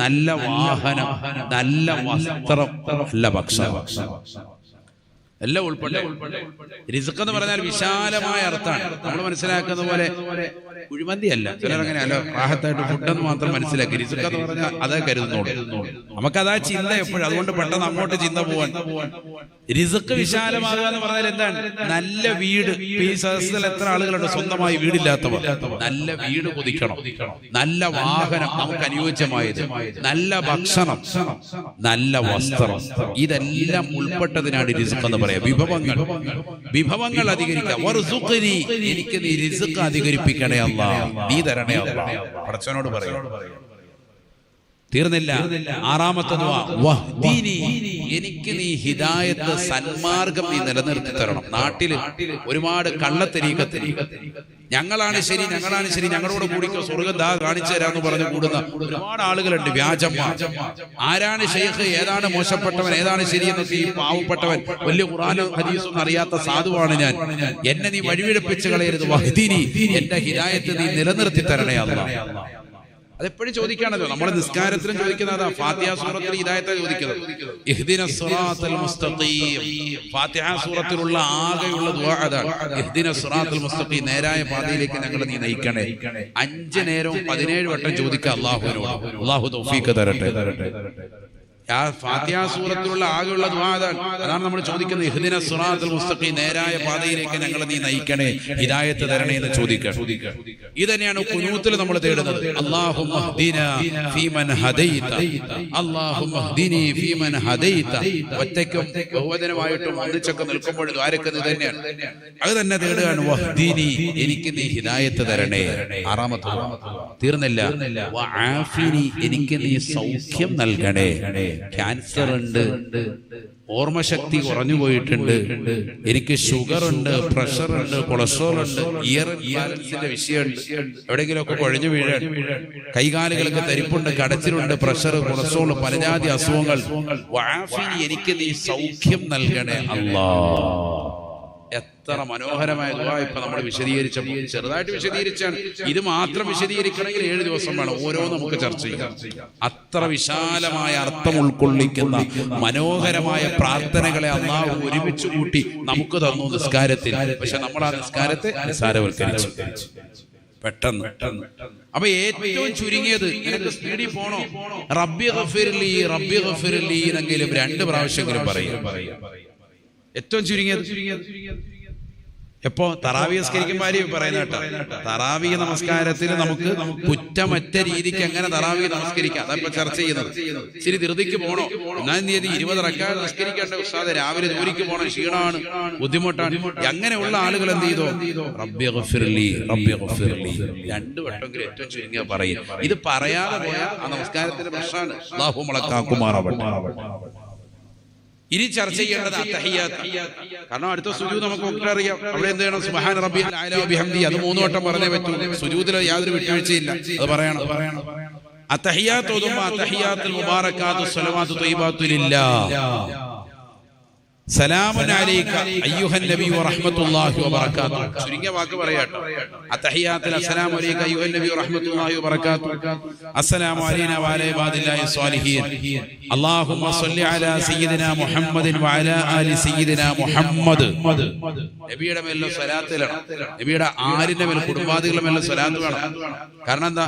നല്ല വാഹനം, നല്ല വസ്ത്രം, നല്ല ഭക്ഷണം എല്ലാം ഉൾപ്പെടെ. റിസ്ക് എന്ന് പറഞ്ഞാൽ വിശാലമായ അർത്ഥമാണ്. നമ്മൾ മനസ്സിലാക്കുന്ന പോലെ കുഴിമന്തി അല്ല. ചിലരങ്ങനെ അല്ല, റാഹത്തായിട്ട് ഫുഡെന്ന് മാത്രം മനസ്സിലാക്കി. റിസ്ക് എന്ന് പറഞ്ഞാൽ അതേ കരുതുന്നുള്ളൂ. നമുക്കതാ ചിന്ത എപ്പോഴും. അതുകൊണ്ട് പെട്ടെന്ന് അങ്ങോട്ട് ചിന്ത പോവാൻ. റിസ്ക് വിശാലമാകുക എന്ന് പറഞ്ഞാൽ എന്താണ്? നല്ല വീട്. ഈ സദസ്സിൽ എത്ര ആളുകളുണ്ട് സ്വന്തമായി വീടില്ലാത്തവർ? നല്ല വീട് കൊതിക്കണം, നല്ല വാഹനം നമുക്ക് അനുയോജ്യമായത്, നല്ല ഭക്ഷണം, നല്ല വസ്ത്രം, ഇതെല്ലാം ഉൾപ്പെട്ടതിനാണ് റിസ്ക് എന്ന് പറയാം. വിഭവങ്ങൾ അധികരിക്കാം. വർസുഖ്നി എനിക്ക് നീ റിസ്ക് അധികരിപ്പിക്കണേ അല്ലാഹ്, നീ തരണേ അല്ലാഹ്. പടച്ചവനോട് പറയും. തീർന്നില്ല. 6ാമത്തെ ദുആ വഹ്ദിനി എനിക്ക് നീ ഹിദായത്ത്, സന്മാർഗം നീ നിലനിർത്തി തരണം. നാട്ടിൽ ഒരുപാട് കള്ളത്തരീഖത്ത് ഞങ്ങളാണ് ശരി, ഞങ്ങളാണ് ശരി, ഞങ്ങളോട് കൂടിക്കോ, സ്വർഗ്ഗം ദാ കാണിച്ചു തരാന്ന് പറഞ്ഞു കൂടുന്ന ഒരുപാട് ആളുകളുണ്ട്. വ്യാജന്മാർ. ആരാണ് ഷെയ്ഖ്, ഏതാണ് മോശപ്പെട്ടവൻ, ഏതാണ് ശരിയെന്നൊക്കെ ഈ പാവപ്പെട്ടവൻ, വലിയ ഖുർആനും ഹദീസും അറിയാത്ത സാധുവാണ് ഞാൻ, എന്നെ നീ വഴിവിഴപ്പിച്ച് കളയരുത്. വഹ്ദിനി എന്റെ ഹിദായത്ത് നീ നിലനിർത്തി തരണേ അല്ലാഹ്. അതെപ്പോഴും ചോദിക്കാണല്ലോ. നമ്മുടെ നിസ്കാരത്തിലും ചോദിക്കുന്നതാ. ഫാത്തിഹ സൂറത്തിൽ ഹിദായത്താ ചോദിക്കുന്നത്. ഇഹ്ദിനസ് സിറാത്തൽ മുസ്തഖീം. ഫാത്തിഹ സൂറത്തിലുള്ള ആകെയുള്ള ദുആ അതാണ്. ഇഹ്ദിനസ് സിറാത്തൽ മുസ്തഖീം, നേരായ പാതയിലേക്ക് ഞങ്ങളെ നീ നയിക്കണേ. 5 നേരവും 17 വട്ടം ചോദിക്കുക അല്ലാഹുവിനോട്. അല്ലാഹു തൗഫീഖ് തരട്ടെ. ആ ഫാത്തിഹ സൂറത്തിലുള്ള ആകെയുള്ള ദുആ അതാണ്. അതാണ് നമ്മൾ ചോദിക്കുന്നത്. ഇഹ്ദിനസ് സിറാത്തൽ മുസ്തഖീം, നേരായ പാതയിലേക്ക് ഞങ്ങളെ നീ നയിക്കണേ, ഹിദായത്ത് തരണേ എന്ന് ചോദിക്കണം. ഇതന്നെയാണ് ഖുനൂത്തിൽ നമ്മൾ തേടുന്നത്. അല്ലാഹുമ്മ ഹ്ദിനാ ഫീമൻ ഹദൈത, അല്ലാഹുമ്മ ഹ്ദിനി ഫീമൻ ഹദൈത. ഒറ്റയ്ക്കും ബഹുവചനമായിട്ടും ഒന്നിച്ചൊക്കെ നിൽക്കുമ്പോൾ ദ്വാരക്കുന്നത് തന്നെയാണ്. അത് തന്നെ തേടുകയാണ്. വഹ്ദിനി എനിക്ക് നീ ഹിദായത്ത് തരണേ. 6ാമത്തെ തീർന്നില്ല. വആഫിനി എനിക്ക് നീ സൗഖ്യം നൽകണേ. ക്യാൻസർ ഉണ്ട്, ഓർമ്മശക്തി കുറഞ്ഞു പോയിട്ടുണ്ട്, എനിക്ക് ഷുഗർ ഉണ്ട്, പ്രഷർ ഉണ്ട്, കൊളസ്ട്രോൾ ഉണ്ട്, ഇയർ ബാലൻസിന്റെ വിഷയമുണ്ട്, എവിടെയെങ്കിലുമൊക്കെ കുഴഞ്ഞു വീഴാൻ, കൈകാലുകൾക്ക് തരിപ്പുണ്ട്, കടച്ചിലുണ്ട്, പ്രഷർ, കൊളസ്ട്രോൾ, പലജാതി അസുഖങ്ങൾ. വആഫിനി എനിക്ക് നീ സൗഖ്യം നൽകണേ അല്ലാഹ്. എത്ര മനോഹരമായ ദുആ ഇപ്പൊ നമ്മൾ വിശദീകരിച്ചപ്പോൾ ചെറുതായിട്ട് വിശദീകരിച്ചാണ്. ഇത് മാത്രം വിശദീകരിക്കണമെങ്കിൽ 7 ദിവസം വേണം. ഓരോ നമുക്ക് ചർച്ച ചെയ്യാം. അത്ര വിശാലമായ അർത്ഥം ഉൾക്കൊള്ളിക്കുന്ന മനോഹരമായ പ്രാർത്ഥനകളെ അല്ലാഹു ഒരുമിച്ച് കൂട്ടി നമുക്ക് തന്നു നിസ്കാരത്തിൽ. പക്ഷെ നമ്മൾ ആ നിസ്കാരത്തെ നിസ്സാരവൽക്കരിച്ചു പെട്ടെന്ന്. അപ്പൊ ഏറ്റവും ചുരുങ്ങിയത് നിനക്ക് സ്പീഡിൽ പോണോ, റബ്ബി ഗഫിർലി റബ്ബി ഗഫിർലി എന്നെങ്കിലും 2 പ്രാവശ്യമെങ്കിലും പറയും. ഏറ്റവും ചുരുങ്ങിയത്. എപ്പോ തറാവീഹ് നമസ്കരിക്കുമ്പോൾ ആരെയും പറയുന്ന കേട്ടോ, തറാവീഹ് നമസ്കാരത്തിൽ നമുക്ക് കുറ്റമറ്റ രീതിക്ക് എങ്ങനെ തറാവീഹ് നമസ്കരിക്കാം, അതപ്പോ ചർച്ച ചെയ്യുന്നത്. ശരി, ധൃതിക്ക് പോണോ, ഒന്നാം തീയതി 20 റക്അത്ത് നമസ്കരിക്കേണ്ട ഉസ്താദ്, രാവിലെ ജോലിക്ക് പോകണം, ക്ഷീണമാണ്, ബുദ്ധിമുട്ടാണ്. അങ്ങനെയുള്ള ആളുകൾ എന്ത് ചെയ്തോ, റബ്ബി ഗഫിർലി റബ്ബി ഗഫിർലി 2 വട്ടമെങ്കിലും ഏറ്റവും ചുരുങ്ങിയ പറയും. ഇത് പറയാതെ പോയാൽ ആ നമസ്കാരത്തിന്റെ പ്രശ്നമാണ്. അല്ലാഹു മലക്കാക്കുമാറാവട്ടെ. ഇനി ചർച്ച ചെയ്യേണ്ടത് അത്തഹിയ്യാത്ത്. കാരണം അടുത്ത സുജൂദ് നമുക്ക് ഒക്കെ അറിയാം. അവിടെ എന്ത് ചെയ്യണം, സുബ്ഹാന റബ്ബിയൽ അഅ്ല വബിഹംദി, അത് 3 വട്ടം പറഞ്ഞേ പറ്റൂ. സുജൂദിൽ യാതൊരു വിട്ടുവീഴ്ചയില്ല, അത് പറയണം. അത്തഹിയ്യാത്ത് ഓതുമ്പോൾ അത്തഹിയ്യാത്തുൽ മുബാറകാത്തു സ്വലവാത്തു ത്വയ്യിബാത്തു ലില്ലാഹ്, സലാമുൻ അലൈക അയ്യുഹൻ നബി വറഹ്മത്തുള്ളാഹി വബറകാതുഹു. ചുരുങ്ങിയ വാക്ക് പറയാട്ടോ. അത്തഹിയ്യാത്തുൽ അസ്സലാമു അലൈക അയ്യുഹൻ നബി വറഹ്മത്തുള്ളാഹി വബറകാതുഹു, അസ്സലാമു അലൈനാ വഅലാ ഇബാദില്ലാഹി സ്വാലിഹീൻ, അല്ലാഹുമ്മ സ്വല്ലി അലാ സയ്യിദിനാ മുഹമ്മദിൻ വഅലാ ആലി സയ്യിദിനാ മുഹമ്മദ്. നബിയുടെ മേലുള്ള സ്വലാത്തിലാണ്, നബിയുടെ ആലിന്റെ മേൽ, കുടുംബാദികളുടെ മേലുള്ള സ്വലാത്ത് വേണം. കാരണം എന്താ,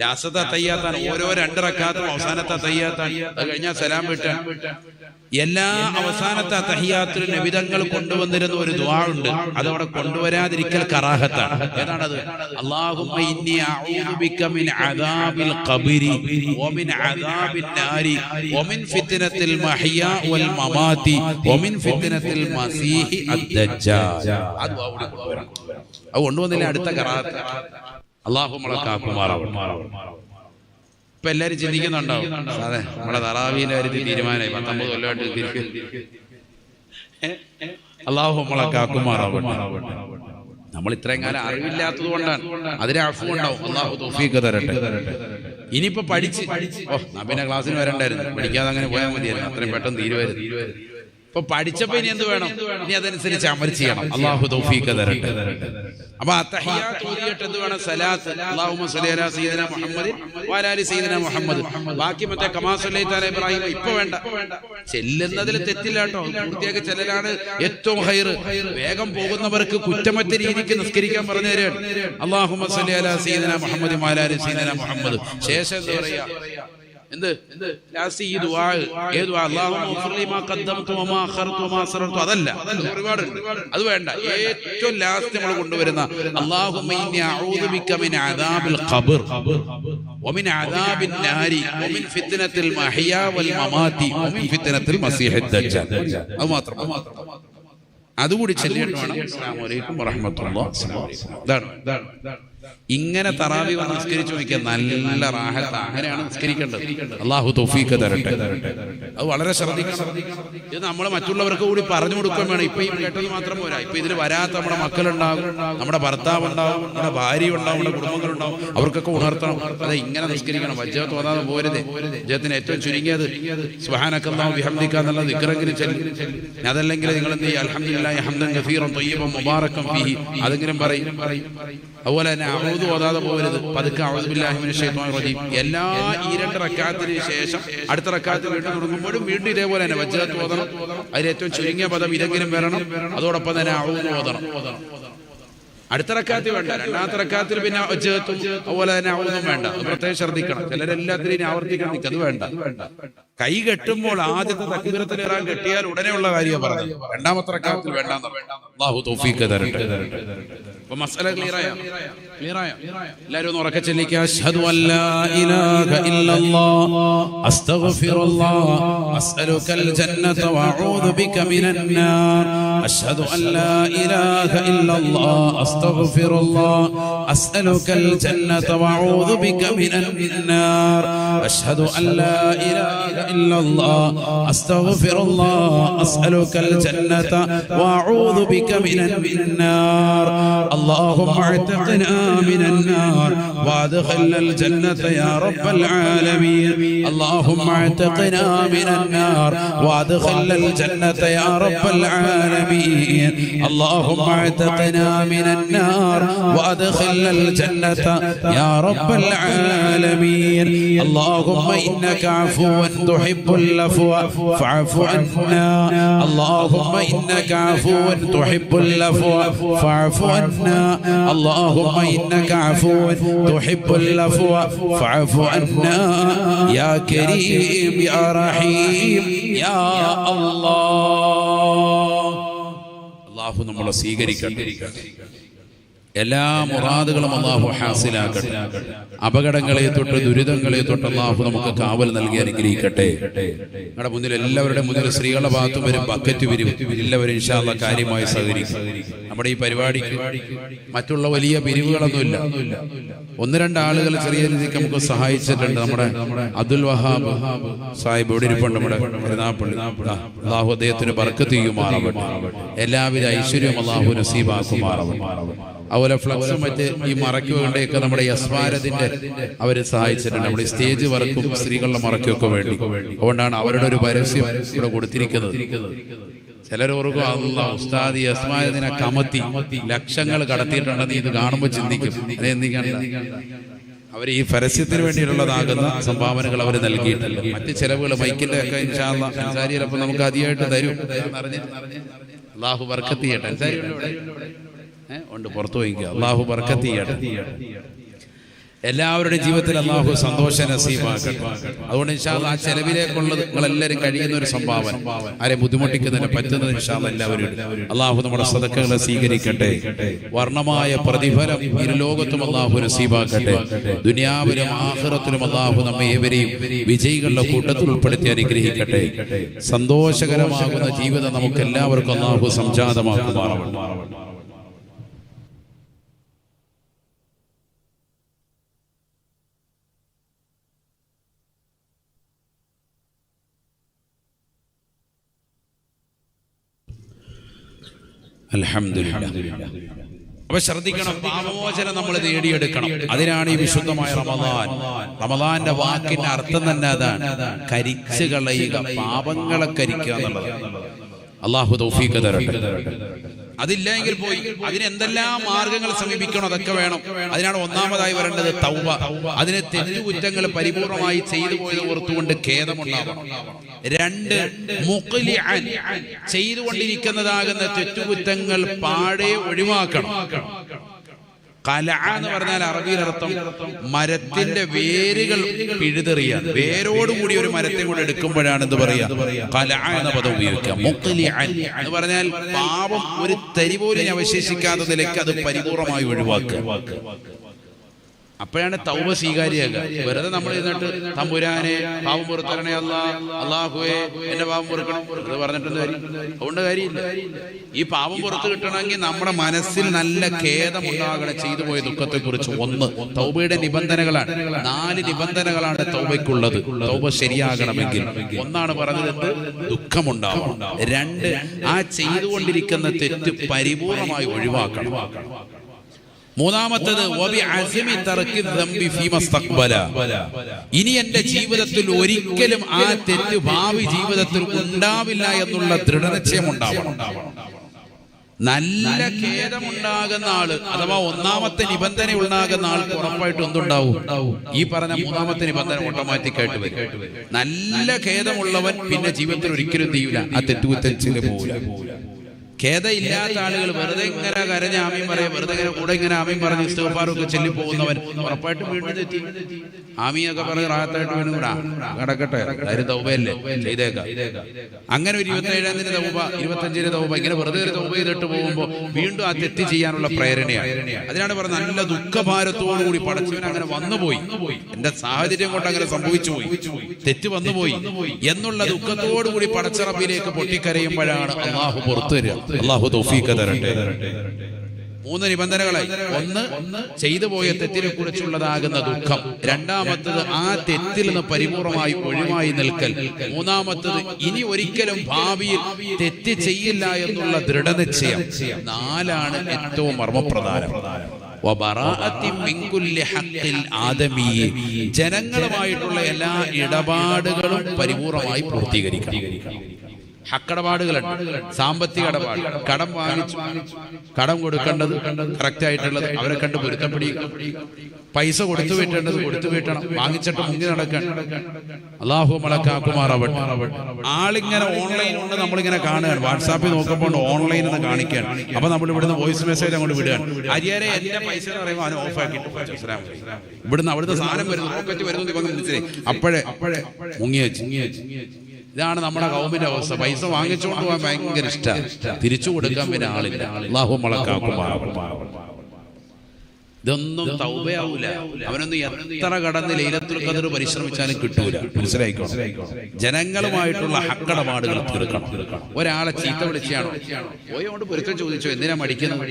ലാസത്തെ തയ്യാത്താണ്, ഓരോ 2 റക്അത്തും അവസാനത്തെ തയ്യാത്താണ്, അത് കഴിഞ്ഞാൽ സലാം വിട്ടാൻ. എല്ലാ അവസാനത്തെ തഹിയ്യാത്തിൽ നബിതങ്ങൾ കൊണ്ടുവന്നിരുന്ന ഒരു ദുആ ഉണ്ട്, അതവിടെ കൊണ്ടുവരാതിരിക്കൽ കറാഹത്താണ്. ഏതാണത്? അല്ലാഹുമ്മ ഇന്നി അഊദു ബിക മിൻ അദാബിൽ ഖബ്രി വമിൻ അദാബിൻ നാരി വമിൻ ഫിത്നത്തിൽ മഹ്യാ വൽ മമാതി വമിൻ ഫിത്നത്തിൽ മസീഹി അദ്ദജ്ജാൽ. ആ ദുആ കൂടി കൊണ്ടുവരണം. അത് കൊണ്ടുവന്നില്ല അടുത്ത കറാഹത്ത്. അല്ലാഹു മലക്കാക്കുമാറാവട്ടെ. ഇപ്പൊ എല്ലാരും ചിന്തിക്കുന്നുണ്ടാവും, അതെ നമ്മുടെ തറാവീഹിന്റെ കാര്യത്തിൽ തീരുമാനമായി, 19 കൊല്ലമായിട്ട് തിരിക്കും. അല്ലാഹു നമ്മളെ കാക്കുമാറാവട്ടെ. നമ്മൾ ഇത്രയും കാലം അറിവില്ലാത്തത് കൊണ്ടാണ്, അതിന് അഫ്വ ഉണ്ടാവും. അല്ലാഹു തൗഫീഖ് തരട്ടെ. ഇനിയിപ്പോ പഠിച്ച് പിന്നെ ക്ലാസ്സിന് വരണ്ടായിരുന്നു, പഠിക്കാതെ അങ്ങനെ പോയാൽ മതിയായിരുന്നു, അത്രയും പെട്ടെന്ന് തീരുമായിരുന്നു. ഇപ്പൊ പഠിച്ചപ്പോ ഇനി എന്ത് വേണം, ഇനി അതനുസരിച്ച് അമൽ ചെയ്യണം. അല്ലാഹു തൗഫീഖ് തരട്ടെ. അപ്പൊ അത്തഹിയ്യാത്ത് ഓതിയിട്ട് എന്ത് വേണം, സലാത്ത്, അല്ലാഹുമ്മ സ്വല്ലി അലാ സയ്യിദിനാ മുഹമ്മദിൻ വഅലാ ആലി സയ്യിദിനാ മുഹമ്മദ്. ബാക്കി മറ്റേ കമാ സ്വല്ലൈത അലാ ഇബ്രാഹിം ഇപ്പൊ വേണ്ട, ചെല്ലുന്നതിൽ തെറ്റില്ല കേട്ടോ, പൂർത്തിയാക്കി ചെല്ലലാണ് ഏറ്റവും ഹൈർ. വേഗം പോകുന്നവർക്ക് കുറ്റമറ്റ രീതിക്ക് നിസ്കരിക്കാൻ പറഞ്ഞു തരാണ്. അല്ലാഹുമ്മ സ്വല്ലി അലാ സയ്യിദിനാ മുഹമ്മദിൻ വഅലാ ആലി സയ്യിദിനാ മുഹമ്മദ്. ശേഷം എന്താ പറയാ, എന്ത് ലാസ്റ്റ് ഈ ദുആ, ഏ ദുആ, അല്ലാഹുമ്മ ഗ്ഫിർലി മാ ഖദ്ദംതു വമാ അഖർതു വമാ അസ്റർതു, അതല്ല, ഒരുപാടുണ്ട്, അത് വേണ്ട. ഏറ്റവും ലാസ്റ്റ് നമ്മൾ കൊണ്ടുവരുന്ന അല്ലാഹുമ്മ ഇന്നി അഊദു ബിക മിൻ അദാബിൽ ഖബ്ർ വമിൻ അദാബിൻ നാരി വമിൻ ഫിത്നത്തിൽ മഹ്യാ വൽ മമാതി വമിൻ ഫിത്നത്തിൽ മസീഹിദ് ദജ്ജാൽ. അത് മാത്രം, അതുകൂടി ചൊല്ലിയിട്ട് വേണം അസ്സലാമു അലൈക്കും വറഹ്മത്തുള്ളാഹി. ഇതാണ് ഇങ്ങനെ തറാവീഹ് നിസ്കരിച്ചു നോക്കിയാൽ നല്ല റാഹത്ത്. അങ്ങനെയാണ് നിസ്കരിക്കേണ്ടത്. അല്ലാഹു തൗഫീഖ് തരട്ടെ. അത് വളരെ ശ്രദ്ധിക്കണം. ഇത് നമ്മൾ മറ്റുള്ളവർക്ക് കൂടി പറഞ്ഞു കൊടുക്കാൻ വേണം. ഇപ്പൊ ഈ കേട്ടത് മാത്രം പോരാ, ഇപ്പൊ ഇതിൽ വരാത്ത നമ്മുടെ മക്കളുണ്ടാവും, നമ്മുടെ ഭർത്താവ് ഉണ്ടാവും, നമ്മുടെ ഭാര്യ ഉണ്ടാവും, നമ്മുടെ കുടുംബങ്ങളുണ്ടാവും, അവർക്കൊക്കെ ഉണർത്തണം. അതെ, ഇങ്ങനെ നിസ്കരിക്കണം, വജ്ജത്ത് ഓതാതെ പോരുത്. അദ്ദേഹത്തിന് ഏറ്റവും ചുരുങ്ങിയത് സുബ്ഹാനക്കല്ലാഹു ബിഹംദിക എന്നുള്ള ദിക്റെങ്കിലും ചൊല്ലി. അതല്ലെങ്കിൽ നിങ്ങൾ എന്ത് ചെയ്യുക, അൽഹംദുലില്ലാഹി ഹംദൻ കസീറൻ ത്വയ്യിബൻ മുബാറകൻ ഫീഹി, അതെങ്കിലും പറയും. അതുപോലെ തന്നെ അഊദു ഓതാതെ പോകരുത്. പതുക്കെ അഊദു ബില്ലാഹി മിനശ് ശൈത്വാനിർ റജീം. എല്ലാ ഈ 2 റക്അത്തിന് ശേഷം അടുത്ത റക്അത്ത് വീണ്ടും തുടങ്ങുമ്പോഴും വീണ്ടും ഇതേപോലെ തന്നെ വജ്ജത്ത് ഓതണം. അതിൽ ഏറ്റവും ചുരുങ്ങിയ പദം ഇതെങ്കിലും വരണം. അതോടൊപ്പം തന്നെ അഊദു ഓതണം. അടുത്ത റക്അത്ത് വേണ്ട, 2ാമത്തെ റക്അത്തിൽ പിന്നെ വജ്ജത്തും അതുപോലെ തന്നെ അഊദും വേണ്ട. പ്രത്യേകം ശ്രദ്ധിക്കണം. ചിലരെല്ലാത്തിനും ആവർത്തിക്കാൻ നിൽക്കും, അത് വേണ്ട. കൈ കെട്ടുമ്പോൾ ആദ്യത്തെ തക്ബീറത്തുൽ ഇഹ്റാം കെട്ടിയാൽ ഉടനെയുള്ള കാര്യം പറഞ്ഞത്, 2ാമത്തെ റക്അത്തിൽ വേണ്ടാന്ന്. അല്ലാഹു തൗഫീഖ് തരട്ടെ. അപ്പൊ മസ്അല ക്ലിയറായോ? എല്ലാവരും ഒന്ന് ഉറക്കെ ചൊല്ലിക്കുക. അശ്ഹദു അല്ലാ ഇലാഹ ഇല്ലല്ലാഹ് അസ്തഗ്ഫിറുല്ലാഹ് അസ്അലുകൽ ജന്നത വഅഊദു ബിക മിനൻ നാർ. അശ്ഹദു അല്ലാ ഇലാഹ ഇല്ലല്ലാഹ് അസ്തഗ്ഫിറുല്ലാഹ് അസ്അലുകൽ ജന്നത വഅഊദു ബിക മിനൻ നാർ. അശ്ഹദു അല്ലാ ഇലാഹ ഇല്ലല്ലാഹ് അസ്തഗ്ഫിറുല്ലാഹ് അസ്അലുകൽ ജന്നത വഅഊദു ബിക മിനൻ നാർ. اللهم اعتقنا من النار وادخلنا الجنة يا رب العالمين. اللهم اعتقنا من النار وادخلنا الجنة يا رب العالمين. اللهم اعتقنا من النار وادخلنا الجنة يا رب العالمين. اللهم إنك عفو تحب العفو فاعف عنا. اللهم إنك عفو تحب العفو فاعف عنا. اللهم إنك عفو تحب العفو فاعف عنا يا كريم يا رحيم يا الله. അല്ലാഹു നമ്മളെ സ്വീകരിക്കട്ടെ. എല്ലാ മുറാദുകളും അല്ലാഹു ഹാസിലാക്കട്ടെ. അപകടങ്ങളെ തൊട്ട് ദുരിതങ്ങളെ തൊട്ട് അല്ലാഹു നമുക്ക് കാവൽ നൽകി അനുഗ്രഹിക്കട്ടെ. നമ്മുടെ മുന്നിൽ എല്ലാവരുടെ മുന്നിൽ സ്ത്രീകളുടെ ഭാഗത്തും വരും, ബക്കറ്റ് വരും. എല്ലാവരും ഇൻഷാ അല്ലാഹ് കാര്യമായി സഹകരിക്കും. നമ്മുടെ ഈ പരിപാടിക്ക് മറ്റുള്ള വലിയ പിരിവുകളൊന്നുമില്ല. ഒന്ന് രണ്ട് ആളുകൾ ചെറിയ രീതിക്ക് നമുക്ക് സഹായിച്ചിട്ടുണ്ട്. നമ്മുടെ അബ്ദുൽ വഹാബ് സാഹിബ് ഇവിടെ ഇരിപ്പുണ്ട്, നമ്മുടെ പെരുന്നാപ്പള്ളി. അല്ലാഹു അദ്ദേഹത്തിന് ബർക്കത്ത് ചെയ്യുമാറാവട്ടെ. എല്ലാവിധ ഐശ്വര്യവും അല്ലാഹു നസീബാക്കുമാറാവട്ടെ. അതുപോലെ ഫ്ലക്സും മറ്റ് ഈ മറയ്ക്കുകൊണ്ടൊക്കെ നമ്മുടെ യസ്വാരത്തിന്റെ അവര് സഹായിച്ചിട്ടുണ്ട്. നമ്മുടെ സ്റ്റേജ് വർക്കും സ്ത്രീകളുടെ മറയ്ക്കൊക്കെ വേണ്ടി. അതുകൊണ്ടാണ് അവരുടെ ഒരു പരസ്യം ഇവിടെ കൊടുത്തിരിക്കുന്നത്. ചിലർ ഓർക്കും അല്ലാഹ് ഉസ്താദ് യസ്വാരത്തിനെ കമത്തി ലക്ഷങ്ങൾ കടത്തിയിട്ടുണ്ടെന്ന് ഇത് കാണുമ്പോൾ ചിന്തിക്കും. അവർ ഈ പരസ്യത്തിന് വേണ്ടിയുള്ളതാകുന്ന സംഭാവനകൾ അവർ നൽകിയിട്ടില്ല. മറ്റ് ചെലവുകൾ മൈക്കിന്റെ ഒക്കെ ഇൻഷാ അല്ലാഹ് അൻസാരിയല്ലപ്പോൾ നമുക്ക് അതിയായിട്ട് തരും. അല്ലാഹു ബർക്കത്ത് ചെയ്യട്ടെ. അൻസാരി ഉണ്ട്, പുറത്തു പോയിക്കുക. അല്ലാഹു ബർക്കത്ത് ചെയ്യട്ടെ. എല്ലാവരുടെയും ജീവിതത്തിൽ അല്ലാഹു സന്തോഷം നസീബാക്കട്ടെ. അതുകൊണ്ട് ഇൻഷാ അല്ലാഹ് ആ ചെലവിലേക്കുള്ളത് നിങ്ങളെല്ലാവരും കഴിയുന്ന ഒരു സംഭാവന, ആരെ ബുദ്ധിമുട്ടിക്കുന്നതിന് പറ്റുന്നത് ഇൻഷാ അല്ലാഹ് എല്ലാവരും അല്ലാഹു നമ്മുടെ സദഖകളെ സ്വീകരിക്കട്ടെ. വർണ്ണമായ പ്രതിഫലം ഇരുലോകത്തും അല്ലാഹു നസീബാക്കട്ടെ. ദുനിയാവിലും ആഖിറത്തിലും അല്ലാഹു നമ്മെ ഏവരെയും വിജയികളുടെ കൂട്ടത്തിൽ ഉൾപ്പെടുത്തി അനുഗ്രഹിക്കട്ടെ. സന്തോഷകരമാകുന്ന ജീവിതം നമുക്ക് എല്ലാവർക്കും അല്ലാഹു സംജാതമാക്കുമാറാവട്ടെ. അൽഹംദുലില്ലാഹ്. അപ്പൊ ശ്രദ്ധിക്കണം, പാപമോചനം നമ്മൾ നേടിയെടുക്കണം. അതിനാണ് ഈ വിശുദ്ധമായ റമദാൻ. റമദാന്റെ വാക്കിന്റെ അർത്ഥം തന്നെ അതാണ്, കരിച്ചു കളയുക, പാപങ്ങളെ കരിക്കുക എന്നുള്ളത്. അല്ലാഹു തൗഫീഖ് തരട്ടെ. അതില്ലെങ്കിൽ പോയി. അതിന് എന്തെല്ലാം മാർഗങ്ങൾ സമീപിക്കണം, അതൊക്കെ വേണം. അതിനാണ് ഒന്നാമതായി വരേണ്ടത് തൗബ. അതിന് തെറ്റുകുറ്റങ്ങൾ പരിപൂർണമായി ചെയ്തു പോയത് ഓർത്തുകൊണ്ട് ഖേദമുണ്ടാവണം. രണ്ട്, മുഖ്ലിഅൻ, ചെയ്തുകൊണ്ടിരിക്കുന്നതാകുന്ന തെറ്റുകുറ്റങ്ങൾ പാടെ ഒഴിവാക്കണം. ഖലഅ എന്ന് പറഞ്ഞാൽ അറബിയിലർത്ഥം മരത്തിന്റെ വേരുകൾ പിഴുതെറിയാൻ. വേരോടുകൂടി ഒരു മരത്തെ കൂടെ എടുക്കുമ്പോഴാണ് എന്ത് പറയാ, ഖലഅ എന്ന പദം ഉപയോഗിക്കുക. മുഖ്ലിഅൻ എന്ന് പറഞ്ഞാൽ പാപം ഒരു തരി പോലും അവശേഷിക്കാത്ത നിലയ്ക്ക് അത് പരിപൂർണമായി ഒഴിവാക്കുക. അപ്പോഴാണ് തൗബ സ്വീകാര്യമാകുക. വെറുതെ നമ്മൾ ഇരുന്നിട്ട് തമ്പുരാനെ പാപം പുറത്തരണേ അല്ലാഹുവേ എന്റെ പാപം പുറക്കണം അത് പറഞ്ഞിട്ടൊന്നും കാര്യം, അതുകൊണ്ട് കാര്യമില്ല. ഈ പാപം പുറത്ത് കിട്ടണമെങ്കിൽ നമ്മുടെ മനസ്സിൽ നല്ല ഖേദമുണ്ടാകണം ചെയ്തു പോയ ദുഃഖത്തെക്കുറിച്ച്. ഒന്ന്, തൗബയുടെ നിബന്ധനകളാണ്. 4 നിബന്ധനകളാണ് തൗബയ്ക്കുള്ളത്. തൗബ ശരിയാകണമെങ്കിൽ ഒന്നാണ് പറഞ്ഞത്, ദുഃഖമുണ്ടാവണം. 2, ആ ചെയ്തുകൊണ്ടിരിക്കുന്ന തെറ്റ് പരിപൂർണമായി ഒഴിവാക്കണം. മൂന്നാമത്തത്, ഇനി എന്റെ ജീവിതത്തിൽ ഒരിക്കലും ആ തെറ്റ് ഭാവി ജീവിതത്തിൽ ഉണ്ടാവില്ല എന്നുള്ള ദൃഢനിശ്ചയം ഉണ്ടാവണം. നല്ല ഖേദമുണ്ടാകുന്ന ആള്, അഥവാ ഒന്നാമത്തെ നിബന്ധന ഉണ്ടാകുന്ന ആൾക്ക് ഉറപ്പായിട്ട് എന്തുണ്ടാവും, ഈ പറഞ്ഞ മൂന്നാമത്തെ നിബന്ധന ഓട്ടോമാറ്റിക്കായിട്ട് വരും. നല്ല ഖേദമുള്ളവൻ പിന്നെ ജീവിതത്തിൽ ഒരിക്കലും ചെയ്യൂല, ആ തെറ്റുകുറ്റച്ചില് പോകൂല. ഖേദമില്ലാത്ത ആളുകൾ വെറുതെ ഇങ്ങനെ കരഞ്ഞ ആമീൻ പറയാം, വെറുതെ ഇങ്ങനെ കൂടെ ഇങ്ങനെ ആമീൻ പറഞ്ഞ് ഇസ്തിഗ്ഫാറൊക്കെ ചൊല്ലി പോകുന്നവൻ ഉറപ്പായിട്ടും വീണ്ടും തെറ്റി. ആമീനൊക്കെ പറഞ്ഞ് റാഹത്തായിട്ട് വീണ്ടും കൂടാ കിടക്കട്ടെ, കാര്യം തൗബയല്ലേ, ചെയ്തേക്കാം. അങ്ങനെ ഒരു 27-ന് തൗബ, 25-ന് തൗബ, ഇങ്ങനെ വെറുതെ ഒരു തൗബ ചെയ്തിട്ട് പോകുമ്പോൾ വീണ്ടും ആ തെറ്റ് ചെയ്യാനുള്ള പ്രേരണയാണ്. അതിനാണ് പറഞ്ഞത്, നല്ല ദുഃഖഭാരത്തോടു കൂടി പടച്ചവൻ അങ്ങനെ വന്നുപോയി, എന്റെ സാഹചര്യം കൊണ്ട് അങ്ങനെ സംഭവിച്ചു പോയി, തെറ്റ് വന്നുപോയി എന്നുള്ള ദുഃഖത്തോടു കൂടി പടച്ച റബ്ബിലേക്ക് പൊട്ടിക്കരയുമ്പോഴാണ് അല്ലാഹു പുറത്തു വരിക. അല്ലാഹു തൗഫീഖ് തരട്ടെ. 3 നിബന്ധനകളായി. ഒന്ന്, ചെയ്തു പോയ തെറ്റിനെ കുറിച്ചുള്ളതാകുന്ന ദുഃഖം. രണ്ടാമത്തത്, ആ തെറ്റിൽ നിന്ന് പരിപൂർണമായി ഒഴിവായി നിൽക്കൽ. മൂന്നാമത്തത്, ഇനി ഒരിക്കലും ഭാവിയിൽ തെറ്റ് ചെയ്യില്ല എന്നുള്ള ദൃഢനിശ്ചയം. 4 ഏറ്റവും മർമ്മപ്രധാനം. ജനങ്ങളുമായിട്ടുള്ള എല്ലാ ഇടപാടുകളും പരിപൂർണമായി പൂർത്തീകരിക്കണം. ഹക്കടപാടുകളുണ്ട്, സാമ്പത്തിക ഇടപാട്, കടം വാങ്ങിച്ചു, കടം കൊടുക്കേണ്ടത് കറക്റ്റ് ആയിട്ടുള്ളത് അവരെ കണ്ട് പൊരുത്തപ്പെടുക, പൈസ കൊടുത്തു വീട്ടേണ്ടത് കൊടുത്തു വീട്ടണം, വാങ്ങിച്ചിട്ട് മുങ്ങി നടക്കാൻ. അല്ലാഹു മലക്കാക്കുമാറാവട്ടെ. ആളിങ്ങനെ ഓൺലൈൻ ഉണ്ട്, നമ്മളിങ്ങനെ കാണുകയാണ്, വാട്സാപ്പിൽ നോക്കുമ്പോൾ ഓൺലൈൻ എന്ന് കാണിക്കാൻ. അപ്പൊ നമ്മൾ ഇവിടുന്ന് വോയിസ് മെസ്സേജ് അങ്ങോട്ട് വിടുകയാണ്, അരിയാരെ എന്റെ പൈസ എന്ന് പറയുമ്പോൾ അവനെ ഓഫ് ആക്കിയിട്ട് ഇവിടുന്ന് അവിടുത്തെ സാധനം വരുന്നു, പോക്കറ്റ് വരുന്നു, അപ്പോഴേ മുങ്ങി വെച്ച്. ഇതാണ് നമ്മുടെ കൗമിന്റെ അവസ്ഥ. പൈസ വാങ്ങിച്ചുകൊണ്ട് പോകാൻ ഭയങ്കര ഇഷ്ടമാണ്, തിരിച്ചു കൊടുക്കാൻ പിന്നെ ആളില്ല. അല്ലാഹു മലക്കാക്കുമാറാവട്ടെ. ഇതൊന്നും തൗബയാവൂല. അവനൊന്നും എത്ര കടന്ന് ലൈലത്തുൽ ഖദർ പരിശ്രമിച്ചാലും കിട്ടൂല. മനസ്സിലായിക്കോ? ജനങ്ങളുമായിട്ടുള്ള ഹക്കടപാടുകൾ തീർക്കണം. ഒരാളെ ചീത്ത വിളിച്ചാണോ പോയോണ്ട് പൊരുത്തം ചോദിച്ചോ, എന്തിനാ മടിക്കുന്നത്?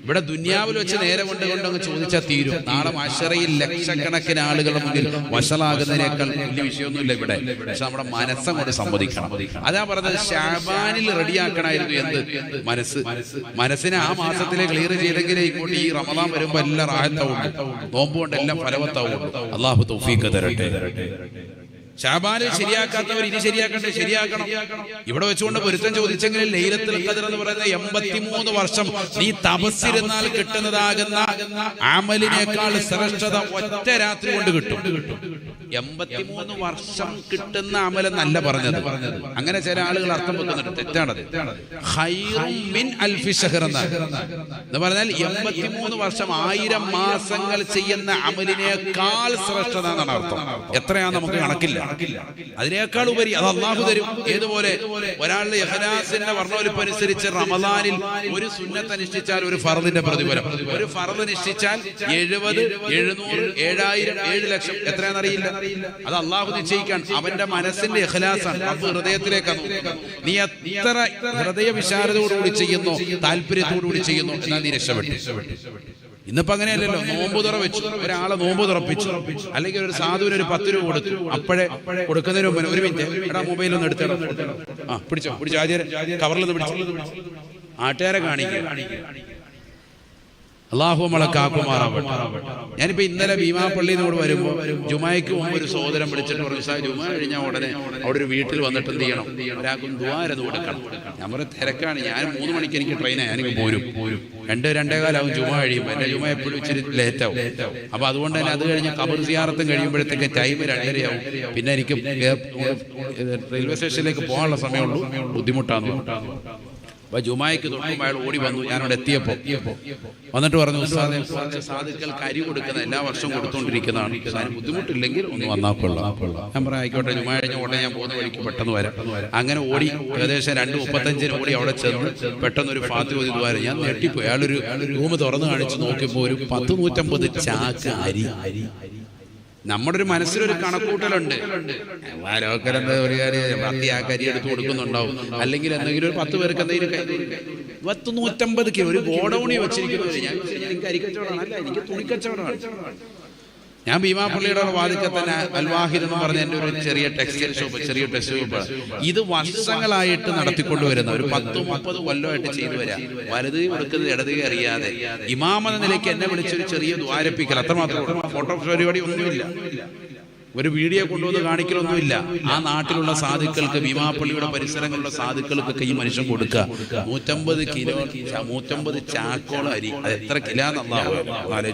ഇവിടെ ദുനിയാവിൽ വെച്ച് നേരെ കൊണ്ടുകൊണ്ടങ്ങ് ചോദിച്ചാൽ തീരും. നാളെ മശറയിൽ ലക്ഷക്കണക്കിന് ആളുകളുടെ മുന്നിൽ വഷളാകുന്നതിനേക്കാൾ വലിയ വിഷയമൊന്നുമില്ല ഇവിടെ. പക്ഷെ നമ്മുടെ മനസ്സങ്ങോട്ട് സമ്മതിക്കണം. അതാ പറഞ്ഞത്, ഷാബാനിൽ റെഡിയാക്കണമായിരുന്നു എന്ത് മനസ്സിനെ ആ മാസത്തിലെ ക്ലിയർ ചെയ്തെങ്കിലേ ഇങ്ങോട്ട് ഈ റമദാൻ വരുമ്പോ എല്ലാം നോമ്പ് കൊണ്ട് എല്ലാം ഫലവത്താവും. അല്ലാഹു തൗഫീഖ് തരട്ടെ. ശഅബാനിൽ ശരിയാക്കാത്തവർ ഇനി ശരിയാക്കണ്ടേ? ശരിയാക്കണം. ഇവിടെ വെച്ചുകൊണ്ട് പൊരുത്തം ചോദിച്ചെങ്കിൽ ലൈലത്തുൽ ഖദർ എന്ന് പറയുന്ന 83 വർഷം നീ തപസ്സിരുന്നാൽ കിട്ടുന്നതാകുന്ന അമലിനേക്കാൾ ശ്രേഷ്ഠത ഒറ്റ രാത്രി കൊണ്ട് കിട്ടും. 83 വർഷം കിട്ടുന്ന അമലെന്നല്ല പറഞ്ഞത്. അങ്ങനെ ചില ആളുകൾ അർത്ഥം വെക്കുന്നുണ്ട്, തെറ്റാണത്. ഖൈറും മിൻ അൽഫി ശഹർ എന്ന് പറഞ്ഞാൽ 83 വർഷം 1000 മാസങ്ങൾ ചെയ്യുന്ന അമലിനേക്കാൾ ശ്രേഷ്ഠത എന്നാണ് അർത്ഥം. എത്രയാ നമുക്ക് കണക്കില്ല. അതിനേക്കാൾ ഉപരി അത് അല്ലാഹു തരും. ഏതുപോലെ ഒരാളുടെ ഇഖ്ലാസിന്റെ വർണ്ണവലിപ്പ് അനുസരിച്ച് റമദാനിൽ ഒരു സുന്നത്ത് അനുഷ്ഠിച്ചാൽ ഒരു ഫർദിന്റെ പ്രതിഫലം, ഒരു ഫർദ് നിശ്ചയിച്ചാൽ 70, 700, 7000, 7 ലക്ഷം എത്രയാണെന്നറിയില്ല. അത് അല്ലാഹു നിശ്ചയിക്കാൻ. അവന്റെ മനസ്സിന്റെ ഇഖ്ലാസാണ്. അപ്പൊ ഹൃദയത്തിലേക്കാണ്. നീ എത്ര ഹൃദയ വിശാലതയോടുകൂടി ചെയ്യുന്നു, താല്പര്യത്തോടുകൂടി ചെയ്യുന്നു, എന്നാൽ നീ രക്ഷപ്പെട്ടു. ഇന്നിപ്പോ അങ്ങനെയല്ലല്ലോ. നോമ്പ് തുറ വെച്ചു, ഒരാളെ നോമ്പ് തുറപ്പിച്ചു, അല്ലെങ്കിൽ ഒരു സാധുവിന് ഒരു 10 രൂപ കൊടുത്തു. അപ്പോഴേ കൊടുക്കുന്നതിന് മുമ്പ് ഒരു മിനിറ്റ് എടാ മൊബൈൽ ഒന്ന് എടുത്തോ, പിടിച്ചോ ആദ്യം കവറിൽ പിടിച്ചു ആട്ടുകാരെ കാണിക്കുക. അല്ലാഹു മലക്കാക്കുമാറാവട്ടെ. ഞാനിപ്പോ ഇന്നലെ ഭീമാപ്പള്ളിയിൽ നിന്ന് വരുമ്പോൾ ജുമായ്ക്ക് മുമ്പ് ഒരു സഹോദരൻ വിളിച്ചിട്ട് പറഞ്ഞു, സാർ ജുമാ കഴിഞ്ഞാൽ ഉടനെ അവിടെ ഒരു വീട്ടിൽ വന്നിട്ട് എന്ത് ചെയ്യണം, ഒരാൾക്കും ദുആരന്ന് കൊടുക്കണം. ഞാൻ പറഞ്ഞ തിരക്കാണ്, ഞാൻ 3 മണിക്ക് എനിക്ക് ട്രെയിനാണ്, ഞാനിപ്പോൾ പോരും 2-2:15 ജുമാ കഴിയുമ്പോൾ. എൻ്റെ ജുമാ എപ്പോഴും ഇച്ചിരി ലേറ്റാവും. അപ്പൊ അതുകൊണ്ട് തന്നെ അത് കഴിഞ്ഞ് ഖബർ സിയാറത്തും കഴിയുമ്പോഴത്തേക്ക് ടൈം 2:30 ആവും. പിന്നെ എനിക്ക് റെയിൽവേ സ്റ്റേഷനിലേക്ക് പോകാനുള്ള സമയമുള്ളൂ, ബുദ്ധിമുട്ടാണ്. അപ്പൊ ജുമായ്ക്ക് തൊട്ടുമ്പോൾ അയാൾ ഓടി വന്നു. ഞാനവിടെ എത്തിയപ്പോ വന്നിട്ട് പറഞ്ഞു, ഉസ്താദേ കുറച്ച് സാധുക്കൾക്ക് അരി കൊടുക്കുന്ന എല്ലാ വർഷവും കൊടുത്തുകൊണ്ടിരിക്കുന്നതാണ്, സാധനം ബുദ്ധിമുട്ടില്ലെങ്കിൽ ഒന്ന് വന്നാൽ കൊള്ളാം. ഞാൻ പറയാം ആയിക്കോട്ടെ, ജുമാ കഴിഞ്ഞ ഉടനെ ഞാൻ പോകുന്ന വഴിക്ക് പെട്ടെന്ന് വരാം. അങ്ങനെ ഓടി ഏകദേശം 2:35 ഓടി അവിടെ ചെന്ന് പെട്ടെന്ന് ഒരു ഫാത്തിഹ ഓതി ദുആ. ഞാൻ ഞെട്ടിപ്പോയി. അയാളൊരു റൂം തുറന്ന് കാണിച്ച് നോക്കിയപ്പോൾ ഒരു 100-150 ചാക്ക് അരി. നമ്മുടെ ഒരു മനസ്സിലൊരു കണക്കൂട്ടലുണ്ട്, ലോക്കലെന്താ ഒരു കാര്യം അരി എടുത്ത് കൊടുക്കുന്നുണ്ടാവും, അല്ലെങ്കിൽ എന്തെങ്കിലും ഒരു 10 പേർക്ക് എന്തെങ്കിലും 150 കിലോ ഒരു ഗോഡൌണിൽ വെച്ചിരിക്കുന്നത്. ഞാൻ എനിക്ക് അരിക്കച്ചവടമാണ്, അല്ല എനിക്ക് തുണിക്കച്ചവടമാണ്. ഞാൻ ഭീമാപ്പള്ളിയുടെ വാതിക്കൽ തന്നെ അൽവാഹിദ് എന്ന് പറഞ്ഞ എൻ്റെ ഒരു ചെറിയ ടെക്സ്റ്റൈൽ ഷോപ്പ്, ചെറിയ ടെക്സ്റ്റൈൽ ഷോപ്പ്. ഇത് വർഷങ്ങളായിട്ട് നടത്തിക്കൊണ്ടുവരുന്ന ഒരു 10-30 കൊല്ലമായിട്ട് ചെയ്തു വരാം. വലത് കൊടുക്കുന്നത് ഇടത് അറിയാതെ ഇമാമെന്ന നിലയ്ക്ക് എന്നെ വിളിച്ചൊരു ചെറിയ ദ്വാരപ്പിക്കൽ, അത്രമാത്രം. ഫോട്ടോ പരിപാടി ഒന്നുമില്ല, ഒരു വീഡിയോ കൊണ്ടുവന്ന് കാണിക്കലൊന്നുമില്ല. ആ നാട്ടിലുള്ള സാധുക്കൾക്ക്, ഭീമാപ്പള്ളിയുടെ പരിസരങ്ങളിലുള്ള സാധുക്കൾക്കൊക്കെ ഈ മനുഷ്യൻ കൊടുക്കുക 150 കിലോ 150 ചാക്കോളം അരി. അത് എത്ര കിലോന്നുള്ളതാണ്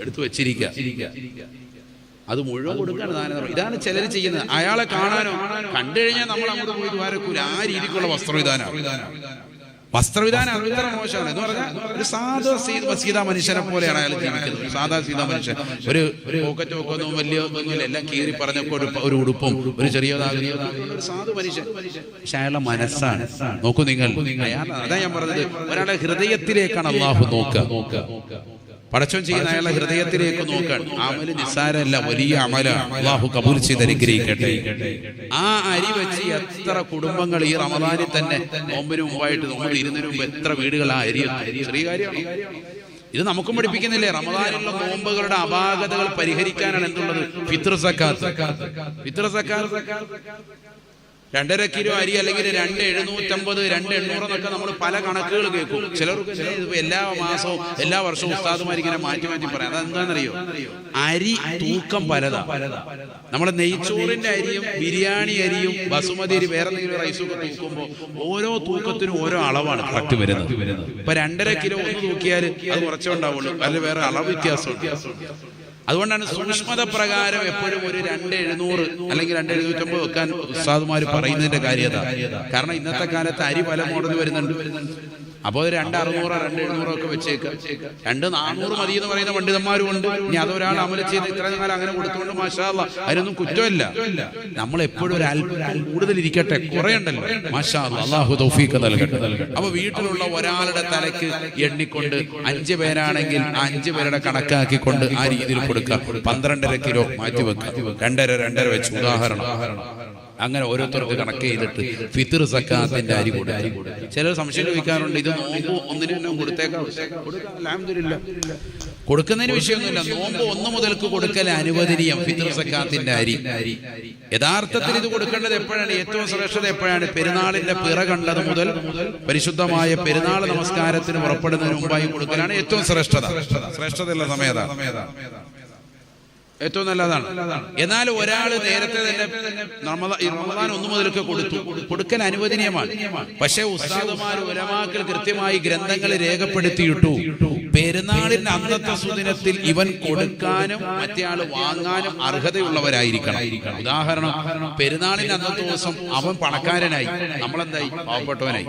എടുത്തു വെച്ചിരിക്കുക. അത് മുഴുവൻ കൊടുക്കാണ് ദാനം. ഇതാണ് ചിലർ ചെയ്യുന്നത്. അയാളെ കാണാനോ കണ്ടു കഴിഞ്ഞാൽ നമ്മൾ അങ്ങോട്ട് പോയി ദ്വാരക്കൂല. ആ രീതിക്കുള്ള വസ്ത്രവിധാനം അത്ര മോശമാണ്. എന്ന് പറഞ്ഞാൽ ഒരു സീതാ മനുഷ്യനെ പോലെയാണ് അയാൾ ജീവിക്കുന്നത്. ഒരു സാധാ സീതാ മനുഷ്യൻ. ഒരു പോക്കറ്റ് ഒക്കൊന്നും വലിയ ഒന്നുമില്ല, എല്ലാം കീറി പറഞ്ഞൊക്കെ ഒരു ഉടുപ്പും ഒരു ചെറിയതാകുന്ന ഒരു സാധു മനുഷ്യൻ. പക്ഷെ അയാളുടെ മനസ്സാണ്. നോക്കൂ നിങ്ങൾ, അതാ ഞാൻ പറഞ്ഞത്, ഒരാളുടെ ഹൃദയത്തിലേക്കാണ് അല്ലാഹു നോക്കുക. പടച്ചോൻ ചെയ്യുന്ന അയാളുടെ ഹൃദയത്തിലേക്ക് നോക്കാൻ. അമല് നിസ്സാരമല്ല, വലിയ അമലാണ്. അല്ലാഹു കബൂൽ ചെയ്ത് അനുഗ്രഹിക്കട്ടെ. ആ അരി വെച്ച് എത്ര കുടുംബങ്ങൾ ഈ റമദാനിൽ തന്നെ നോമ്പിന് മുമ്പായിട്ട്, നോമ്പ് ഇരുന്നതിന് മുമ്പ് എത്ര വീടുകൾ ആ അരി, ചെറിയ കാര്യമാണ്. ഇത് നമുക്കും പഠിപ്പിക്കുന്നില്ലേ? റമദാനിലുള്ള നോമ്പുകളുടെ അപാകതകൾ പരിഹരിക്കാനാണ് എന്തുള്ളത്? ഫിത്ർ സക്കാത്ത്. 2.5 കിലോ അരി അല്ലെങ്കിൽ 2.750, 2.800 എന്നൊക്കെ നമ്മൾ പല കണക്കുകൾ കേൾക്കും. ചിലർക്ക് എല്ലാ മാസവും എല്ലാ വർഷവും ഉസ്താദുമാർ ഇങ്ങനെ മാറ്റി പറയാം. അതെന്താണെന്നറിയോ? അരി തൂക്കം പലതാ. നമ്മുടെ നെയ്ച്ചോറിന്റെ അരിയും ബിരിയാണി അരിയും ബസുമതി അരി വേറെ എന്തെങ്കിലും റൈസൊക്കെ തൂക്കുമ്പോൾ ഓരോ തൂക്കത്തിനും ഓരോ അളവാണ് കറക്റ്റ് വരുന്നത്. ഇപ്പൊ 2.5 കിലോ ഒന്ന് തൂക്കിയാൽ അത് കുറച്ചേ ഉണ്ടാവുള്ളൂ, അല്ലെങ്കിൽ വേറെ അളവ് വ്യത്യാസമുണ്ട്. അതുകൊണ്ടാണ് സൂക്ഷ്മത പ്രകാരം എപ്പോഴും ഒരു 2.700 അല്ലെങ്കിൽ 2.750 വെക്കാൻ ഉസ്താദുമാർ പറയുന്നതിന്റെ കാര്യത. കാരണം ഇന്നത്തെ കാലത്ത് അരി പല മോഡൽ വരുന്നുണ്ട്. അപ്പോൾ 2,600 2,700 ഒക്കെ വെച്ചേക്കാം. 2,400 മതി എന്ന് പറയുന്ന പണ്ഡിതന്മാരും ഉണ്ട്. ഇനി അതൊരാൾ അമല ചെയ്ത് ഇത്രയും കാലം അങ്ങനെ കൊടുത്തുകൊണ്ട് മാഷാ അല്ലാഹ് അതിനൊന്നും കുറ്റമില്ല. നമ്മൾ എപ്പോഴും ഒരു അല്പം കൂടുതൽ ഇരിക്കട്ടെ, കുറയണ്ടല്ലോ. മാഷാ അല്ലാഹ്, അല്ലാഹു തൗഫീഖ് നൽകട്ടെ. അപ്പൊ വീട്ടിലുള്ള ഒരാളുടെ തലക്ക് എണ്ണിക്കൊണ്ട് 5 പേരാണെങ്കിൽ 5 പേരുടെ കണക്കാക്കിക്കൊണ്ട് ആ രീതിയിൽ കൊടുക്കുക. 12.5 കിലോ മാറ്റി വെക്കുക. 2.5 വെച്ച് ഉദാഹരണം. അങ്ങനെ ഓരോരുത്തർക്ക് കണക്ക് ചെയ്തിട്ട് ഫിത്ർ സക്കാത്തിന്റെ അരി കൊടുക്കും. ചിലർ സംശയം ചോദിക്കാറുണ്ട്, ഇത് നോമ്പ് ഒന്നിനു തന്നെ കൊടുത്തേക്കാം. അൽഹംദുലില്ലാഹ്, കൊടുക്കുന്നതിന് വിഷയമൊന്നുമില്ല. നോമ്പ് 1 മുതൽക്ക് കൊടുക്കൽ അനുവദനീയം. ഫിത്ർ സക്കാത്തിന്റെ അരി യഥാർത്ഥത്തിൽ ഇത് കൊടുക്കേണ്ടത് എപ്പോഴാണ്? ഏറ്റവും ശ്രേഷ്ഠത എപ്പോഴാണ്? പെരുന്നാളിന്റെ പിറ കണ്ടത് മുതൽ പരിശുദ്ധമായ പെരുന്നാൾ നമസ്കാരത്തിന് പുറപ്പെടുന്നതിന് മുമ്പായി കൊടുക്കലാണ് ഏറ്റവും ശ്രേഷ്ഠതയുള്ള സമയത്താണ്, ഏറ്റവും നല്ലതാണ്. എന്നാൽ ഒരാൾ നേരത്തെ തന്നെ റമദാൻ 1 മുതലൊക്കെ കൊടുക്കൽ അനുവദനീയമാണ്. പക്ഷേ ഉസ്താദുമാർ ഉലമാക്കൾ കൃത്യമായി ഗ്രന്ഥങ്ങൾ രേഖപ്പെടുത്തിയിട്ടു പെരുന്നാളിന്റെ അന്നത്തെ സുദിനത്തിൽ ഇവൻ കൊടുക്കാനും മറ്റേ ആൾ വാങ്ങാനും അർഹതയുള്ളവരായിരിക്കണം. ഉദാഹരണം, പെരുന്നാളിന്റെ അന്നത്തെ ദിവസം അവൻ പണക്കാരനായി, നമ്മളെന്തായി? പാവപ്പെട്ടവനായി.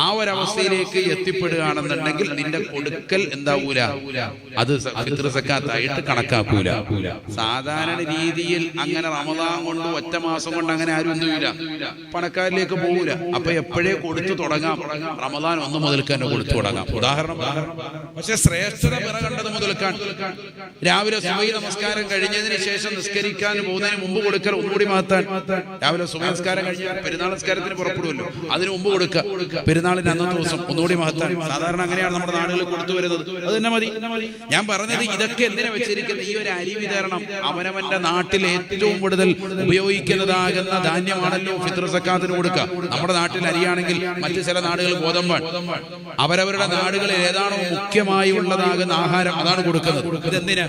ആ ഒരവസ്ഥയിലേക്ക് എത്തിപ്പെടുകയാണെന്നുണ്ടെങ്കിൽ നിന്റെ കൊടുക്കൽ എന്താവൂല? അത് ഫിത്ർ സക്കാത്തായിട്ട് കണക്കാക്കൂല. സാധാരണ രീതിയിൽ അങ്ങനെ റമദാൻ കൊണ്ട് ഒറ്റ മാസം കൊണ്ട് അങ്ങനെ ആരും എന്ത് ചെയ്യൂല, പണക്കാരിലേക്ക് പോകൂല. അപ്പൊ എപ്പോഴേ കൊടുത്തു തുടങ്ങാം? റമദാൻ 1 മുതൽക്ക് തന്നെ കൊടുത്തു തുടങ്ങാം. ഉദാഹരണം. പക്ഷെ ശ്രേഷ്ഠത പിറ കണ്ടത് മുതൽക്കാൻ രാവിലെ സുബഹി നമസ്കാരം കഴിഞ്ഞതിന് ശേഷം നിസ്കരിക്കാൻ പോകുന്നതിന് മുമ്പ് കൊടുക്കൽ ഒന്നുകൂടി മാറ്റാൻ. രാവിലെ സുബഹി നമസ്കാരം കഴിഞ്ഞാൽ പെരുന്നാൾ നമസ്കാരത്തിന് പുറപ്പെടുമല്ലോ, അതിന് മുമ്പ് കൊടുക്കുക. പെരുന്നാളിന്റെ അന്നത്തെ ദിവസം ഒന്നുകൂടി മാറ്റാൻ. സാധാരണ അങ്ങനെയാണ് നമ്മുടെ നാടുകളിൽ കൊടുത്തു വരുന്നത്. അത് തന്നെ മതി. ഞാൻ പറഞ്ഞത് ഇതൊക്കെ എന്തിനാ വെച്ചിരിക്കുന്നത്? ഈ ഒരു അരി വിതരണം അവനവന്റെ നാട്ടിൽ ഏറ്റവും കൂടുതൽ ഉപയോഗിക്കുന്നതാകുന്ന ധാന്യമാണല്ലോ ഫിത്ർ സക്കാത്തിന് കൊടുക്കുക. നമ്മുടെ നാട്ടിൽ അരിയാണെങ്കിൽ മറ്റു ചില നാടുകൾ ഗോതമ്പാണ്. അവരവരുടെ നാടുകളിൽ ഏതാണോ മുഖ്യമായി ഉള്ളതാകുന്ന ആഹാരം അതാണ് കൊടുക്കുന്നത്. ഇതെന്തിനാ?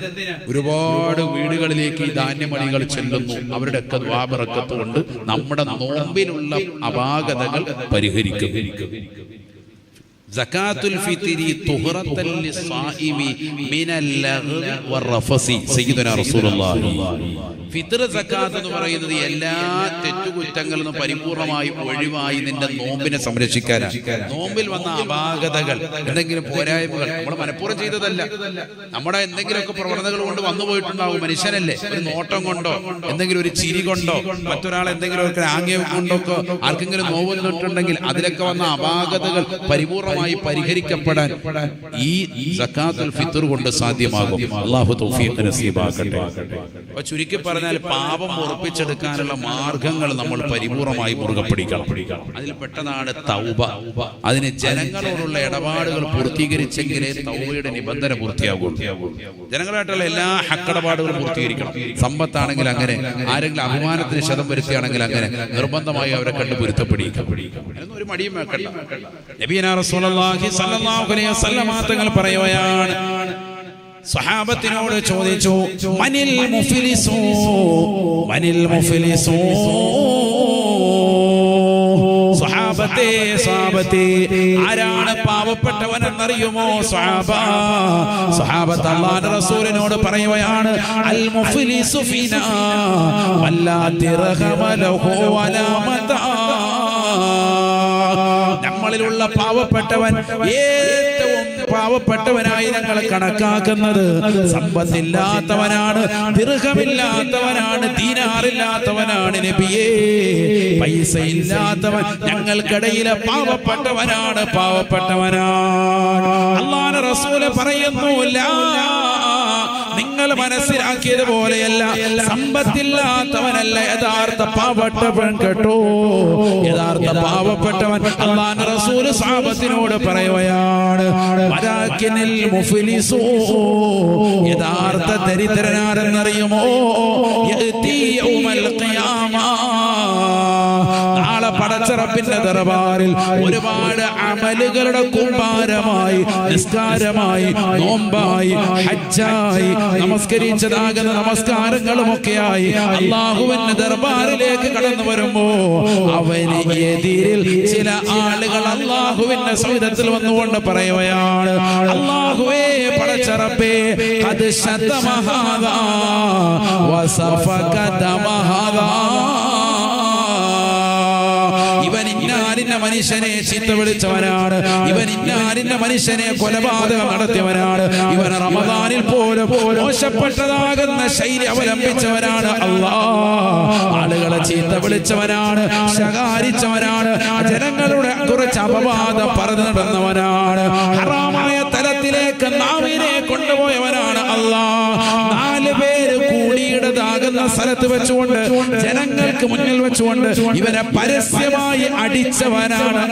ഒരുപാട് വീടുകളിലേക്ക് ഈ ധാന്യമണികൾ ചെല്ലുന്നു. അവരുടെ ഒക്കെ ദ്വാബറക്കത്ത് കൊണ്ട് നമ്മുടെ നോമ്പിനുള്ള അപാകതകൾ പരിഹരിക്കും. സകാത്തുൽ ഫിത്രി തുഹറത്തൻ ലിസ്സായിമി മിനൽ ലഗ്വി വറഫസി സയ്യിദുനാ റസൂലുള്ളാഹി. ഫിത്ർ സകാത്ത് എന്ന് പറയുന്നത് എല്ലാ തെറ്റുകുറ്റങ്ങളിൽ നിന്നും പരിപൂർണമായി ഒഴിവായി നിന്റെ നോമ്പിനെ സംരക്ഷിക്കാനാണ്. നോമ്പിൽ വന്ന അപാകതകൾ, എന്തെങ്കിലും പോരായ്മകൾ നമ്മൾ മനഃപൂർവ്വം ചെയ്തതല്ല. നമ്മുടെ എന്തെങ്കിലുമൊക്കെ പ്രവണതകൾ കൊണ്ട് വന്നു പോയിട്ടുണ്ടാവും. മനുഷ്യനല്ലേ, ഒരു നോട്ടം കൊണ്ടോ എന്തെങ്കിലും ഒരു ചിരി കൊണ്ടോ മറ്റൊരാൾ എന്തെങ്കിലും ഒരു ആംഗ്യം കൊണ്ടൊക്കെ ആർക്കെങ്കിലും നോവ് നിന്നിട്ടുണ്ടെങ്കിൽ അതിലൊക്കെ വന്ന അപാകതകൾ പരിപൂർണമായി പരിഹരിക്കപ്പെടാൻ ഈ സകാത്തുൽ ഫിത്ർ കൊണ്ട് സാധ്യമാകും. അല്ലാഹു തൗഫീഖ് നസീബാക്കട്ടെ. അപ്പോൾ ചുരുക്കി പറഞ്ഞാൽ പാപം ഉറപ്പിച്ചെടുക്കാനുള്ള മാർഗങ്ങൾ നമ്മൾ പരിപൂർണമായി മുറുകെ പിടിക്കണം. അതിൽ പെട്ടതാണ് തൗബ. അതിന് ജനങ്ങളോടുള്ള ഇടപാടുകൾ പൂർത്തീകരിച്ചെങ്കിലേ തൗബയുടെ നിബന്ധന പൂർത്തിയാകും. ജനങ്ങളായിട്ടുള്ള എല്ലാ ഹക്കിടപാടുകളും പൂർത്തീകരിക്കണം. സമ്പത്താണെങ്കിൽ അങ്ങനെ, ആരെങ്കിലും അഭിമാനത്തിന് ക്ഷതം വരുത്തുകയാണെങ്കിൽ അങ്ങനെ നിർബന്ധമായി അവരെ കണ്ട് പൊരുത്തപ്പെടിക്കണം. അതിനൊന്നും ഒരു മടിയും വെക്കണ്ട. നബിയനാ റസൂലുള്ളാഹി സ്വല്ലല്ലാഹു അലൈഹി വസല്ലം തങ്ങൾ പറയുകയാണ്, സ്വഹാബത്തിനോട് ചോദിച്ചു, മനിൽ മുഫ്ലിസൂ, മനിൽ മുഫ്ലിസൂ. സ്വഹാബത്തെ ആരാണ് പാവപ്പെട്ടവൻ എന്നറിയുമോ? സ്വഹാബത്ത് അല്ലാഹുവിന്റെ റസൂലിനോട് പറയുകയാണ്, അൽ മുഫ്ലിസു ഫീനാ വല്ലാ ദിർഹമ ലഹു വലാ മതാ. നമ്മളിലുള്ള പാവപ്പെട്ടവൻ ഏറ്റവും പാവപ്പെട്ടവനായി ഞങ്ങൾ കണക്കാക്കുന്നത് സമ്പത്തില്ലാത്തവനാണ്, ദിർഹമില്ലാത്തവനാണ്, ദീനാറില്ലാത്തവനാണ് നബിയേ. പൈസ ഇല്ലാത്തവൻ ഞങ്ങൾക്കിടയിലെ പാവപ്പെട്ടവനാണ്. അല്ലാഹുവിന്റെ റസൂൽ പറയുന്നു, നിങ്ങൾ മനസ്സിലാക്കിയതുപോലെയല്ല, സമ്പത്തില്ലാത്തവനല്ല യഥാർത്ഥ പാവപ്പെട്ടവൻ കേട്ടോ. യഥാർത്ഥ പാവപ്പെട്ടവൻ അല്ലാഹുവിന്റെ റസൂൽ സ്വഹാബത്തിനോട് പറയുകയാണ്, വലാകിനിൽ മുഫ്ലിസൂ. യഥാർത്ഥ ദരിദ്രനാരെന്നറിയുമോ? യഅതി യൗമൽ ഖിയാമ. നാളെ പടച്ചറപ്പിന്റെ ദർബാറിൽ ഒരുപാട് അമലുകളുടെ കൂമ്പാരമായി, നിസ്കാരമായി, നോമ്പായി, ഹജ്ജായി, നമസ്കരിച്ചതാകുന്ന നമസ്കാരങ്ങളുമൊക്കെയായി അല്ലാഹുവിന്റെ ദർബാറിലേക്ക് കടന്നു വരുമ്പോ അവന് എതിരിൽ ചില ആളുകൾ അല്ലാഹുവിന്റെ സവിധത്തിൽ വന്നുകൊണ്ട് പറയുകയാണ്, അല്ലാഹുവേ പടച്ചറപ്പേ, ഖദ് ശതമ ഹാദാ വസഫക ദമ ഹാദാ. ഇവൻ ഇന്ന മനുഷ്യനെ ചീത്ത വിളിച്ചവനാണ്, ഇവൻ ഇന്ന മനുഷ്യനെ കൊലപാതകം നടത്തിയവനാണ്, ഇവൻ റമദാനിൽ പോലും മോശപ്പെട്ടതാകുന്ന ശൈലി അവലംബിച്ചവനാണ്. ആളുകളെ ചീത്ത വിളിച്ചവനാണ്, ശകാരിച്ചവനാണ്, ജനങ്ങളുടെ കുറച്ച് അപവാദം പറഞ്ഞു നടന്നവനാണ്, ഹറാമായ തലത്തിലേക്ക് നാവിനെ കൊണ്ടുപോയവനാണ്. നാല് പേര് കൂടിയിടതാകുന്ന സ്ഥലത്ത് വെച്ചുകൊണ്ട് ജനങ്ങൾക്ക് മുന്നിൽ വെച്ചുകൊണ്ട് ഇവനെ പരസ്യമായി അടിച്ചവനാണ്.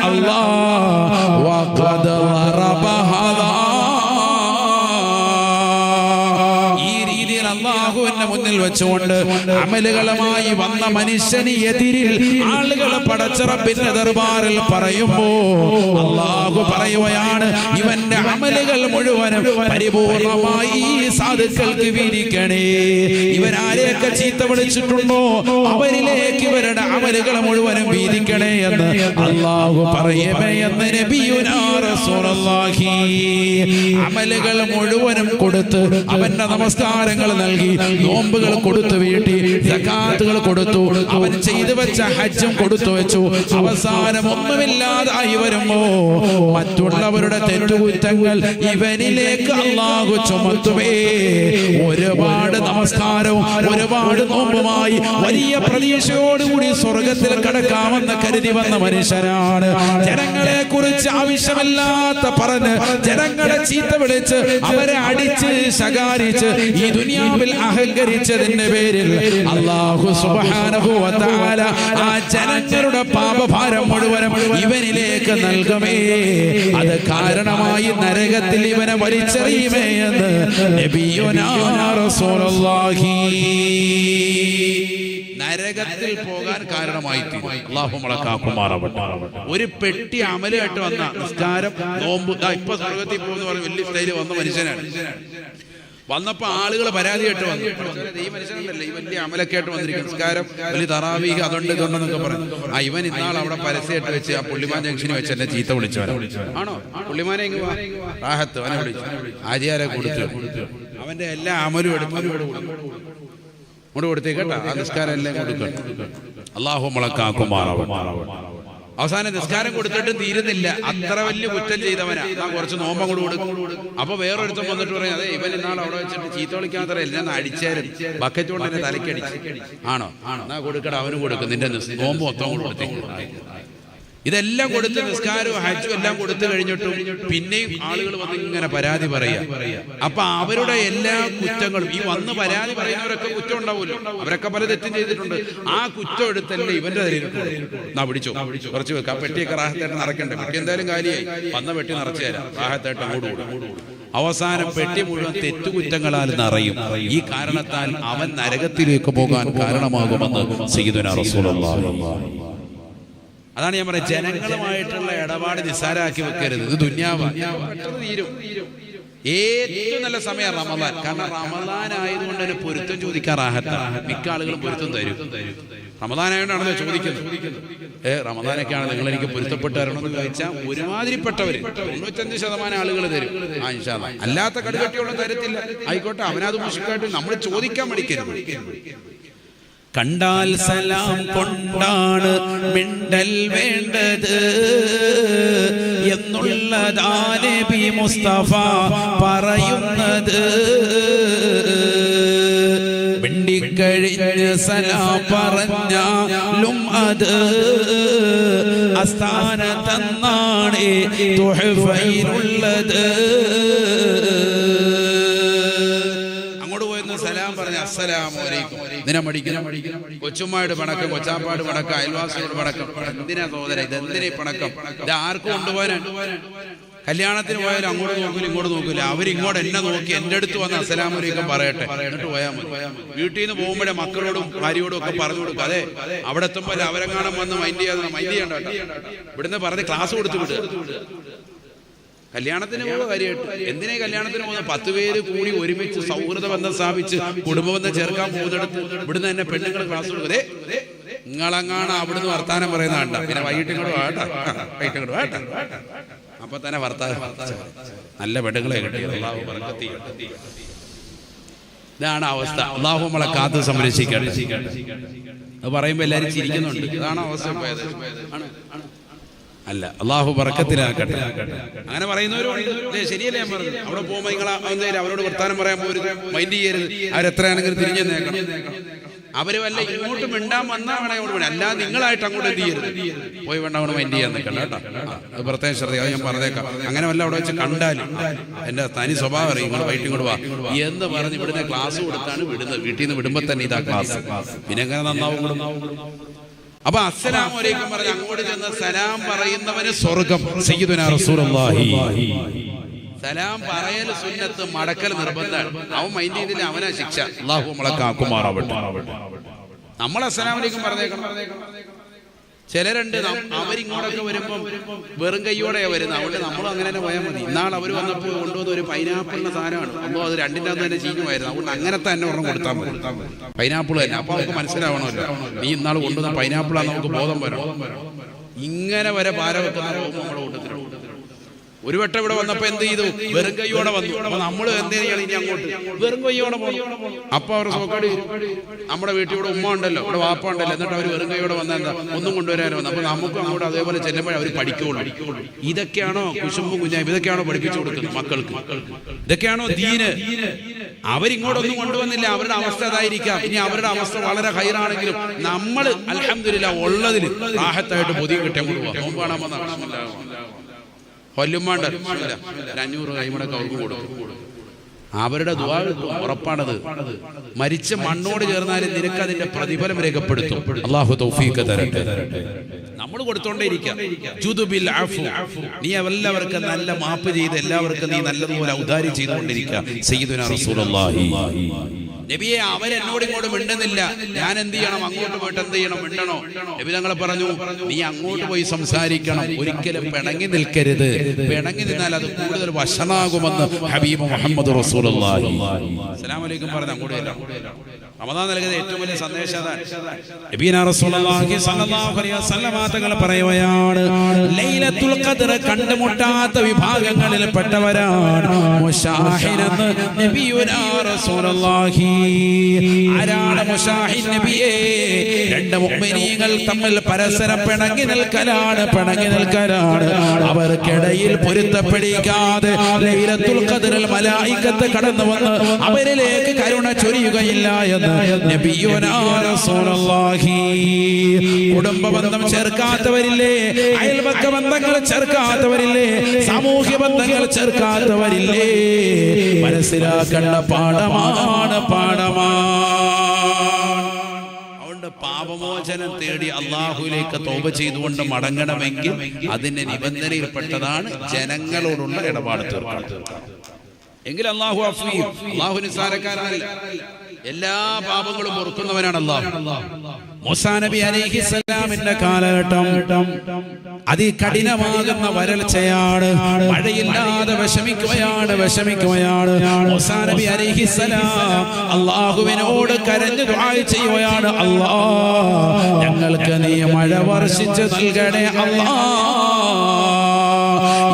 അല്ലാഹുവിന്റെ മുന്നിൽ വെച്ചുകൊണ്ട് അമലുകളുമായി വന്ന മനുഷ്യന് എതിരിൽ ആളുകൾ പടച്ച റബ്ബിന്റെ ദർബാറിൽ പറയുമ്പോ അല്ലാഹു പറയുകയാണ്, ഇവന്റെ അമലുകൾ മുഴുവനും പരിപൂർണമായി ഈ സാധുക്കൾക്ക് വീതിക്കണേ. ഇവരാരെയൊക്കെ ചീത്ത വിളിച്ചിട്ടുണ്ടോ അവരിലേക്ക് ഇവരുടെ അമലുകൾ മുഴുവനും വീതിക്കണേ എന്ന് അല്ലാഹു പറയവേ എന്ന് നബിയുനാ റസൂലുള്ളാഹി. അമലുകൾ മുഴുവനും കൊടുത്ത് അവന്റെ നമസ്കാരങ്ങൾ നൽകി, നോമ്പുകൾ കൊടുത്തു വീട്ടി, സകാത്തുകൾ കൊടുത്തു, അവൻ ചെയ്തു വെച്ച ഹജ്ജും കൊടുത്തു വെച്ചു. അവസാനം ഒന്നുമില്ലാതായി വരുമ്പോ മറ്റുള്ളവരുടെ തെറ്റുകുറ്റങ്ങൾ ഇവനിലേക്ക് അല്ലാഹു ചുമത്തുവേ. ഒരുപാട് നമസ്കാരവും ഒരുപാട് നോമ്പുമായി വലിയ പ്രതീക്ഷയോടുകൂടി സ്വർഗത്തിൽ കടക്കാമെന്ന് കരുതി വന്ന മനുഷ്യനാണ്. ജനങ്ങളെ കുറിച്ച് ആവശ്യമില്ലാത്ത പറഞ്ഞ് ജനങ്ങളെ ചീത്ത വിളിച്ച് അവരെ അടിച്ച് ശകാരിച്ച് ഈ ദുനിയാവിൽ അഹങ്കരിച്ചതിന്റെ പേരിൽ അല്ലാഹു സുബ്ഹാനഹു വ തആല ആ ജനങ്ങളുടെ പാപഭാരം മുഴുവനും ഇവനിലേക്ക് നൽകുമേ. അത് കാരണമായി നരകത്തിൽ ഇവനെ വലിച്ചെറിയുമേ എന്ന് നബിയുനാ റസൂലുള്ളാഹി. നരകത്തിൽ പോകാൻ കാരണമായി അല്ലാഹു മലക്കാക്കുമാറാവട്ടെ. ഒരു പെട്ടി അമലായിട്ട് വന്ന നിസ്കാരം, നോമ്പ്, ഇപ്പൊ സ്വർഗത്തിൽ പോകുന്ന പറഞ്ഞ വലിയ സ്റ്റൈല് വന്ന മനുഷ്യനാണ്. വന്നപ്പോ ആളുകൾ പരാതിയായിട്ട് വന്നു, ഈ മനുഷ്യനല്ലേ ഈ വലിയ അമലൊക്കെ ആയിട്ട് വന്നിരിക്കും, നിസ്കാരം വലിയ തറാവീഹ് അതുണ്ട് ഇതുണ്ടെന്നൊക്കെ പറഞ്ഞു. ഇവൻ ഇന്നാൾ അവിടെ പരസ്യമായിട്ട് വെച്ച് ആ പുള്ളിമാൻ ജംഗ്ഷനിൽ വെച്ച് എന്നെ ചീത്ത വിളിച്ചവൻ ആണോ? പുള്ളിമാനെ റാഹത്ത് അവനെ വിളിച്ചു, ആര്യാരെ കൊടുത്തു, അവന്റെ എല്ലാ അമലും ഇങ്ങോട്ട് കൊടുത്തേക്കട്ടെ, ആ നിസ്കാരം എല്ലാം കൊടുക്കണം. അല്ലാഹു മലക്കാക്കുമാറാവട്ടെ. അവസാനം നിസ്കാരം കൊടുത്തിട്ട് തീരുന്നില്ല, അത്ര വലിയ കുറ്റം ചെയ്തവനാ. കുറച്ച് നോമ്പം കൂടെ കൊടുക്കും. അപ്പൊ വേറൊരുത്തം വന്നിട്ട് പറയും, അതെ ഇവൻ ഇന്നാൾ അവിടെ വെച്ചിട്ട് ചീത്ത വിളിക്കാത്ര എല്ലാം അടിച്ചായിരുന്നു, ബക്കറ്റ് കൊണ്ട് എന്നെ തലക്കടിച്ച്. ആണോ? എന്നാ കൊടുക്കട, അവന് കൊടുക്കും, നിന്റെ നോമ്പ് മൊത്തം കൂടെ കൊടുത്തേക്കും. ഇതെല്ലാം കൊടുത്ത് നിസ്കാരവും ഹജ്ജും എല്ലാം കൊടുത്തു കഴിഞ്ഞിട്ടും പിന്നെയും ആളുകൾ വന്ന് ഇങ്ങനെ പരാതി പറയാ. അപ്പൊ അവരുടെ എല്ലാ കുറ്റങ്ങളും ഈ വന്ന് പരാതി പറയുന്നവരൊക്കെ കുറ്റം ഉണ്ടാവുമല്ലോ, അവരൊക്കെ പല തെറ്റും ചെയ്തിട്ടുണ്ട്. ആ കുറ്റം എടുത്തല്ലേ ഇവന്റെ തലയിലിട്ട് പിടിച്ചോ, കുറച്ച് വെക്കാം, പെട്ടിയൊക്കെ റാഹത്തായിട്ട് നിറയ്ക്കണ്ടേ, പെട്ടി എന്തായാലും കാലിയായി, വന്ന പെട്ടി നിറച്ചു തരാം, റാഹത്തായിട്ട് അങ്ങോട്ട് കൂടും. അവസാനം പെട്ടി മുഴുവൻ തെറ്റുകുറ്റങ്ങളാൽ നിറയും. ഈ കാരണത്താൽ അവൻ നരകത്തിലേക്ക് പോകാൻ കാരണമാകുമെന്ന് സയ്യിദുനാ റസൂലുള്ളാഹി. അതാണ് ഞാൻ പറയുന്നത്, ജനങ്ങളുമായിട്ടുള്ള ഇടപാട് നിസ്സാരാക്കി വെക്കരുത്. ഇത് ദുനിയാവാണ്, പെട്ടെന്ന് തീരും. ഏറ്റവും നല്ല സമയം റമദാൻ. കാരണം റമദാൻ ആയതുകൊണ്ട് തന്നെ പൊരുത്തം ചോദിക്കാൻ റാഹത്താണ്. മിക്ക ആളുകളും പൊരുത്തം തരും. റമദാൻ ആയതുകൊണ്ടാണല്ലോ ചോദിക്കുന്നത്. റമദാനൊക്കെ ആണ് നിങ്ങൾ എനിക്ക് പൊരുത്തപ്പെട്ട് തരണമെന്ന് ചോദിച്ചാൽ ഒരുമാതിരിപ്പെട്ടവര് 95% ആളുകൾ തരും. ഇൻഷാ അല്ലാഹ്. അല്ലാത്ത കടുകട്ടിയുള്ള തരത്തില്ല. ആയിക്കോട്ടെ, അവനത് മുഷിക്കായിട്ട് നമ്മൾ ചോദിക്കാൻ മടിക്കരുത്. കണ്ടാൽ സലാം കൊണ്ടാണ് മിണ്ടൽ വേണ്ടത് എന്നുള്ളതാ നബി മുസ്തഫ പറയുന്നത്. മിണ്ടിക്കഴിഞ്ഞ് സലാം പറഞ്ഞാലും അത് അസ്ഥാനത്തെന്നാണ് തുഹഫയിലുള്ളത്. സലാം പറഞ്ഞ അസ്സലാമു അലൈക്കും ഇതിനെ മടിക്കണം. കൊച്ചുമ്മായിട്ട് പണക്കം, കൊച്ചാപ്പാട് പണക്കം, അയൽവാസിയോട് പണക്കം. എന്തിനാ സഹോദര, ഇതെന്തിനാ പണക്കം? ഇത് ആർക്കും കൊണ്ടുപോകാനാണ്. കല്യാണത്തിന് പോയാലും അങ്ങോട്ട് നോക്കൂല ഇങ്ങോട്ട് നോക്കൂല, അവരിങ്ങോട്ട് എന്നെ നോക്കി എൻ്റെ അടുത്ത് വന്ന് അസ്സലാമു അലൈക്കും പറയട്ടെ, എന്നിട്ട് പോയാൽ മതി. വീട്ടിൽ നിന്ന് പോകുമ്പോഴേ മക്കളോടും ഭാര്യയോടും ഒക്കെ പറഞ്ഞു കൊടുക്കും. അതെ അവിടെ എത്തുമ്പോൾ അവരെങ്ങാനും വന്ന് മൈൻഡ് ചെയ്യണ്ട, ഇവിടുന്ന് പറഞ്ഞ് ക്ലാസ് കൊടുത്തു വിടുക. കല്യാണത്തിന് പോകുന്ന കാര്യമായിട്ട് എന്തിനാ കല്യാണത്തിന് പോകുന്നത്? 10 പേര് കൂടി ഒരുമിച്ച് സൗഹൃദ ബന്ധം സ്ഥാപിച്ച് കുടുംബബന്ധം ചേർക്കാൻ പോകുന്നിടത്ത് ഇവിടുന്ന് തന്നെ പെണ്ണുങ്ങൾ ക്ലാസ് കൊടുക്കും. നിങ്ങളെങ്ങാണ് അവിടുന്ന് വർത്താനം പറയുന്ന കണ്ട, പിന്നെ വൈകിട്ട് ഇങ്ങോട്ട് വേട്ട അപ്പൊ തന്നെ വർത്താനം. നല്ല പെണ്ണുങ്ങളെ കിട്ടിയത് അല്ലാഹു ബറക്കത്ത് ചെയ്യട്ടെ. ഇതാണ് അവസ്ഥ. അല്ലാഹു നമ്മളെ കാത്ത് സംരക്ഷിക്കട്ടെ. അത് പറയുമ്പോ എല്ലാരും ചിരിക്കുന്നുണ്ട്. ഇതാണ് അവസ്ഥ. അല്ല, അള്ളാഹു ബറക്കത്തിലാക്കട്ടെ. അങ്ങനെ പറയുന്നവരുണ്ട്. ശരിയല്ലേ ഞാൻ പറഞ്ഞത്? അവിടെ പോകുമ്പോൾ നിങ്ങൾ അവരോട് വർത്താനം പറയാൻ പോരുത്, മൈൻഡ് ചെയ്യരുത്, അവരെത്രയാണെങ്കിലും തിരിഞ്ഞു നേക്കണം. അവര് വല്ല ഇങ്ങോട്ട് മിണ്ടാൻ വന്നാ വേണേ അങ്ങോട്ട് വിടാം, അല്ലാതെ നിങ്ങളായിട്ട് അങ്ങോട്ട് എന്ത് ചെയ്യരുത്, പോയി വേണ്ട അവിടെ മൈൻഡ് ചെയ്യാൻ നിൽക്കണ്ട കേട്ടോ. അത് പ്രത്യേകം ശ്രദ്ധ, അത് ഞാൻ പറഞ്ഞേക്കാം. അങ്ങനെ വല്ല അവിടെ വെച്ച് കണ്ടാലും എന്റെ തനി സ്വഭാവം അറിയും, ഇങ്ങോട്ട് വൈകിട്ട് ഇങ്ങോട്ട് വാ എന്ന് പറഞ്ഞ് ഇവിടുന്ന് ക്ലാസ് കൊടുത്താണ് വിടുന്നത്. വീട്ടിൽ നിന്ന് വിടുമ്പോ തന്നെ ഇതാ ക്ലാസ്. പിന്നെ എങ്ങനെ നന്നാവും? അപ്പൊ അസ്സലാമു അലൈക്കും പറഞ്ഞ് അങ്ങോട്ട് ചെന്ന് സലാം പറയുന്നവന് സ്വർഗം. സയ്യിദുനാ റസൂലുള്ളാഹി. സലാം പറയൽ സുന്നത്ത്, മടക്കൽ നിർബന്ധമാണ്. അവൻ മൈൻഡ് ചെയ്തില്ല, അവനാ ശിക്ഷ. അല്ലാഹു നമ്മളെ കാക്കുമാറാവട്ടെ. നമ്മൾ അസ്സലാമു അലൈക്കും പറഞ്ഞേക്കണം. ചിലരുണ്ട് അവരിങ്ങോട്ടൊക്കെ വരുമ്പം വെറും കൈയോടെയാണ് വരുന്നത്. അതുകൊണ്ട് നമ്മൾ അങ്ങനെ തന്നെ പോയാൽ മതി. ഇന്നാൾ അവർ വന്നപ്പോൾ കൊണ്ടുവന്ന ഒരു പൈനാപ്പിളിന്റെ സാധനമാണ്. അപ്പോൾ അത് രണ്ടിൻ്റെ അന്ന് തന്നെ ചീഞ്ഞുമായിരുന്നു. അതുകൊണ്ട് അങ്ങനത്തെ തന്നെ ഒരെണ്ണം കൊടുത്താൽ മതി, പൈനാപ്പിൾ തന്നെ. അപ്പോൾ നമുക്ക് മനസ്സിലാവണമല്ലോ, നീ ഇന്നാൾ കൊണ്ടുവന്ന പൈനാപ്പിളാണ്, നമുക്ക് ബോധം വരണം. ഇങ്ങനെ വരെ പാര വെക്കുന്ന നമ്മുടെ കൂട്ടത്തിലുണ്ട്. ഒരു വട്ടം ഇവിടെ വന്നപ്പോ എന്ത് ചെയ്തു? വെറും കൈയോടെ വന്നു. അപ്പൊ നമ്മൾ എന്ത് ചെയ്യണം? ഇനി അങ്ങോട്ട് വെറും കൈയോടെ പോകണം. അപ്പൊ അവർ സോക്കടി, നമ്മുടെ വീട്ടിൽ ഇവിടെ ഉമ്മ ഉണ്ടല്ലോ, ഇവിടെ വാപ്പ ഉണ്ടല്ലോ, എന്നിട്ട് അവർ വെറും കൈയോടെ വന്നാൽ എന്താ, ഒന്നും കൊണ്ടുവരാനോ വന്നു. അപ്പൊ നമുക്കും അങ്ങോട്ട് അതേപോലെ ചെല്ലുമ്പോൾ അവർ പഠിക്കുള്ളൂ. ഇതൊക്കെയാണോ കുശുമ്പും കുഞ്ഞായ്മ? ഇതൊക്കെയാണോ പഠിപ്പിച്ചു കൊടുക്കുന്നത് മക്കൾക്ക്? ഇതൊക്കെയാണോ ദീന്? അവരിങ്ങോട്ടൊന്നും കൊണ്ടുവന്നില്ല. അവരുടെ അവസ്ഥ അതായിരിക്കാം. ഇനി അവരുടെ അവസ്ഥ വളരെ ഹൈറാണെങ്കിലും നമ്മൾ അൽഹംദുലില്ലാ ഉള്ളതിൽ റാഹത്തായിട്ട് പൊതിയും കിട്ടാൻ കൊണ്ടുപോകാം. നോമ്പ് കാണാൻ വന്ന ആവശ്യമില്ല, കൊല്ലുമാണ്ട് 500 കൈമടക്ക് അവർക്ക് കൊടുക്കും. അവരുടെ ദുആ ഉറപ്പാണത്. മരിച്ച മണ്ണോട് ചേർന്നാലും നിനക്ക് അതിന്റെ പ്രതിഫലം രേഖപ്പെടുത്തും. അല്ലാഹു തൗഫീഖ് തരട്ടെ. നമ്മൾ കൊടുത്തോണ്ടേയിരിക്കാം. നീ എല്ലാവർക്കും നല്ല മാപ്പ് ചെയ്ത് എല്ലാവർക്കും നീ നല്ലതുപോലെ ഔദാര്യം ചെയ്തുകൊണ്ടിരിക്കുക. സയ്യിദുനാ റസൂലുള്ളാഹി. നബിയെ അവരെന്നോട് ഇങ്ങോട്ട് മിണ്ടുന്നില്ല, ഞാൻ എന്ത് ചെയ്യണം? അങ്ങോട്ട് പോയിട്ട് എന്ത് ചെയ്യണം? മിണ്ടണോ? നബി തങ്ങൾ പറഞ്ഞു, നീ അങ്ങോട്ട് പോയി സംസാരിക്കണം, ഒരിക്കലും പിണങ്ങി നിൽക്കരുത്. പിണങ്ങി നിന്നാൽ അത് കൂടുതൽ വഷളാകുമെന്ന് ഹബീബ് മുഹമ്മദ് റസൂലുള്ളാഹി അസ്സലാമു അലൈക്കും പറഞ്ഞ അങ്ങോട്ട് വരാം. റമദാൻ നൽകുന്ന ഏറ്റവും വലിയ സന്ദേശം അതാണ്. നബിയനാ റസൂലുള്ളാഹി സ്വല്ലല്ലാഹു അലൈഹി വസല്ലം തങ്ങൾ പറയുകയാണ്, ലൈലത്തുൽ ഖദ്ർ കണ്ടുമുട്ടാത്ത വിഭാഗങ്ങളിൽ പെട്ടവരാണ് മുശാഹിൻ എന്ന് നബിയുനാ റസൂലുള്ളാഹി. ആരാണ് മുശാഹിൻ? നബിയേ, രണ്ട് മുഅ്മിനീങ്ങൾ തമ്മിൽ പരസ്പരം പിണങ്ങി നിൽക്കലാണ്. അവർക്കിടയിൽ പൊരുത്തപ്പെടിക്കാതെ ലൈലത്തുൽ ഖദ്റിൽ മലായികത്ത് കടന്നു വന്ന് അവരിലേക്ക് കരുണ ചൊരിയുകയില്ല എന്ന് നബിയുനാ റസൂലുള്ളാഹി. കുടുംബ ബന്ധം ചേർക്കാത്തവരില്ലേ, അയൽപക്ക ബന്ധങ്ങൾ ചേർക്കാത്തവരില്ലേ, സാമൂഹ്യ ബന്ധങ്ങൾ ചേർക്കാത്തവരില്ലേ, മനസ്സിലാക്കേണ്ട പാഠമാണ്. അതുകൊണ്ട് പാപമോചനം തേടി അള്ളാഹുവിലേക്ക് തൗബ ചെയ്തുകൊണ്ട് മടങ്ങണമെങ്കിൽ അതിന്റെ നിബന്ധനയിൽപ്പെട്ടതാണ് ജനങ്ങളോടുള്ള ഇടപാട് തീർക്കണം. എങ്കിൽ അള്ളാഹു അഫീം, അള്ളാഹു നിസ്സാരക്കാരനല്ല, എല്ലാ പാപങ്ങളും പൊറുക്കുന്നവനാണ് അല്ലാഹു. മൂസാ നബി അലൈഹിസ്സലാമിന്റെ കാലഘട്ടം അതികഠിനമാകുന്ന വരൾച്ചയാണ്. മഴയില്ലാതെ വിഷമിക്കുകയാണ്. മൂസാ നബി അലൈഹിസ്സലാം അല്ലാഹുവിനോട് കരഞ്ഞു ദുആ ചെയ്യുകയാണ്, അല്ലാഹ് ഞങ്ങൾക്ക് നീ മഴ വർഷിച്ചു നൽകണേ അല്ലാഹ്.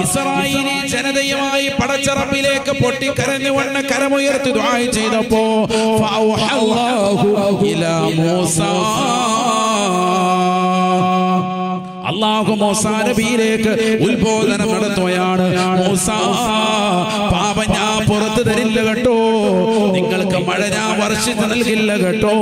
ഇസ്രായേലി ജനതയുമായി പടച്ച റബ്ബിലേക്ക് പൊട്ടിക്കരഞ്ഞുകൊണ്ട് കരമുയർത്തി ദുആ ചെയ്തപ്പോ ഫഔഹല്ലാഹു ഇലാ മൂസാ, അല്ലാഹു മൂസാ നബിയിലേക്ക് ഉത്ബോധനം നടത്തുകയാണ്. മൂസാ, പാപം ഞാൻ പുറത്തു തരില്ല കേട്ടോ, നിങ്ങൾക്ക് മഴ ഞാൻ വർഷിച്ചു നൽകില്ല കേട്ടോ.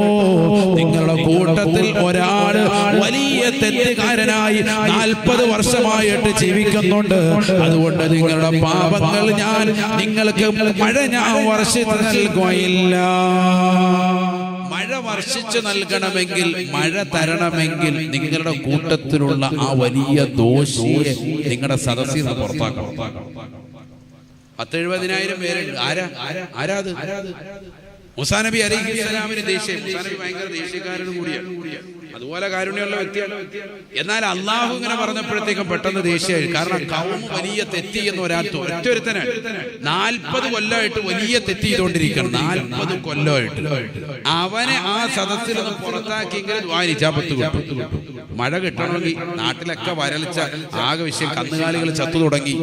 നിങ്ങളുടെ കൂട്ടത്തിൽ ഒരാൾ വലിയ തെറ്റുകാരനായി 40 വർഷമായിട്ട് ജീവിക്കുന്നുണ്ട്. അതുകൊണ്ട് നിങ്ങളുടെ പാപങ്ങൾ ഞാൻ നിങ്ങൾക്ക് മഴ ഞാൻ വർഷിച്ചു നൽകുകയില്ല. മഴ വർഷിച്ചു നൽകണമെങ്കിൽ, മഴ തരണമെങ്കിൽ നിങ്ങളുടെ കൂട്ടത്തിലുള്ള ആ വലിയ ദോഷിയെ നിങ്ങളുടെ സദസ്സിൽ നിന്ന് പുറത്താക്കണം. 10,000-70,000 പേരുണ്ട്. ആരാത്? മൂസാ നബി അലൈഹിസ്സലാമിന് ദേഷ്യം. മൂസാ നബി ഭയങ്കര ദേഷ്യക്കാരനും കൂടിയാണ്, അതുപോലെ കാരുണ്യമുള്ള വ്യക്തിയാണ്. എന്നാൽ അള്ളാഹു ഇങ്ങനെ പറഞ്ഞപ്പോഴത്തേക്കും പെട്ടെന്ന് ദേഷ്യമായി. കാരണം കൗമ് വലിയ തെറ്റ് ചെയ്യുന്ന ഒറ്റൊരുത്തനാണ്. 40 കൊല്ലമായിട്ട് വലിയ തെറ്റ് ചെയ്തുകൊണ്ടിരിക്കണം. 40 കൊല്ലമായിട്ട് അവനെ ആ സദസ്സിൽ നിന്ന് പുറത്താക്കിയെങ്കിൽ ഇജാബത്ത് കിട്ടും. മഴ കിട്ടണമെങ്കിൽ നാട്ടിലൊക്കെ വരൾച്ച, ആകെ വിഷയം, കന്നുകാലികൾ ചത്തു തുടങ്ങി,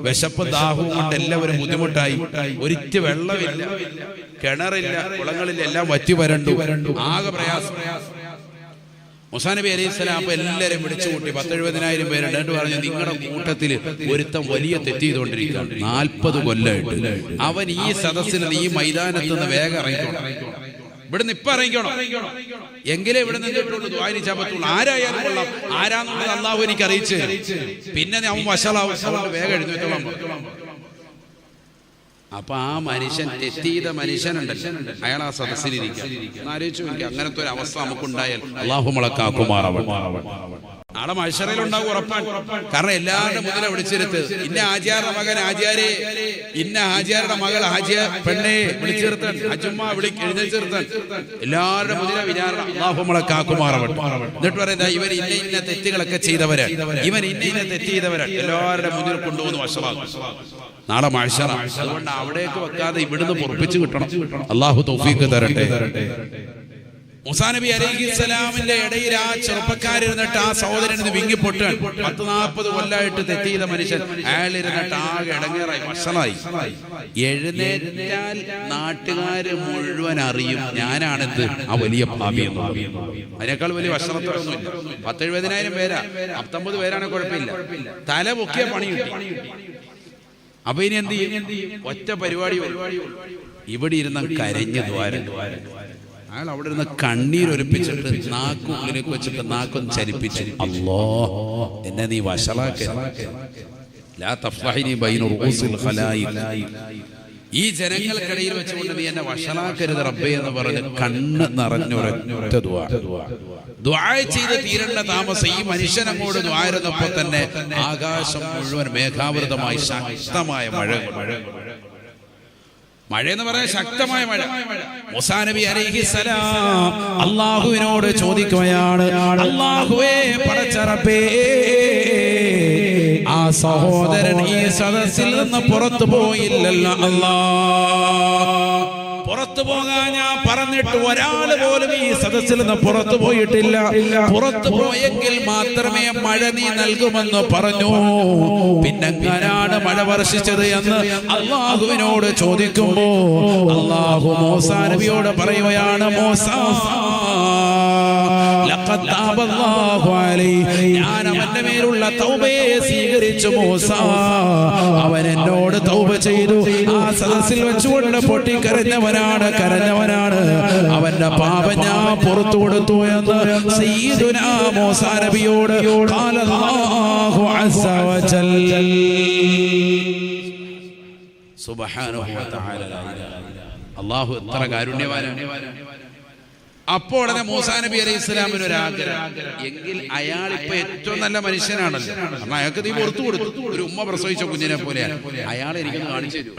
വിശപ്പ് ദാഹവും കൊണ്ട് എല്ലാവരും ബുദ്ധിമുട്ടായി. ഒരിറ്റ് വെള്ളമില്ല, കിണറില്ല, കുളങ്ങളില്ല, എല്ലാം വറ്റി വരണ്ടു, ആകെ പ്രയാസം. മൂസാ നബി അലൈഹി സ്വലാം അപ്പൊ എല്ലാവരും വിളിച്ചു കൂട്ടി 10,000-70,000 പേരുണ്ട്. എന്നിട്ട് പറഞ്ഞു, നിങ്ങളുടെ കൂട്ടത്തിൽ ഒരുത്തൻ വലിയ തെറ്റ് ചെയ്തുകൊണ്ടിരിക്കുകയാണ്, 40 കൊല്ലമായിട്ട്. അവൻ ഈ സദസ്സിൽ നിന്ന്, ഈ മൈതാനത്ത് നിന്ന് വേഗം ഇറങ്ങിക്കോണം, ഇവിടുന്ന് ഇപ്പൊ ഇറങ്ങിക്കോണം, എങ്കിലേ ഇവിടെ നിന്നിട്ടുള്ളൂ ദുആഇനിച്ചാ പറ്റുള്ളൂ. ആരായാലും കൊള്ളാം, ആരാന്നുള്ളത് അള്ളാഹു എനിക്ക് അറിയിച്ച്, പിന്നെ അവൻ വഷളാവും, വേഗം എഴുന്നേറ്റോളാം. അപ്പൊ ആ മനുഷ്യൻ, തെറ്റ് ചെയ്ത മനുഷ്യനുണ്ടല്ലോ, അയാൾ ആ സദസ്സിലിരിക്കുക. ആലോചിച്ചു നോക്കി, അങ്ങനത്തെ ഒരു അവസ്ഥ നമുക്കുണ്ടായാൽ അള്ളാഹു മുളക്കാക്കുമാറാവട്ടെ. നാളെ മത്സരയിലുണ്ടാകും ഉറപ്പാണ്. കാരണം എല്ലാവരുടെ മുതലെ വിളിച്ചിരുത്ത്, ഇന്ന ആചാരുടെ മകൻ ആചാരെ, ഇന്ന ആചാരുടെ മകൾ ആചാര പെണ്ണെ വിളിച്ചിരുത്തൻ, അജുമ്മ എഴുന്നേച്ചിരുത്തൻ, എല്ലാവരുടെ മുതലെ വിചാരണ. അല്ലാഹു മുളക്കാക്കുമാറാവട്ടെ. എന്നിട്ട് പറയുന്നത്, ഇവൻ ഇന്ന ഇന്ന തെറ്റുകളൊക്കെ ചെയ്തവരാണ്, ഇവൻ ഇന്ന ഇന്ന തെറ്റ് ചെയ്തവരാണ്, എല്ലാവരുടെ മുന്നിൽ കൊണ്ടുപോകുന്ന വശമാകും നാളെ മത്സര. അതുകൊണ്ട് അവിടേക്ക് വെക്കാതെ ഇവിടുന്ന് പൊറപ്പിച്ച് കിട്ടണം. അല്ലാഹു തൗഫീഖ് തരട്ടെ. മൂസാ നബി അലൈഹിസ്സലാമിന്റെ ഇടയിൽ ആ ചെറുപ്പക്കാരിരുന്നിട്ട് ആ സഹോദരന് വിങ്ങിപ്പൊട്ടാൻ, 40 കൊല്ലമായിട്ട് തെറ്റ് ചെയ്ത മനുഷ്യൻ, അയാളിരുന്നിട്ട് ആകെ ഇടങ്ങേറായി, വഷളായി. എഴുന്നേറ്റാൽ നാട്ടുകാര് മുഴുവൻ അറിയും ഞാനാണെന്ത് ആ വലിയ ഭാവി എന്ന്. അതിനേക്കാൾ വലിയ വഷളത്തൊന്നുമില്ല. 10,000-70,000 പേരാ, 19 പേരാണ് കുഴപ്പമില്ല, തല പൊക്കിയ പണി കിട്ടി. അപ്പൊ ഇനി എന്ത് ചെയ്യും? ഒറ്റ പരിപാടി, ഇവിടെ ഇരുന്ന കരഞ്ഞ് ദ്വാരം. അയാൾ അവിടെ ഇരുന്ന് കണ്ണീരൊലിപ്പിച്ചിട്ട് നാക്കുള്ളിലേക്ക് വെച്ചിട്ട് നാക്കൊന്ന് ചലിപ്പിച്ചു, അല്ലാ എന്നെ നീ ഈ ജനങ്ങൾക്കിടയിൽ വെച്ചുകൊണ്ട് നീ എന്നെ വഷളാക്കരുത് റബ്ബേ എന്ന് പറഞ്ഞ് കണ്ണ് നിറഞ്ഞൊരൊറ്റ ദുആ ചെയ്ത് തീരേണ്ട താമസം ഈ മനുഷ്യനങ്ങോട് ദുആയിരുന്നപ്പോ തന്നെ ആകാശം മുഴുവൻ മേഘാവൃതമായി ശക്തമായ മഴ എന്ന് പറയാൻ ശക്തമായ മഴ. മൂസാ നബി അലൈഹിസ്സലാം അല്ലാഹുവിനോട് ചോദിക്കുകയാണ്, അല്ലാഹുവേ പടച്ച റബ്ബേ, ആ സഹോദരൻ ഈ സദസ്സിൽ നിന്ന് പുറത്തു പോയില്ലല്ലോ അല്ലാഹ്. പുറത്തു പോകാൻ ഞാൻ പറഞ്ഞിട്ട് ഒരാൾ പോലും ഈ സദസ്സിൽ നിന്ന് പുറത്തു പോയിട്ടില്ല. പുറത്തു പോയെങ്കിൽ മാത്രമേ മഴ നീ നൽകുമെന്ന് പറഞ്ഞു. പിന്നെങ്ങനാണ് മഴ വർഷിച്ചത് എന്ന് അല്ലാഹുവിനോട് ചോദിക്കുമ്പോ അല്ലാഹു മൂസാ നബിയോട് പറയുകയാണ്, മൂസാ ഞാൻ അവന്റെ മേലുള്ള തൗബയെ സ്വീകരിച്ചു മൂസാ. അവൻ എന്നോട് തൗബ ചെയ്തു. ആ സദസ്സിൽ വെച്ചുകൊണ്ട് കരഞ്ഞവനാണ്. അവന്റെ പാപം ഞാൻ പുറത്തു കൊടുത്തു എന്ന് സയ്യിദുനാ മൂസാ നബിയോട് ഖാലല്ലാഹു അസ്സ വജൽ. സുബ്ഹാനഹു വ തആല. അല്ലാഹു എത്ര കാരുണ്യവാനാണ്. അപ്പോൾ ഉടനെ മൂസാ നബി അലൈഹി സ്വലാമിന് ഒരു ആഗ്രഹം, എങ്കിൽ അയാൾ ഇപ്പൊ ഏറ്റവും നല്ല മനുഷ്യനാണല്ലോ, കാരണം അയാൾക്ക് നീ പുറത്തു കൊടുത്തു, ഒരു ഉമ്മ പ്രസവിച്ച കുഞ്ഞിനെ പോലെയാണ്. അയാൾ എനിക്കൊന്ന് കാണിച്ചു തരും.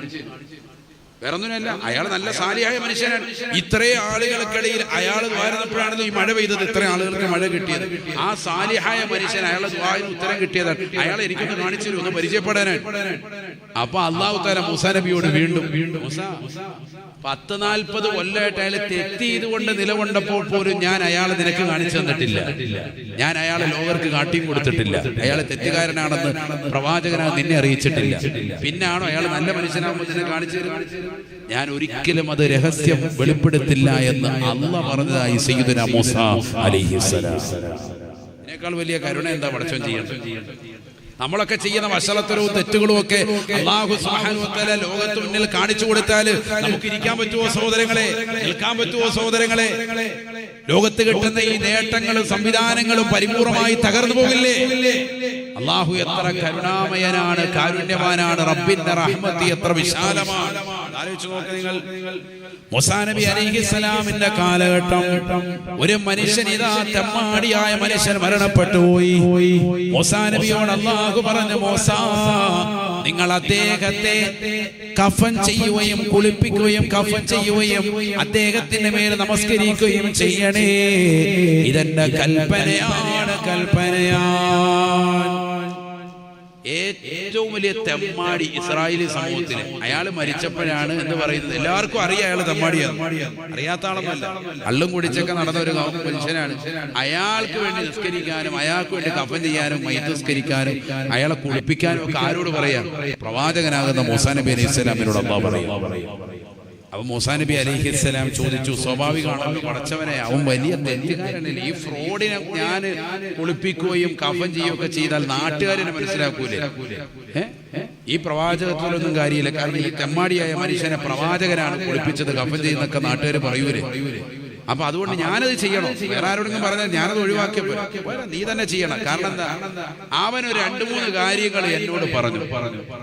വേറൊന്നുമല്ല, അയാൾ നല്ല സാലിഹായ മനുഷ്യനാണ്. ഇത്രയും ആളുകൾക്കിടയിൽ അയാൾ ദ്വാരപ്പോഴാണല്ലോ ഈ മഴ പെയ്തത്, ഇത്രയും ആളുകൾക്ക് മഴ കിട്ടിയത്. ആ സാലിഹായ മനുഷ്യൻ അയാളുടെ ദ്വാരന് ഉത്തരം കിട്ടിയതാണ്. അയാൾ എനിക്കൊന്ന് കാണിച്ചു തരും, ഒന്ന് പരിചയപ്പെടാനാണ്. അപ്പൊ അല്ലാഹു തആല മൂസാ നബിയോട് വീണ്ടും, മൂസാ 40-40 കൊല്ലമായിട്ട് അയാൾ തെറ്റ് ചെയ്തുകൊണ്ട് നിലകൊണ്ടപ്പോൾ പോലും ഞാൻ അയാളെ നിനക്ക് കാണിച്ചു തന്നിട്ടില്ല, ഞാൻ അയാളെ ലോകർക്ക് കാട്ടിയും കൊടുത്തിട്ടില്ല, അയാളെ തെറ്റുകാരനാണെന്ന് പ്രവാചകനാണ് നിന്നെ അറിയിച്ചിട്ടില്ല. പിന്നാണോ അയാൾ നല്ല മനുഷ്യനാകുമ്പോൾ നിന്നെ കാണിച്ചു തരും? ഞാൻ ഒരിക്കലും അത് രഹസ്യം വെളിപ്പെടുത്തില്ല എന്ന് അല്ലാഹ് പറഞ്ഞതായി സയ്യിദുനാ മൂസാ അലൈഹിസ്സലാം. ഇതിനേക്കാൾ വലിയ കരുണ എന്താ പടച്ചോൻ ചെയ്യണം? നമ്മളൊക്കെ ചെയ്യുന്ന വഷളത്തരവും തെറ്റുകളും ഒക്കെ അല്ലാഹു സുബ്ഹാനഹു വ തആല ലോകത്ത് മുന്നിൽ കാണിച്ചു കൊടുത്താൽ നമുക്ക് ഇരിക്കാൻ പറ്റുമോ സഹോദരങ്ങളെ? നിൽക്കാൻ പറ്റുമോ സഹോദരങ്ങളെ? ലോകത്ത് കിട്ടുന്ന ഈ നേട്ടങ്ങളും സംവിധാനങ്ങളും പരിപൂർണമായി തകർന്നു പോകില്ലേ? അല്ലാഹു എത്ര കരുണാമയനാണ്, കാരുണ്യവാനാണ്. റബ്ബിന്റെ റഹ്മത്ത് എത്ര വിശാലമാണ്. ആലോചിച്ച് നോക്ക് നിങ്ങൾ. മൂസാ നബി അലൈഹിസ്സലാമിന്റെ കാലഘട്ടം, ഒരു മനുഷ്യൻ, ഇതാ തെമ്മാടിയായ മനുഷ്യൻ മരണപ്പെട്ടു പോയി. മൂസാ നബിയോട് അല്ലാഹു പറഞ്ഞു, മൂസാ നിങ്ങൾ അദ്ദേഹത്തെ കഫൻ ചെയ്യുകയും കുളിപ്പിക്കുകയും കഫൻ ചെയ്യുകയും അദ്ദേഹത്തിന്റെ മേൽ നമസ്കരിക്കുകയും ചെയ്യണേ. ഇതെന്റെ കൽപ്പനയാണ്. ഏറ്റവും വലിയ തെമ്മാടി ഇസ്രായേലി സമൂഹത്തിന് അയാൾ മരിച്ചപ്പോഴാണ് എന്ന് പറയുന്നത്. എല്ലാവർക്കും അറിയാം അയാൾ തെമ്മാടിയാണ്, അറിയാത്ത ആളൊന്നുമല്ല. കള്ളും കുടിച്ചൊക്കെ നടന്ന ഒരു മനുഷ്യനാണ്. അയാൾക്ക് വേണ്ടി നിസ്കരിക്കാനും അയാൾക്ക് വേണ്ടി കഫൻ ചെയ്യാനും മയ്യിത്ത് നിസ്കരിക്കാനും അയാളെ കുളിപ്പിക്കാനും ഒക്കെ ആരോട് പറയാം? പ്രവാചകനാകുന്ന മൂസാ നബി അലൈഹി സ്വലാമിനോട് അല്ലാഹു പറയും. അപ്പൊ മൂസാ നബി അലൈഹിസ്സലാം ചോദിച്ചു, സ്വാഭാവികമാണല്ലോ പടച്ചവനെ, അവൻ വലിയ തെറ്റുകാരനല്ലേ, ഈ ഫ്രോഡിനെ ഞാൻ കുളിപ്പിക്കുകയും കഫൻ ചെയ്യുകയൊക്കെ ചെയ്താൽ നാട്ടുകാരനെ മനസ്സിലാക്കൂലേ? ഈ പ്രവാചകത്തിലൊന്നും കാര്യമില്ല. കാരണം ഈ തെമ്മാടിയായ മനുഷ്യനെ പ്രവാചകനാണ് കുളിപ്പിച്ചത്, കഫൻ ചെയ്യുന്നൊക്കെ നാട്ടുകാർ പറയൂലേ. അപ്പൊ അതുകൊണ്ട് ഞാനത് ചെയ്യണോ? വേറെ ആരോടെങ്കിലും പറഞ്ഞാൽ ഞാനത് ഒഴിവാക്കിയപ്പോ നീ തന്നെ ചെയ്യണം. കാരണം എന്താ, അവനൊരു 2-3 കാര്യങ്ങൾ എന്നോട് പറഞ്ഞു,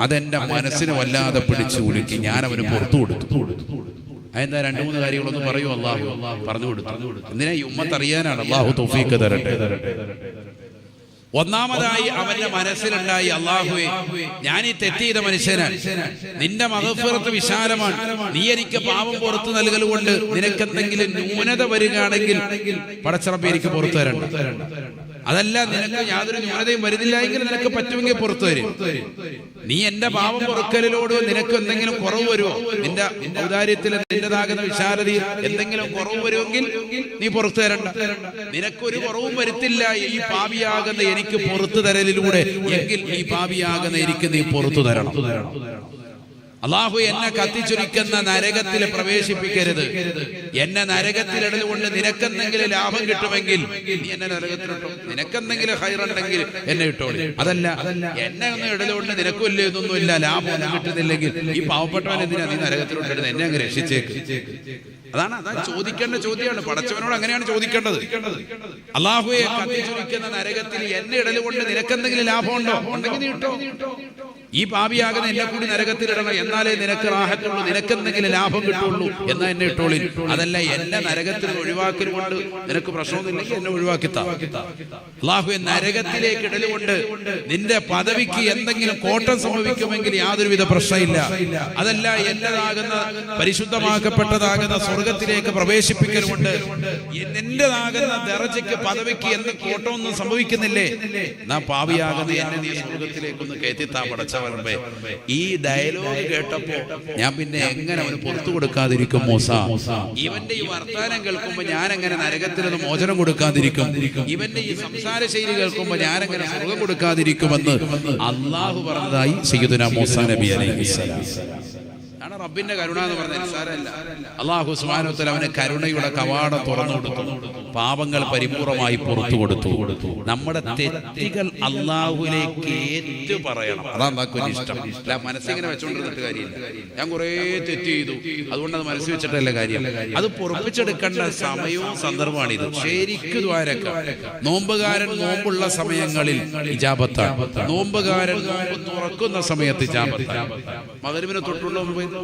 അതെന്റെ മനസ്സിനെ വല്ലാതെ പിടിച്ചു ഉലുക്കി. ഞാൻ അവന് പുറത്തു കൊടുത്തു. അതെന്താ 2-3 കാര്യങ്ങളൊന്നും പറയൂ? അള്ളാഹു പറഞ്ഞു കൊടുത്തു. എന്തിനാ? ഈ ഉമ്മത്ത് അറിയാനാണ്. അള്ളാഹു തൗഫീഖ് തരട്ടെ. ഒന്നാമതായി അവന്റെ മനസ്സിലുണ്ടായി, അല്ലാഹുവേ, ഞാൻ ഈ തെറ്റ് ചെയ്ത മനുഷ്യനാണ്, നിന്റെ മഗ്ഫിറത്ത് വിശാലമാണ്, നീ എനിക്ക് പാപം പുറത്തു നൽകൽ കൊണ്ട് നിനക്കെന്തെങ്കിലും ന്യൂനത വരികയാണെങ്കിൽ പടച്ചറബേ എനിക്ക് പുറത്തു തരണ്ട. അതല്ല, നിനക്ക് യാതൊരു ന്യൂനതയും വരുന്നില്ല എങ്കിൽ നിനക്ക് പറ്റുമെങ്കിൽ പുറത്തു തരും. നീ എന്റെ പാപം പൊറുക്കലിനോട് നിനക്ക് എന്തെങ്കിലും കുറവ് വരുമോ? നിന്റെ ഔദാര്യത്തിൽ നിന്റേതാകുന്ന വിശാലതയിൽ എന്തെങ്കിലും കുറവ് വരുമെങ്കിൽ നീ പുറത്തു തരണ്ട. നിനക്കൊരു കുറവും വരുത്തില്ല ഈ പാപിയാകുന്ന എനിക്ക് പുറത്തു തരലിലൂടെ എങ്കിൽ ഈ പാപിയാകുന്ന എനിക്ക് നീ പുറത്തു തരണം. അല്ലാഹു എന്നെ കത്തിച്ചൊരിക്കുന്ന നരകത്തിൽ പ്രവേശിപ്പിക്കരുത്. എന്നെ നരകത്തിലിടലുകൊണ്ട് നിനക്കെന്തെങ്കിലും ലാഭം കിട്ടുമെങ്കിൽ നീ എന്നെ നരകത്തിലിട്ടോ. നിനക്കെന്തെങ്കിലും ഹൈറുണ്ടെങ്കിൽ എന്നെ ഇട്ടോളി. അതല്ല, എന്നെ ഒന്നും ഇടലുകൊണ്ട് നിനക്കും ഇല്ല, ഇതൊന്നുമില്ല, ലാഭം ഒന്നും കിട്ടുന്നില്ലെങ്കിൽ ഈ പാവപ്പെട്ടവൻ എന്തിനാ നീ നരകത്തിലോട്ടിടുന്നത്? എന്നെ അങ്ങ് രക്ഷിച്ചേക്ക്. അതാ ചോദിക്കേണ്ട ചോദ്യമാണ്. പടച്ചവനോട് അങ്ങനെയാണ് ചോദിക്കേണ്ടത്. അല്ലാഹുവേ, കത്തിച്ചൊരിക്കുന്ന നരകത്തിൽ എന്നെ ഇടലുകൊണ്ട് നിനക്കെന്തെങ്കിലും ലാഭമുണ്ടോ? ഉണ്ടെങ്കിൽ നീ ഇട്ടോ. ഈ പാപിയാകുന്ന എന്നെ കൂടി നരകത്തിലിടണം, എന്നാലേ നിനക്ക് റാഹത്തുള്ളൂ, നിനക്കെന്തെങ്കിലും ലാഭം കിട്ടുള്ളൂ, എന്നാ എന്നെ ഇട്ടോളി. അതല്ല, എന്നെ നരകത്തിൽ ഒഴിവാക്കൽ കൊണ്ട് നിനക്ക് പ്രശ്നമൊന്നുമില്ലെങ്കിൽ എന്നെ ഒഴിവാക്കിത്താ. അല്ലാഹുവേ, നരകത്തിലേക്ക് ഇടലുകൊണ്ട് നിന്റെ പദവിക്ക് എന്തെങ്കിലും കോട്ടം സംഭവിക്കുമെങ്കിൽ യാതൊരുവിധ പ്രശ്നമില്ല. അതല്ല, എന്റേതാകുന്ന പരിശുദ്ധമാക്കപ്പെട്ടതാകുന്ന സ്വർഗത്തിലേക്ക് പ്രവേശിപ്പിക്കലുകൊണ്ട് എന്റേതാകുന്ന ദറജയ്ക്ക് പദവിക്ക് എന്ത് കോട്ടമൊന്നും സംഭവിക്കുന്നില്ലേ, എന്നാ പാപിയാകുന്ന എന്നെ നീ സ്വർഗത്തിലേക്കൊന്ന് കയറ്റിത്താ പടച്ചവൻ. ഈ ഡയലോഗ് കേട്ടപ്പോ ഞാൻ പിന്നെ എങ്ങനെ അവന് പുറത്തു കൊടുക്കാതിരിക്കും മൂസ? ഇവന്റെ ഈ വർത്താനം കേൾക്കുമ്പോ ഞാൻ എങ്ങനെ നരകത്തിലൊന്ന് മോചനം കൊടുക്കാതിരിക്കും? ഇവന്റെ ഈ സംസാര ശൈലി കേൾക്കുമ്പോ ഞാൻ എങ്ങനെ സ്വർഗം കൊടുക്കാതിരിക്കുമെന്ന് അള്ളാഹു പറഞ്ഞതായി സയ്യിദുനാ മൂസാ നബി അലൈഹിസ്സലാം. ആണ് റബ്ബിന്റെ കരുണ എന്ന് പറഞ്ഞ നിസ്സാരമല്ല. അല്ലാഹു സുബ്ഹാനഹു വ തആല അവന് കരുണയുടെ കവാടം തുറന്നു കൊടുത്തു, പാപങ്ങൾ പരിപൂർണമായി പുറത്തു കൊടുത്തു. നമ്മുടെ തെറ്റുകൾ അല്ലാഹുവിലേക്ക് ഏറ്റു പറയണം. അതാ നമുക്ക് ഇഷ്ടം. അല്ല, മനസ്സിങ്ങനെ വെച്ചോണ്ടിരുന്നിട്ട് കാര്യമില്ല. ഞാൻ കുറേ തെറ്റ് ചെയ്തു, അതുകൊണ്ട് അത് മനസ്സിൽ വെച്ചിട്ടല്ല കാര്യം. അത് പൊറപ്പിച്ചെടുക്കേണ്ട സമയവും സന്ദർഭമാണിത്. ശരിക്കും ദ്വാരക്ക. നോമ്പുകാരൻ നോമ്പുള്ള സമയങ്ങളിൽ ഇജാബത്താണ്. നോമ്പുകാരൻ നോമ്പ് തുറക്കുന്ന സമയത്ത് ഇജാബത്താണ്. മഗ്‌രിബിനെ തൊട്ടുള്ള മുമ്പ്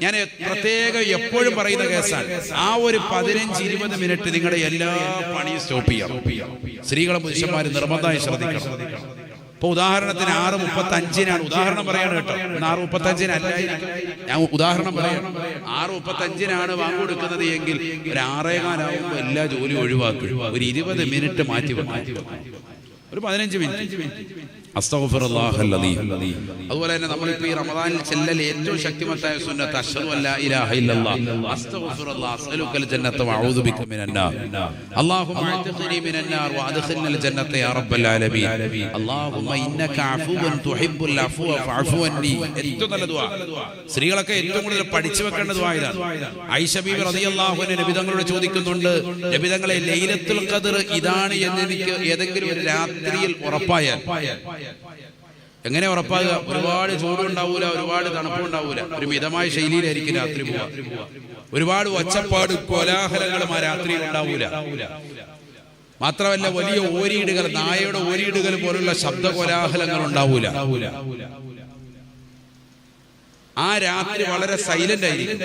ഞാൻ പ്രത്യേകം എപ്പോഴും പറയുന്ന കേസാണ്. ആ ഒരു 15-20 മിനിറ്റ് നിങ്ങളുടെ എല്ലാ പണിയും സ്റ്റോപ്പ് ചെയ്യണം. സ്ത്രീകളും പുരുഷന്മാരും നിർബന്ധമായി ശ്രദ്ധിക്കണം. ഇപ്പൊ ഉദാഹരണത്തിന് 6:35 ഉദാഹരണം പറയാണ് കേട്ടോ. 6:35 അല്ലായിരിക്കും, ഞാൻ ഉദാഹരണം പറയാം. 6:35 വാങ്ങി കൊടുക്കുന്നത് എങ്കിൽ ഒരു 6:15 എല്ലാ ജോലി ഒഴിവാക്കി ഒരു 20 മിനിറ്റ് മാറ്റി വെക്കും. ഒരു 15 മിനിറ്റ് അസ്തഗ്ഫിറുല്ലാഹൽ അലീം. അതുപോലെ തന്നെ നമ്മളിപ്പോ ഈ റമദാനിൽ ചെല്ലൽ ഏറ്റവും ശക്തിമത്തായ സുന്നത്ത് അശ്ഹദു അല്ലാ ഇലാഹ ഇല്ലല്ലാഹ് അസ്തഗ്ഫിറുല്ലാഹ് അസ്അലുക്കൽ ജന്നത വഅഊദു ബിക മിനന്നാർ അല്ലാഹുമ്മ അഅ്തിഖ്നി മിനന്നാർ വഅദ്ഖിൽനിൽ ജന്നത യാ റബ്ബൽ ആലമീൻ അല്ലാഹുമ്മ ഇന്നക അഫുവൻ തുഹിബ്ബുൽ അഫ്വ ഫഅഫു അന്നി. ഏറ്റവും നല്ല ദുആ. സ്ത്രീകളൊക്കെ ഏറ്റവും കൂടുതൽ പഠിച്ചു വെക്കേണ്ട ദുആ ഇതാണ്. ആയിഷ ബീവി റളിയല്ലാഹു അൻഹ നബി തങ്ങളോട് ചോദിക്കുന്നുണ്ട്, നബി തങ്ങളെ ലൈലത്തുൽ ഖദ്ർ ഇതാണ് എന്ന് എനിക്ക് ഏതെങ്കിലും ഒരു രാത്രിയിൽ ഉറപ്പായാൽ എങ്ങനെ ഉറപ്പാകുക? ഒരുപാട് ചൂടുണ്ടാവൂല, ഒരുപാട് തണുപ്പുണ്ടാവൂല, ഒരു മിതമായ ശൈലിയിലായിരിക്കും രാത്രി പോവുക. ഒരുപാട് ഒച്ചപ്പാട് കോലാഹലങ്ങളും ആ രാത്രിയിൽ ഉണ്ടാവൂല. മാത്രമല്ല, വലിയ ഓരിയിടുകൾ, നായയുടെ ഓരിയിടുകൾ പോലുള്ള ശബ്ദ കോലാഹലങ്ങൾ ഉണ്ടാവൂല. ആ രാത്രി വളരെ സൈലന്റ് ആയിരിക്കും.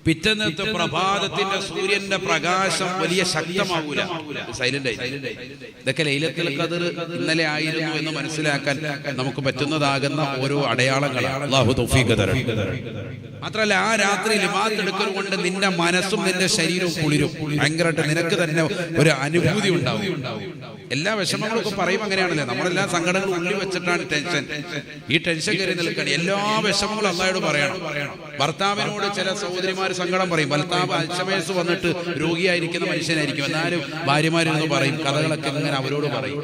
പിറ്റേന്നത്തെ പ്രഭാതത്തിന്റെ സൂര്യന്റെ പ്രകാശം വലിയ ശക്തമാകൂല, സൈലന്റ് ആയി. ഇതൊക്കെ ലൈലത്തുൽ ഖദ്ർ ഇന്നലെ ആയിരുന്നു എന്ന് മനസ്സിലാക്കാൻ നമുക്ക് പറ്റുന്നതാകുന്ന ഓരോ അടയാളങ്ങളാണ്. അല്ലാഹു തൗഫീഖ് തരട്ടെ. മാത്രമല്ല, ആ രാത്രി ലിമാത്ത് എടുക്കൽ കൊണ്ട് നിന്റെ മനസ്സും നിന്റെ ശരീരവും കുളിരും. ഭയങ്കരമായിട്ട് നിനക്ക് തന്നെ ഒരു അനുഭൂതി ഉണ്ടാവും. എല്ലാ വിഷമങ്ങളൊക്കെ പറയും അങ്ങനെയാണല്ലേ, നമ്മളെല്ലാ സങ്കടങ്ങളും ഉള്ളിൽ വെച്ചിട്ടാണ് ടെൻഷൻ. ഈ ടെൻഷൻ കയറി നിൽക്കണം. എല്ലാ വിഷമങ്ങളും അല്ലാഹുവോട് പറയണം. ഭർത്താവിനോട് ചില സഹോദരിമാർ സങ്കടം പറയും. ഭർത്താവ് അൽഷമേഴ്സ് വന്നിട്ട് രോഗിയായിരിക്കുന്ന മനുഷ്യനായിരിക്കും, എന്നാലും ഭാര്യമാരെന്ന് പറയും, കഥകളൊക്കെ ഇങ്ങനെ അവരോട് പറയും.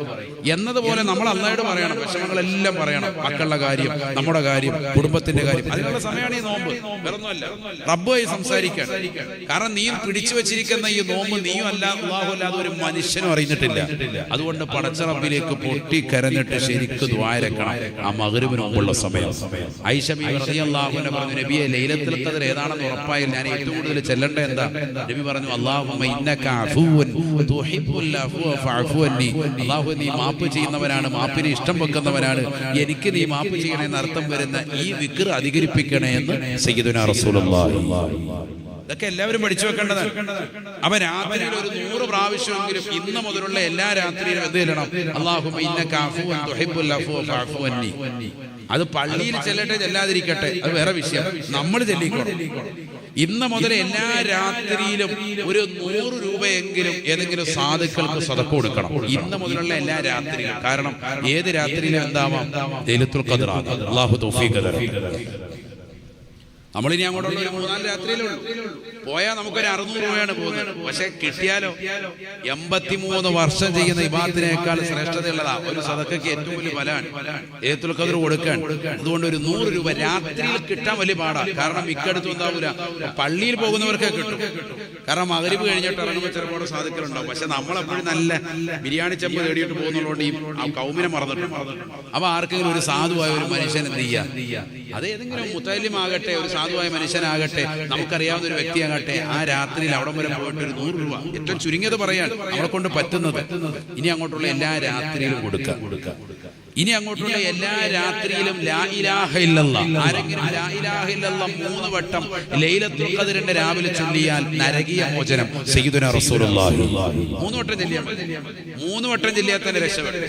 എന്നതുപോലെ നമ്മൾ അള്ളാഹയോട് പറയണം, വിഷമങ്ങളെല്ലാം പറയണം, മക്കളുടെ കാര്യം, നമ്മുടെ കാര്യം, കുടുംബത്തിന്റെ കാര്യം. അതിനുള്ള സമയമാണ് ഈ നോമ്പ്, വേറൊന്നുമല്ല. റബ്ബുമായി സംസാരിക്കാൻ. കാരണം നീ പിടിച്ചു വെച്ചിരിക്കുന്ന ഈ നോമ്പ് നീയും അല്ല അല്ലാഹു അല്ലാതെ ഒരു മനുഷ്യനും അറിഞ്ഞിട്ടില്ല. അതുകൊണ്ട് പടച്ച റബ്ബിലേക്ക് പൊട്ടി കരഞ്ഞിട്ട് ശരിക്ക് ദുആരക്കണം ആ മഗ്‌രിബിന് മുമ്പുള്ള സമയം. ആയിഷ ബിബി റളിയല്ലാഹു അൻഹ പറഞ്ഞു, നബിയെ ലൈലത്തുൽ ഖദ്ർ ഏതാണെന്ന് ഉറപ്പായാൽ ഞാൻ ഏറ്റവും കൂടുതൽ ചെല്ലേണ്ട എന്താ? നബി പറഞ്ഞു, അല്ലാഹുമ്മ ഇന്നക അഫൂൻ തുഹിബ്ബുൽ അഫ്വ ഫഅഫു അന്നി. അല്ലാഹു നീ മാപ്പ് ചെയ്യുന്നവനാണ്, മാപ്പിനെ ഇഷ്ടം വെക്കുന്നവനാണ്, എനിക്ക് നീ മാപ്പ് ചെയ്യണേ എന്ന് അർത്ഥം വരുന്ന ഈ വിക്ർ അധികരിപ്പിക്കണേ എന്ന് സയ്യിദുനാ റസൂലുള്ളാഹി. ഇതൊക്കെ എല്ലാവരും പഠിച്ചു വെക്കേണ്ടതാണ്. അവ രാത്രിയിൽ ഒരു 100 പ്രാവശ്യമെങ്കിലും ഇന്ന് മുതലുള്ള എല്ലാ രാത്രിയിലും എന്ത് ചെല്ലണം? അല്ലാഹുമ്മ ഇന്നക അഫൂൻ തുഹിബ്ബുൽ അഫ്വ ഫഅഫു അന്നി. അത് പള്ളിയിൽ ചെല്ലട്ടെ ചെല്ലാതിരിക്കട്ടെ, അത് വേറെ വിഷയം, നമ്മൾ ചെല്ലിക്കോണം. ഇന്ന് മുതൽ എല്ലാ രാത്രിയിലും ഒരു 100 രൂപയെങ്കിലും ഏതെങ്കിലും സാധുക്കൾക്ക് സദഖ കൊടുക്കണം. ഇന്ന് മുതലുള്ള എല്ലാ രാത്രിയിലും. കാരണം ഏത് രാത്രിയിലും എന്താവാം? ലൈലത്തുൽ ഖദ്ർ. അല്ലാഹു തൗഫീഖ് തരട്ടെ. നമ്മളിനി അങ്ങോട്ടുള്ള ഒരു 3-4 രാത്രിയിലുള്ളൂ. പോയാൽ നമുക്കൊരു 600 രൂപയാണ് പോകുന്നത്. പക്ഷെ കിട്ടിയാലോ 83 വർഷം ചെയ്യുന്ന ഇബാദത്തിനേക്കാൾ ശ്രേഷ്ഠതയുള്ളതാ ഒരു സദഖയ്ക്ക് ഏറ്റവും വലിയ ഫലമാണ് ലൈലത്തുൽ ഖദ്ർ കൊടുക്കാൻ. അതുകൊണ്ട് ഒരു 100 രൂപ രാത്രിയിൽ കിട്ടാൻ വലിയ പാടാണ്. കാരണം മിക്കടുത്തും എന്താവൂല, പള്ളിയിൽ പോകുന്നവർക്കേ കിട്ടും. കാരണം മഗ്‌രിബ് കഴിഞ്ഞിട്ട് ഇറങ്ങുമ്പോൾ ചിലപ്പോൾ സാധുക്കളുണ്ടാവും. പക്ഷെ നമ്മളെപ്പോഴും നല്ല ബിരിയാണി ചെമ്പ് തേടിയിട്ട് പോകുന്നതുകൊണ്ട് ഈ കൗമിനെ മറന്നിട്ടുണ്ട്. അപ്പൊ ആർക്കെങ്കിലും ഒരു സാധുവായ ഒരു മനുഷ്യൻ എന്ത് ചെയ്യുക? അത് ഏതെങ്കിലും മുത്തല്ലിമാകട്ടെ, ഒരു സാധുവായ മനുഷ്യനാകട്ടെ, നമുക്കറിയാവുന്ന ഒരു വ്യക്തിയാകട്ടെ, ആ രാത്രിയിൽ അവിടെ വരെ പോയിട്ട് ഒരു 100 രൂപ ഏറ്റവും ചുരുങ്ങിയത് പറയാൻ നമ്മളെ കൊണ്ട് പറ്റുന്നത് ഇനി അങ്ങോട്ടുള്ള എല്ലാ രാത്രിയിലും കൊടുക്കുക. ഇനി അങ്ങോട്ടുള്ള എല്ലാ രാത്രിയിലും ലാ ഇലാഹ ഇല്ലല്ലാഹ്, ആരെങ്കിലും ലാ ഇലാഹ ഇല്ലല്ലാഹ് 3 വട്ടം ലൈലത്തുൽ ഖദ്റിന്റെ രാവിലെ ചൊല്ലിയാൽ നരകീയ മോചനം സയ്യിദുനാ റസൂലുള്ളാഹി. 3 വട്ടം ചൊല്ലിയാൽ 3 വട്ടം ചൊല്ലിയാൽ തന്നെ രക്ഷപ്പെടും.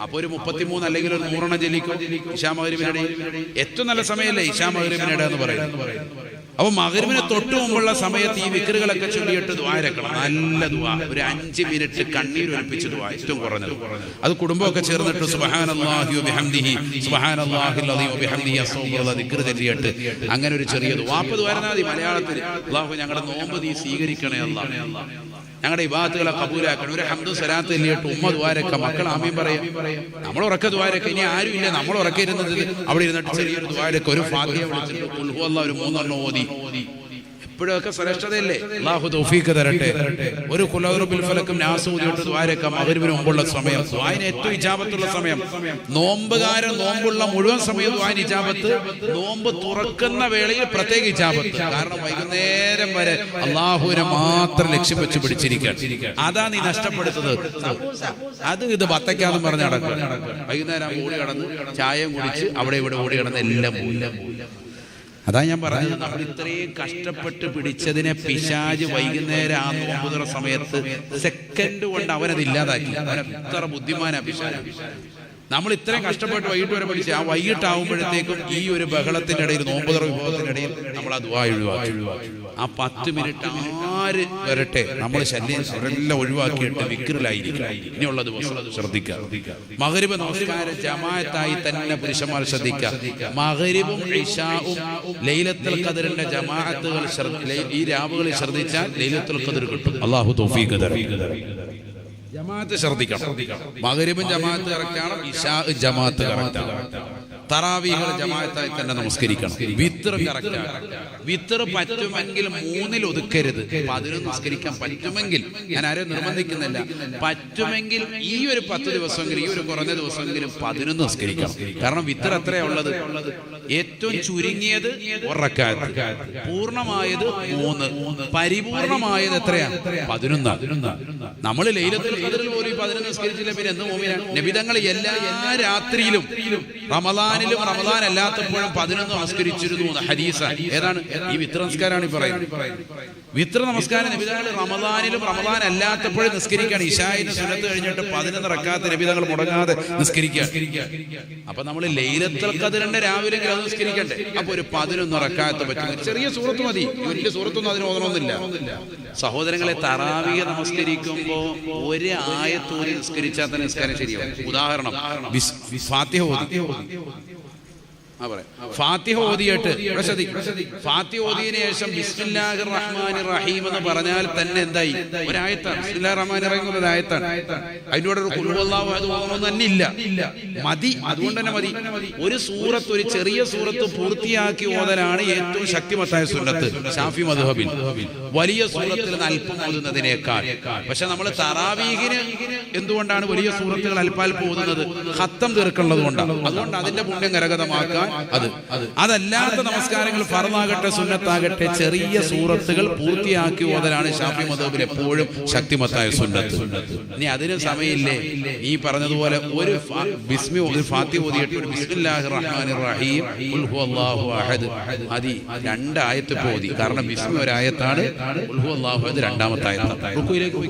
അപ്പൊ ഒരു 33 അല്ലെങ്കിൽ ഒരു 100 ചൊല്ലിക്കും. ഇശാ മഗ്‌രിബിനിടെ ഏറ്റവും നല്ല സമയമല്ലേ ഇശാ മഗ്‌രിബിനിടെ എന്ന് പറയുന്നത്. അപ്പൊ മഗ്‌രിബിന് തൊട്ട് മുമ്പുള്ള സമയത്ത് ഈ വിക്റുകളൊക്കെ ചൊല്ലിയിട്ട് ദുആരക്കണം. നല്ല ദുആ, ഒരു 5 മിനിറ്റ് കണ്ണീരൊലിപ്പിച്ച് ദുആ, ഏറ്റവും കുറഞ്ഞത്. അത് കുടുംബമൊക്കെ ചേർന്നിട്ട് സുബ്ഹാനല്ലാഹി വബിഹംദിഹി സുബ്ഹാനല്ലാഹിൽ അദീം വബിഹംദിഹി അസ്തഗ്ഫിറുല്ലാഹ് ദിക്ർ ചൊല്ലിയിട്ട് അങ്ങനെ ഒരു ചെറിയ ദുആ ദുആരനാ മതി. മലയാളത്തിൽ അല്ലാഹു ഞങ്ങളുടെ നോമ്പ് നീ സ്വീകരിക്കണേ അല്ലാഹ്, ഞങ്ങളുടെ ഇബാദത്തുകളെ കബൂലാക്കണം. ഒരു ഹംദും സ്വലാത്തും ചൊല്ലിയിട്ട് ഉമ്മ ദുആരക്ക, മക്കൾ ആമീൻ പറയും. നമ്മൾ ഉറക്ക ദുആരക്ക. ഇനി ആരും ഇല്ല, നമ്മൾ ഉറക്ക ഇരുന്നത് അവിടെ ഇരുന്നിട്ട് ചെറിയൊരു ദുആരക്ക, ഒരു ഫാത്തിഹ വിളിച്ചിട്ട് ഖുൽ ഹുവല്ലാഹ് ഒരു 3 എണ്ണം ഓതി. ഇപ്പോഴൊക്കെ ശ്രേഷ്ഠതയല്ലേ? അല്ലാഹു തൗഫീഖ് തരട്ടെ. ഒരു ഖുൽ അഊദു ബിൽ ഫലക്കും നാസ് ഓതിയിട്ട് ദുആരക്ക മഗ്‌രിബിന് മുമ്പുള്ള സമയം ദുആന് ഏറ്റവും ഇജാബത്തുള്ള സമയം. നോമ്പുകാരൻ നോമ്പുള്ള മുഴുവൻ സമയം ദുആന് ഇജാബത്ത്, നോമ്പ് തുറക്കുന്ന വേളയിൽ പ്രത്യേക ഇജാബത്ത്. കാരണം വൈകുന്നേരം വരെ അല്ലാഹുവിനെ മാത്രം ലക്ഷ്യം വെച്ച് പിടിച്ചിരിക്കുക. അതാ നീ നഷ്ടപ്പെടുത്തുന്നത്. അത് ഇത് ബത്തക്കാന്നും പറഞ്ഞ് നടക്കുക. വൈകുന്നേരം ഓടി കടന്ന് ചായയും കുടിച്ച് അവിടെ ഇവിടെ ഓടി കടന്ന് എല്ലാം അതാ ഞാൻ പറഞ്ഞത്. നമ്മൾ ഇത്രയും കഷ്ടപ്പെട്ട് പിടിച്ചതിനെ പിശാച് വൈകുന്നേരം ആ നോമ്പുതുറ സമയത്ത് സെക്കൻഡ് കൊണ്ട് അവനത് ഇല്ലാതാക്കി. അവൻ എത്ര ബുദ്ധിമാനാ പിശാച്. നമ്മൾ ഇത്രയും കഷ്ടപ്പെട്ട് വൈകിട്ട് വരെ പിടിച്ച് ആ വൈകിട്ടാവുമ്പോഴത്തേക്കും ഈ ഒരു ബഹളത്തിന്റെ ഇടയിൽ, നോമ്പുതുറ വിഭവത്തിനിടയിൽ നമ്മൾ ആ ദുആ ഒഴിവാക്കി. ആ 10 മിനിറ്റ് ആര് വരട്ടെ നമ്മൾ ശല്യം അവരെല്ലാം ഒഴിവാക്കിയിട്ട് വിക്റിലായിരിക്കും. ഇനിയുള്ള ദിവസം ശ്രദ്ധിക്കുക. മഗ്‌രിബ് നമസ്കാരം ജമാഅത്തായി തന്നെ പുരുഷന്മാർ ശ്രദ്ധിക്കുക. മഗ്‌രിബും ഇശാഉം ലൈലത്തുൽ ഖദ്റിന്റെ ജമാഅത്തുകൾ ഈ രാവുകളിൽ ശ്രദ്ധിച്ചാൽ ലൈലത്തുൽ ഖദ്ർ കിട്ടും. അല്ലാഹു തൗഫീഖ് തരട്ടെ. ജമാഅത്ത് ശ്രദ്ധിക്കണം. മഗ്‌രിബും ജമാഅത്ത് കറക്റ്റാണ്, ഇശാ ജമാഅത്ത് കറക്റ്റാണ്. തറാവീഹ് ജമാഅത്തായി തന്നെ നമസ്കരിക്കണം. വിത്ർ കറക്റ്റാണ്. വിത്ർ പറ്റുമെങ്കിൽ 3-ൽ ഒതുക്കരുത്. 11 നമസ്കരിക്കാൻ പറ്റുമെങ്കിൽ, ഞാൻ ആരെയും നിർബന്ധിക്കുന്നില്ല, പറ്റുമെങ്കിൽ ഈ ഒരു 10 ദിവസമെങ്കിലും, ഈ ഒരു കുറഞ്ഞ ദിവസമെങ്കിലും 11 നമസ്കരിക്കണം. കാരണം വിത്ർ എത്രയാ ഉള്ളത്? ഏറ്റവും ചുരുങ്ങിയത് 1 റക്അത്ത്, പൂർണ്ണമായത് 3, പരിപൂർണമായത് എത്രയാ? 11. നമ്മൾ ലൈലത്തുൽ ഖദ്റിൽ പോലും 11 നിസ്കരിച്ചില്ല, പിന്നെ എന്ത് മോമിനാണ്? നബി തങ്ങൾ എല്ലാ രാത്രിയിലും റമദാനിലും റമദാൻ അല്ലാത്തപ്പോഴും 11 നമസ്കരിച്ചിരുന്നു. ഹദീസാണ്. ഏതാണ്? ഈ വിത്ർ നമസ്കാരമാണ് ഈ പറയുന്നത്. വിത്ർ നമസ്കാരം നബി തങ്ങൾ റമദാനിലും റമദാൻ അല്ലാത്തപ്പോഴും നിസ്കരിക്കുകയാണ്. ഇശാഇന്റെ സുന്നത്ത് കഴിഞ്ഞിട്ട് 11 റക്അത്ത് നബി തങ്ങൾ മുടങ്ങാതെ നിസ്കരിക്കുക. അപ്പൊ നമ്മൾ ലൈലത്തുൽ ഖദ്റിന്റെ രാവിലെ അത് നിസ്കരിക്കണ്ടേ? അപ്പൊ ഒരു 11 റക്അത്ത് പറ്റും. ചെറിയ സൂറത്ത് മതി, വലിയ സൂറത്തൊന്നും അതിന് ഓതണമെന്നില്ല. സഹോദരങ്ങളെ, തറാവീഹ് നമസ്കരിക്കുമ്പോ ഒരു ആയത്തോതി നിസ്കരിച്ചാൽ തന്നെ നിസ്കാരം ശരിയാവും. ഉദാഹരണം, ഫാത്തിഹ ഓതി ഫാത്തിഹ ഓതിയിട്ട് ഫാത്തിഹ ഓതിയതിനു ശേഷം ബിസ്മില്ലാഹിർ റഹ്മാനിർ റഹീം എന്ന് പറഞ്ഞാൽ തന്നെ എന്തായി? ഒരായത്താണ്. ബിസ്മില്ലാഹിർ റഹ്മാനിർ റഹീം ഒരു ആയത്താണ്. അതിൻ്റെ കൂടെ ഒരു ഖുൽ ഹുവല്ലാഹു അഹദ് ഓതണമെന്ന് തന്നെ ഇല്ല, മതി. അതുകൊണ്ട് തന്നെ മതി. ഒരു സൂറത്ത്, ഒരു ചെറിയ സൂറത്ത് പൂർത്തിയാക്കി ഓതലാണ് ഏറ്റവും ശക്തിമത്തായ സുന്നത്ത് ശാഫി മദ്ഹബിൽ, വലിയ സൂറത്തിൽ നിന്ന് അല്പം ഓതുന്നതിനേക്കാൾ. പക്ഷെ നമ്മൾ തറാവീഹിന് എന്തുകൊണ്ടാണ് വലിയ സൂറത്തുകൾ അല്പാൽപ്പം ഓതുന്നത്? ഖത്തം തീർക്കുള്ളത് കൊണ്ടാണ്. അതുകൊണ്ട് അതിന്റെ പുണ്യം കരഗതമാക്കാൻ അതല്ലാത്ത നമസ്കാരങ്ങൾ ഫർളാകട്ടെ സുന്നത്താകട്ടെ ചെറിയ സൂറത്തുകൾ പൂർത്തിയാക്കി ഓതലാണ് ശാഫി മദ്ഹബിൽ എപ്പോഴും ശക്തിമത്തായ സുന്നത്ത്. ഇനി അതിന് സമയമില്ലേ? ഈ പറഞ്ഞതുപോലെ ഒരു ഫാത്തിഹ ഓതിയിട്ട് ഒരു ബിസ്മില്ലാഹിർ റഹ്മാനിർ റഹീം ഖുൽ ഹുവല്ലാഹു അഹദ് അതി 2 ആയത്ത് ഓതി. കാരണം ബിസ്മി ഒരു ആയത്താണ്, ഖുൽ ഹുവല്ലാഹു അഹദ് 2ാമത്തെ ആയത്താണ്. റുക്കൂയിലേക്ക് പോയി